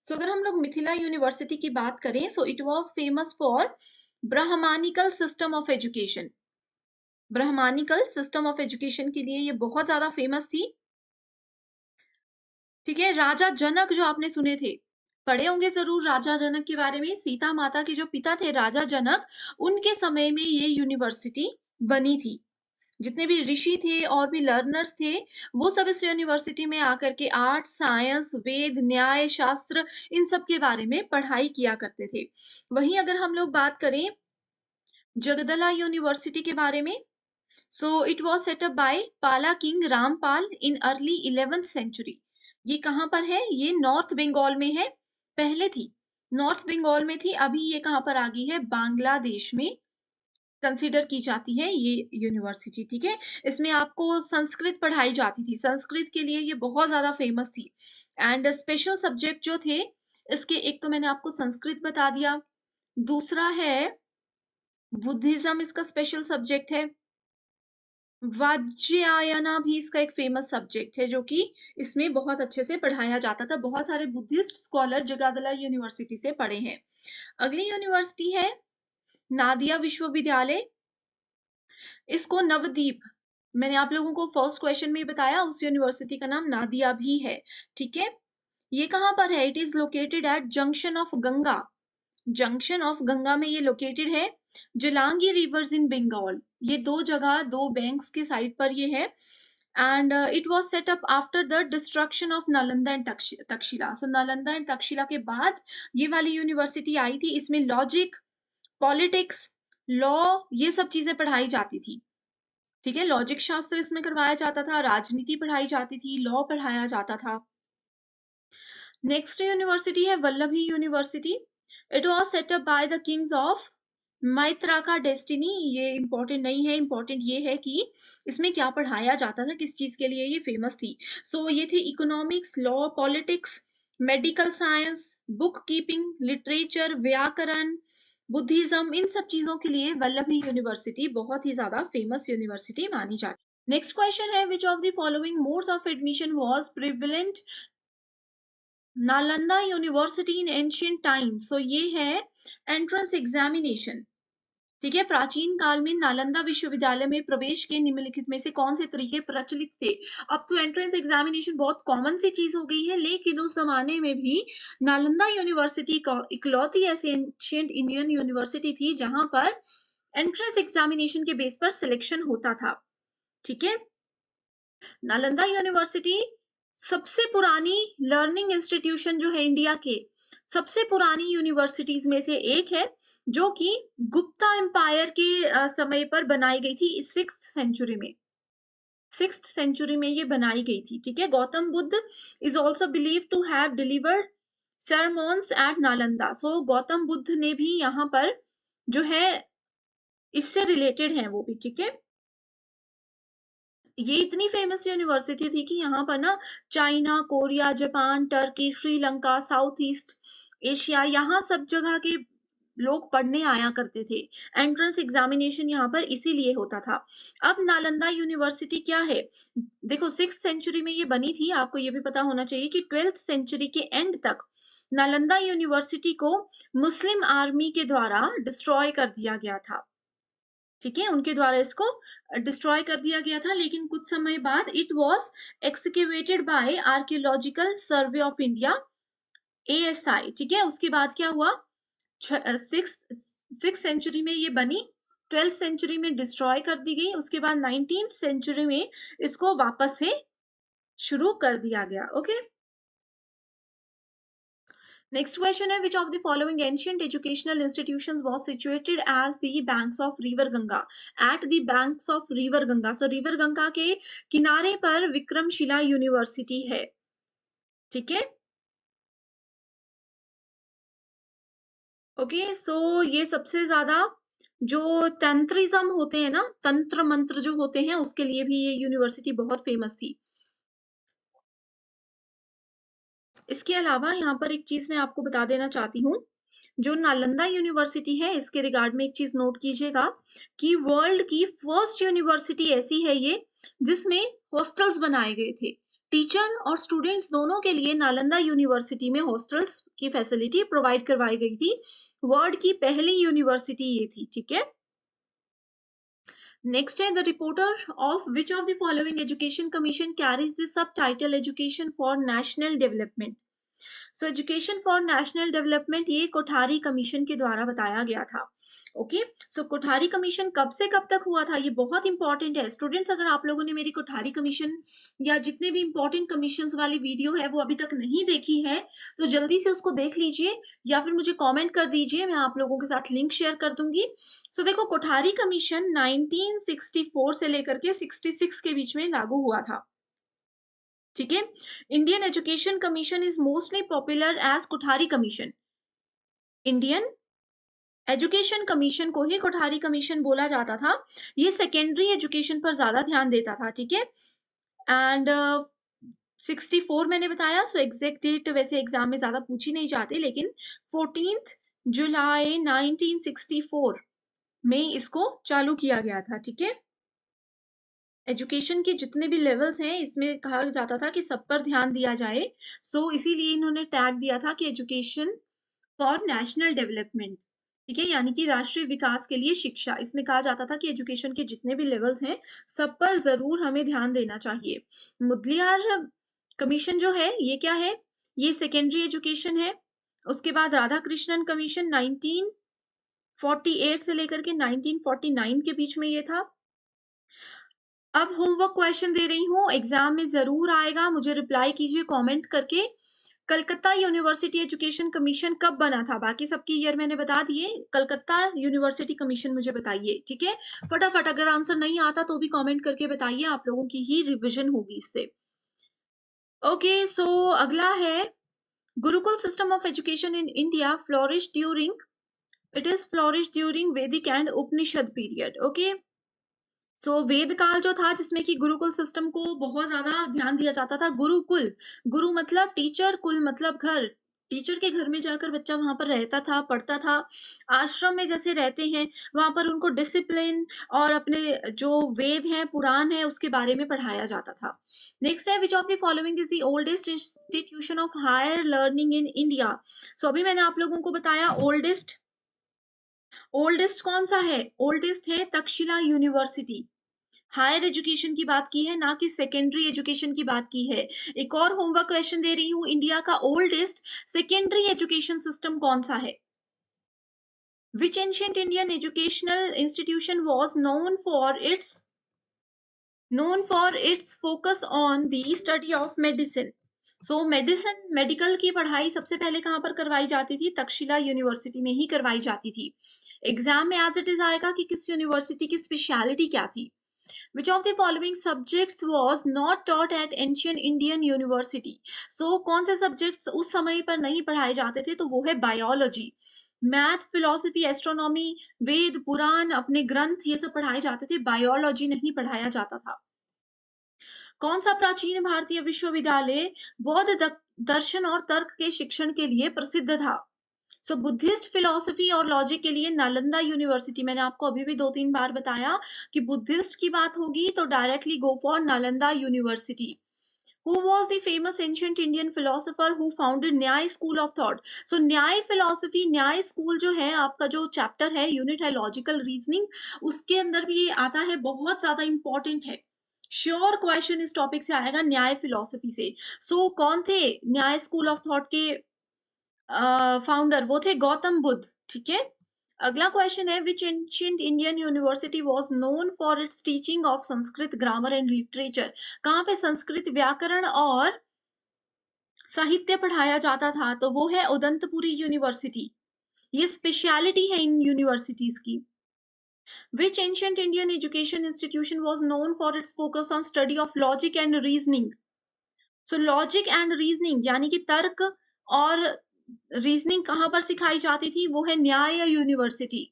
Speaker 2: तो अगर हम लोग मिथिला यूनिवर्सिटी की बात करें, so it was famous for Brahmanical system of education. Brahmanical system of education के लिए ये बहुत ज्यादा फेमस थी। ठीक है, राजा जनक जो आपने सुने थे, पढ़े होंगे जरूर राजा जनक के बारे में। सीता माता के जो पिता थे राजा जनक, उनके समय में ये यूनिवर्सिटी बनी थी। जितने भी ऋषि थे और भी लर्नर्स थे, वो सब इस यूनिवर्सिटी में आकर के आर्ट, साइंस, वेद, न्याय, शास्त्र, इन सब के बारे में पढ़ाई किया करते थे। वहीं अगर हम लोग बात करें जगदला यूनिवर्सिटी के बारे में, so it was set up by Pala King Rampal in early 11th century। ये कहाँ पर है? ये नॉर्थ बंगाल में है। पहले थी नॉर्थ बंगाल में थी, अभी ये कहाँ पर आ गई है? बांग्लादेश में कंसीडर की जाती है ये यूनिवर्सिटी। ठीक है, इसमें आपको संस्कृत पढ़ाई जाती थी। संस्कृत के लिए ये बहुत ज्यादा फेमस थी। एंड स्पेशल सब्जेक्ट जो थे इसके, एक तो मैंने आपको संस्कृत बता दिया, दूसरा है बुद्धिज्म, इसका स्पेशल सब्जेक्ट है। वाज्यायना भी इसका एक फेमस सब्जेक्ट है जो कि इसमें बहुत अच्छे से पढ़ाया जाता था। बहुत सारे बुद्धिस्ट स्कॉलर जगादला यूनिवर्सिटी से पढ़े हैं। अगली यूनिवर्सिटी है नादिया विश्वविद्यालय। इसको नवदीप, मैंने आप लोगों को फर्स्ट क्वेश्चन में ही बताया, उस यूनिवर्सिटी का नाम नादिया भी है। ठीक है, ये कहाँ पर है? It is located at junction of Ganga. Junction of Ganga में ये लोकेटेड है। जलांगी रिवर्स इन बंगाल, ये दो जगह, दो बैंक्स के साइड पर ये है। And it was set up after the destruction of Nalanda and Takshashila. So Nalanda and Takshashila के बाद ये वाली यूनिवर्सिटी आई थी। इसमें लॉजिक, पॉलिटिक्स, लॉ, ये सब चीजें पढ़ाई जाती थी। ठीक है, लॉजिक शास्त्र इसमें करवाया जाता था, राजनीति पढ़ाई जाती थी, लॉ पढ़ाया जाता था। नेक्स्ट यूनिवर्सिटी है Vallabhi university. It was set up by the kings of Maitraka destiny. ये इंपॉर्टेंट नहीं है, इंपॉर्टेंट ये है कि इसमें क्या पढ़ाया जाता था, किस चीज के लिए ये फेमस थी। सो ये थी economics, law, politics, medical science, book keeping, literature, व्याकरण, बुद्धिज्म, इन सब चीजों के लिए वल्लभी यूनिवर्सिटी बहुत ही ज्यादा फेमस यूनिवर्सिटी मानी जाती है। नेक्स्ट क्वेश्चन है, which of the following modes of admission was prevalent Nalanda university in ancient time? So ये है एंट्रेंस एग्जामिनेशन। ठीक है, प्राचीन काल में नालंदा विश्वविद्यालय में प्रवेश के निम्नलिखित में से कौन से तरीके प्रचलित थे? अब तो एंट्रेंस एग्जामिनेशन बहुत कॉमन सी चीज हो गई है, लेकिन उस जमाने में भी नालंदा यूनिवर्सिटी का इकलौती ऐसी एंशियंट इंडियन यूनिवर्सिटी थी जहां पर एंट्रेंस एग्जामिनेशन के बेस पर सिलेक्शन होता था। ठीक है, नालंदा यूनिवर्सिटी सबसे पुरानी लर्निंग इंस्टीट्यूशन जो है इंडिया के सबसे पुरानी यूनिवर्सिटीज में से एक है, जो कि गुप्ता एम्पायर के समय पर बनाई गई थी, 6th सेंचुरी में। 6th सेंचुरी में ये बनाई गई थी। ठीक है, Gautam Buddha is also believe to have delivered sermons at Nalanda. So Gautam Buddha ने भी यहाँ पर जो है इससे रिलेटेड है वो भी। ठीक है, ये इतनी फेमस यूनिवर्सिटी थी कि यहाँ पर ना China, Korea, Japan, Turkey, Sri Lanka, south east Asia, यहाँ सब जगह के लोग पढ़ने आया करते थे। एंट्रेंस एग्जामिनेशन यहाँ पर इसीलिए होता था। अब नालंदा यूनिवर्सिटी क्या है? देखो, 6th सेंचुरी में ये बनी थी। आपको ये भी पता होना चाहिए कि 12th सेंचुरी के एंड तक नालंदा यूनिवर्सिटी को मुस्लिम आर्मी के द्वारा डिस्ट्रॉय कर दिया गया था। ठीक है, उनके द्वारा इसको डिस्ट्रॉय कर दिया गया था, लेकिन कुछ समय बाद it was excavated by archaeological survey of India, ASI। ठीक है, उसके बाद क्या हुआ? सिक्स सेंचुरी में ये बनी, 12th सेंचुरी में डिस्ट्रॉय कर दी गई, उसके बाद 19th सेंचुरी में इसको वापस से शुरू कर दिया गया। ओके, नेक्स्ट क्वेश्चन है, which of the following ancient educational institutions was situated as the banks of river Ganga? At the banks of river Ganga. So river Ganga के किनारे पर विक्रमशिला यूनिवर्सिटी है। ठीक है, ओके, सो ये सबसे ज्यादा जो तंत्रिज्म होते हैं ना, तंत्र मंत्र जो होते हैं, उसके लिए भी ये यूनिवर्सिटी बहुत फेमस थी। इसके अलावा यहाँ पर एक चीज मैं आपको बता देना चाहती हूँ, जो नालंदा यूनिवर्सिटी है इसके रिगार्ड में एक चीज नोट कीजिएगा कि वर्ल्ड की फर्स्ट यूनिवर्सिटी ऐसी है ये जिसमें हॉस्टल्स बनाए गए थे। टीचर और स्टूडेंट्स दोनों के लिए नालंदा यूनिवर्सिटी में हॉस्टल्स की फैसिलिटी प्रोवाइड करवाई गई थी। वर्ल्ड की पहली यूनिवर्सिटी ये थी। ठीक है, नेक्स्ट है, the reporter of which of the following education commission carries the sub title education for national development? So education for national development ये कोठारी कमीशन के द्वारा बताया गया था। ओके, सो कोठारी कमीशन कब से कब तक हुआ था, ये बहुत इंपॉर्टेंट है स्टूडेंट्स। अगर आप लोगों ने मेरी कोठारी कमीशन या जितने भी इंपॉर्टेंट कमीशंस वाली वीडियो है वो अभी तक नहीं देखी है, तो जल्दी से उसको देख लीजिए या फिर मुझे कमेंट कर दीजिए, मैं आप लोगों के साथ लिंक शेयर कर दूंगी। सो देखो, कोठारी कमीशन 1964 से लेकर के 66 के बीच में लागू हुआ था। ठीक है, Indian education commission is mostly popular as Kothari commission. Indian education commission को ही कोठारी कमीशन बोला जाता था। ये सेकेंडरी एजुकेशन पर ज्यादा ध्यान देता था। ठीक है, एंड 64 मैंने बताया। सो एग्जैक्ट डेट वैसे एग्जाम में ज्यादा पूछी नहीं जाती, लेकिन 14 जुलाई 1964 में इसको चालू किया गया था। ठीक है, एजुकेशन के जितने भी लेवल्स हैं इसमें कहा जाता था कि सब पर ध्यान दिया जाए। सो इसीलिए इन्होंने टैग दिया था कि एजुकेशन फॉर नेशनल डेवलपमेंट। ठीक है, यानी कि राष्ट्रीय विकास के लिए शिक्षा। इसमें कहा जाता था कि एजुकेशन के जितने भी लेवल्स हैं सब पर जरूर हमें ध्यान देना चाहिए। मुदलियार कमीशन जो है ये क्या है? ये सेकेंडरी एजुकेशन है। उसके बाद राधा कृष्णन कमीशन 1948 से लेकर के 1949 के बीच में ये था। अब होमवर्क क्वेश्चन दे रही हूँ, एग्जाम में जरूर आएगा, मुझे रिप्लाई कीजिए कमेंट करके। कलकत्ता यूनिवर्सिटी एजुकेशन कमीशन कब बना था? बाकी सबकी ईयर मैंने बता दिए, कलकत्ता यूनिवर्सिटी कमीशन मुझे बताइए। ठीक है, फटाफट, अगर आंसर नहीं आता तो भी कमेंट करके बताइए, आप लोगों की ही रिविजन होगी इससे। ओके, सो अगला है, Gurukul system of education in India flourish during, it is flourish during वैदिक एंड उपनिषद पीरियड। ओके, तो वेद काल जो था जिसमें कि गुरुकुल सिस्टम को बहुत ज़्यादा ध्यान दिया जाता था। गुरुकुल, गुरु मतलब टीचर, कुल मतलब घर। टीचर के घर में जाकर बच्चा वहाँ पर रहता था, पढ़ता था। आश्रम में जैसे रहते हैं, वहाँ पर उनको डिसिप्लिन और अपने जो वेद हैं, पुराण हैं, उसके बारे में पढ़ाया जाता था। नेक्स्ट है, which of the following is the oldest institution of higher learning in India? So अभी मैंने आप लोगों को बताया ओल्डेस्ट, ओल्डेस्ट कौन-सा है? ओल्डेस्ट है तक्षशिला यूनिवर्सिटी। हायर एजुकेशन की बात की है, ना कि सेकेंडरी एजुकेशन की बात की है। एक और होमवर्क क्वेश्चन दे रही हूँ, इंडिया का ओल्डेस्ट सेकेंडरी एजुकेशन सिस्टम कौन-सा है? Which ancient Indian educational institution was known for its focus on the study of medicine? So medicine, medical की पढ़ाई सबसे पहले कहाँ पर करवाई जाती थी? तक्षशिला यूनिवर्सिटी में ही करवाई जाती थी। एग्जाम में एज इट इज आएगा कि किस यूनिवर्सिटी की स्पेशलिटी क्या थी। Which of the following subjects was not taught at ancient Indian University? So कौन से subjects उस समय पर नहीं पढ़ाए जाते थे? तो वो है बायोलॉजी, मैथ, फिलोसफी, एस्ट्रोनॉमी, वेद, पुराण, अपने ग्रंथ, ये सब पढ़ाए जाते थे। बायोलॉजी नहीं पढ़ाया जाता था। कौन सा प्राचीन भारतीय विश्वविद्यालय बौद्ध दर्शन और तर्क के शिक्षण के लिए प्रसिद्ध था? सो बुद्धिस्ट फिलॉसफी और लॉजिक के लिए नालंदा यूनिवर्सिटी। मैंने आपको अभी भी 2-3 बार बताया कि बुद्धिस्ट की बात होगी तो directly go for Nalanda university. Who was the famous ancient Indian philosopher who founded न्याय स्कूल ऑफ थॉट? सो न्याय फिलॉसफी, न्याय स्कूल जो है आपका, जो चैप्टर है, यूनिट है लॉजिकल रीजनिंग, उसके अंदर भी ये आता है, बहुत ज्यादा इंपॉर्टेंट है। श्योर क्वेश्चन इस टॉपिक से आएगा, न्याय फिलॉसफी से। सो कौन थे न्याय स्कूल ऑफ थॉट के फाउंडर? वो थे गौतम बुद्ध। ठीक है, अगला क्वेश्चन है, which ancient Indian university was known for its teaching of Sanskrit grammar and literature? कहाँ पे संस्कृत व्याकरण और साहित्य पढ़ाया जाता था? तो वो है उदंतपुरी यूनिवर्सिटी। ये स्पेशलिटी है इन यूनिवर्सिटीज की। Which ancient Indian education institution was known for its focus on study of logic and reasoning? So logic and reasoning यानी कि तर्क और रीजनिंग कहाँ पर सिखाई जाती थी? वो है न्याय university.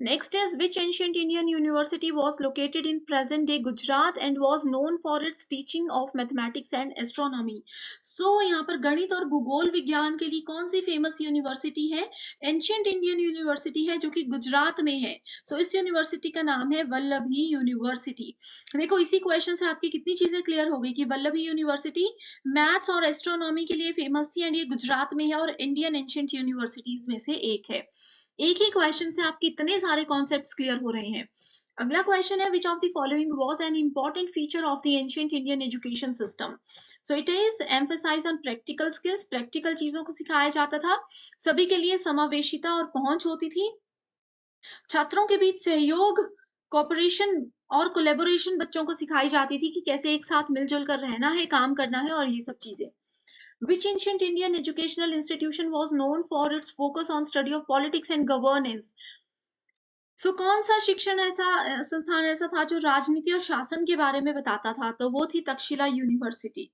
Speaker 2: Next is, which ancient Indian university was located in present day Gujarat and was known for its teaching of mathematics and astronomy? So यहाँ पर गणित और भूगोल विज्ञान के लिए कौन सी फेमस यूनिवर्सिटी है? एंशियंट इंडियन यूनिवर्सिटी है, जो कि गुजरात में है। सो इस यूनिवर्सिटी का नाम है वल्लभी यूनिवर्सिटी। देखो, इसी क्वेश्चन से आपकी कितनी चीजें क्लियर हो गई कि वल्लभी यूनिवर्सिटी मैथ्स और एस्ट्रोनॉमी के लिए फेमस थी एंड ये गुजरात में है और इंडियन एंशियंट यूनिवर्सिटीज में से एक है। एक ही क्वेश्चन से आपके इतने सारे कॉन्सेप्ट्स क्लियर हो रहे हैं। अगला क्वेश्चन है, which of the following was an important feature of the ancient Indian education system? So it is emphasize on practical skills. Practical चीजों को सिखाया जाता था। सभी के लिए समावेशिता और पहुंच होती थी। छात्रों के बीच सहयोग, कोऑपरेशन और कोलेबोरेशन बच्चों को सिखाई जाती थी कि कैसे एक साथ मिलजुल कर रहना है, काम करना है और ये सब चीजें। Which ancient Indian educational institution was known for its focus on study of politics and governance? सो कौन सा शिक्षण ऐसा संस्थान ऐसा था जो राजनीति और शासन के बारे में बताता था? तो वो थी तक्षशिला यूनिवर्सिटी।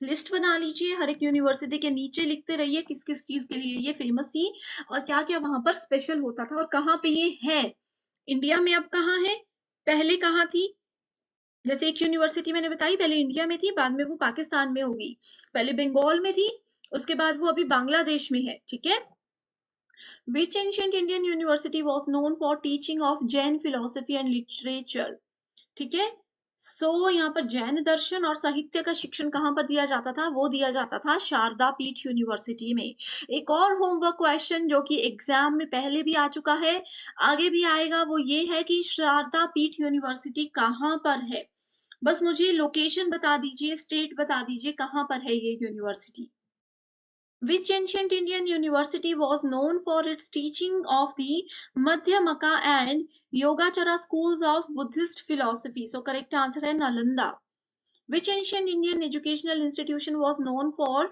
Speaker 2: लिस्ट बना लीजिए, हर एक यूनिवर्सिटी के नीचे लिखते रहिए किस किस चीज के लिए ये फेमस थी और क्या क्या वहां पर स्पेशल होता था और कहाँ पे ये है। इंडिया में अब कहाँ है, पहले कहाँ थी? जैसे एक यूनिवर्सिटी मैंने बताई, पहले इंडिया में थी, बाद में वो पाकिस्तान में हो गई। पहले बंगाल में थी, उसके बाद वो अभी बांग्लादेश में है। ठीक है, Which ancient Indian university was known for teaching of Jain philosophy and literature? ठीक है, यहाँ पर जैन दर्शन और साहित्य का शिक्षण कहाँ पर दिया जाता था? वो दिया जाता था शारदा पीठ यूनिवर्सिटी में। एक और होमवर्क क्वेश्चन जो कि एग्जाम में पहले भी आ चुका है, आगे भी आएगा, वो ये है कि शारदा पीठ यूनिवर्सिटी कहाँ पर है? बस मुझे लोकेशन बता दीजिए, स्टेट बता दीजिए कहाँ पर है ये university. Which ancient Indian university was known for its teaching of the Madhyamaka and Yogacara schools of Buddhist philosophy? So correct answer है Nalanda. Which ancient Indian educational institution was known for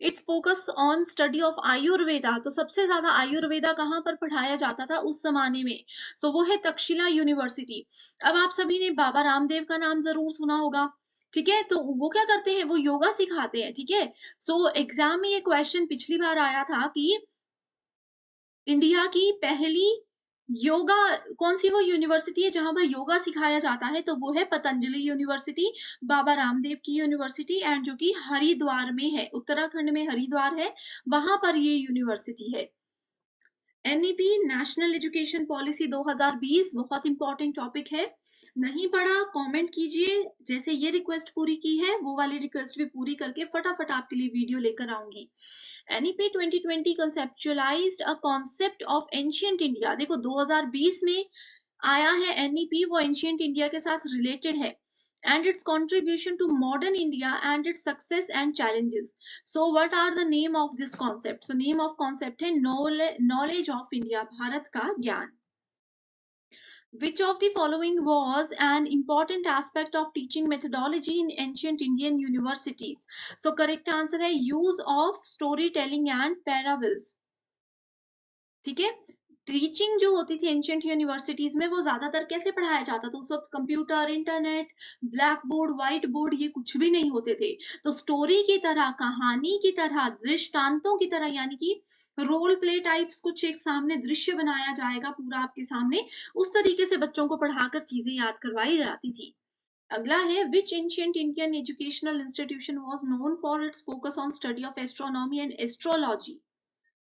Speaker 2: its focus on study of Ayurveda? तो सबसे ज्यादा आयुर्वेदा कहाँ पर पढ़ाया जाता था उस जमाने में? सो वो है तक्षशिला यूनिवर्सिटी। अब आप सभी ने बाबा रामदेव का नाम जरूर सुना होगा। ठीक है, तो वो क्या करते हैं? वो योगा सिखाते हैं। ठीक है, सो एग्जाम में ये क्वेश्चन पिछली बार आया था कि इंडिया की पहली योगा कौन-सी वो यूनिवर्सिटी है जहाँ पर योगा सिखाया जाता है, तो वो है पतंजलि यूनिवर्सिटी, बाबा रामदेव की यूनिवर्सिटी एंड जो कि हरिद्वार में है, उत्तराखंड में हरिद्वार है, वहाँ पर ये यूनिवर्सिटी है। एनईपी नेशनल एजुकेशन पॉलिसी 2020 बहुत इंपॉर्टेंट टॉपिक है। नहीं पढ़ा कमेंट कीजिए। जैसे ये रिक्वेस्ट पूरी की है वो वाली रिक्वेस्ट भी पूरी करके फटाफट आपके लिए वीडियो लेकर आऊंगी। NEP 2020 कंसेप्चुअलाइज्ड a concept of ancient India. देखो 2020 में आया है एनईपी, वो एंशियंट इंडिया के साथ रिलेटेड है and its contribution to modern India and its success and challenges. So what are the name of this concept? So name of concept है knowledge of India, भारत का ज्ञान। Which of the following was an important aspect of teaching methodology in ancient Indian universities? So correct answer है use of storytelling and parables। ठीक है। टीचिंग जो होती थी एंशियंट यूनिवर्सिटीज में वो ज्यादातर कैसे पढ़ाया जाता था? उस वक्त computer, internet, black board, white board ये कुछ भी नहीं होते थे। तो स्टोरी की तरह, कहानी की तरह, दृष्टांतों की तरह, यानी कि रोल प्ले टाइप्स, कुछ एक सामने दृश्य बनाया जाएगा पूरा आपके सामने, उस तरीके से बच्चों को पढ़ाकर चीजें याद करवाई जाती थी। अगला है which ancient Indian educational institution was known for its focus on study of astronomy and astrology?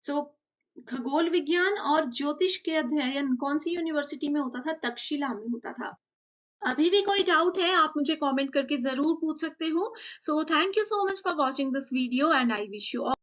Speaker 2: So खगोल विज्ञान और ज्योतिष के अध्ययन कौन सी यूनिवर्सिटी में होता था? तक्षशिला में होता था। अभी भी कोई डाउट है आप मुझे कमेंट करके जरूर पूछ सकते हो। So thank you so much for watching this video and I wish you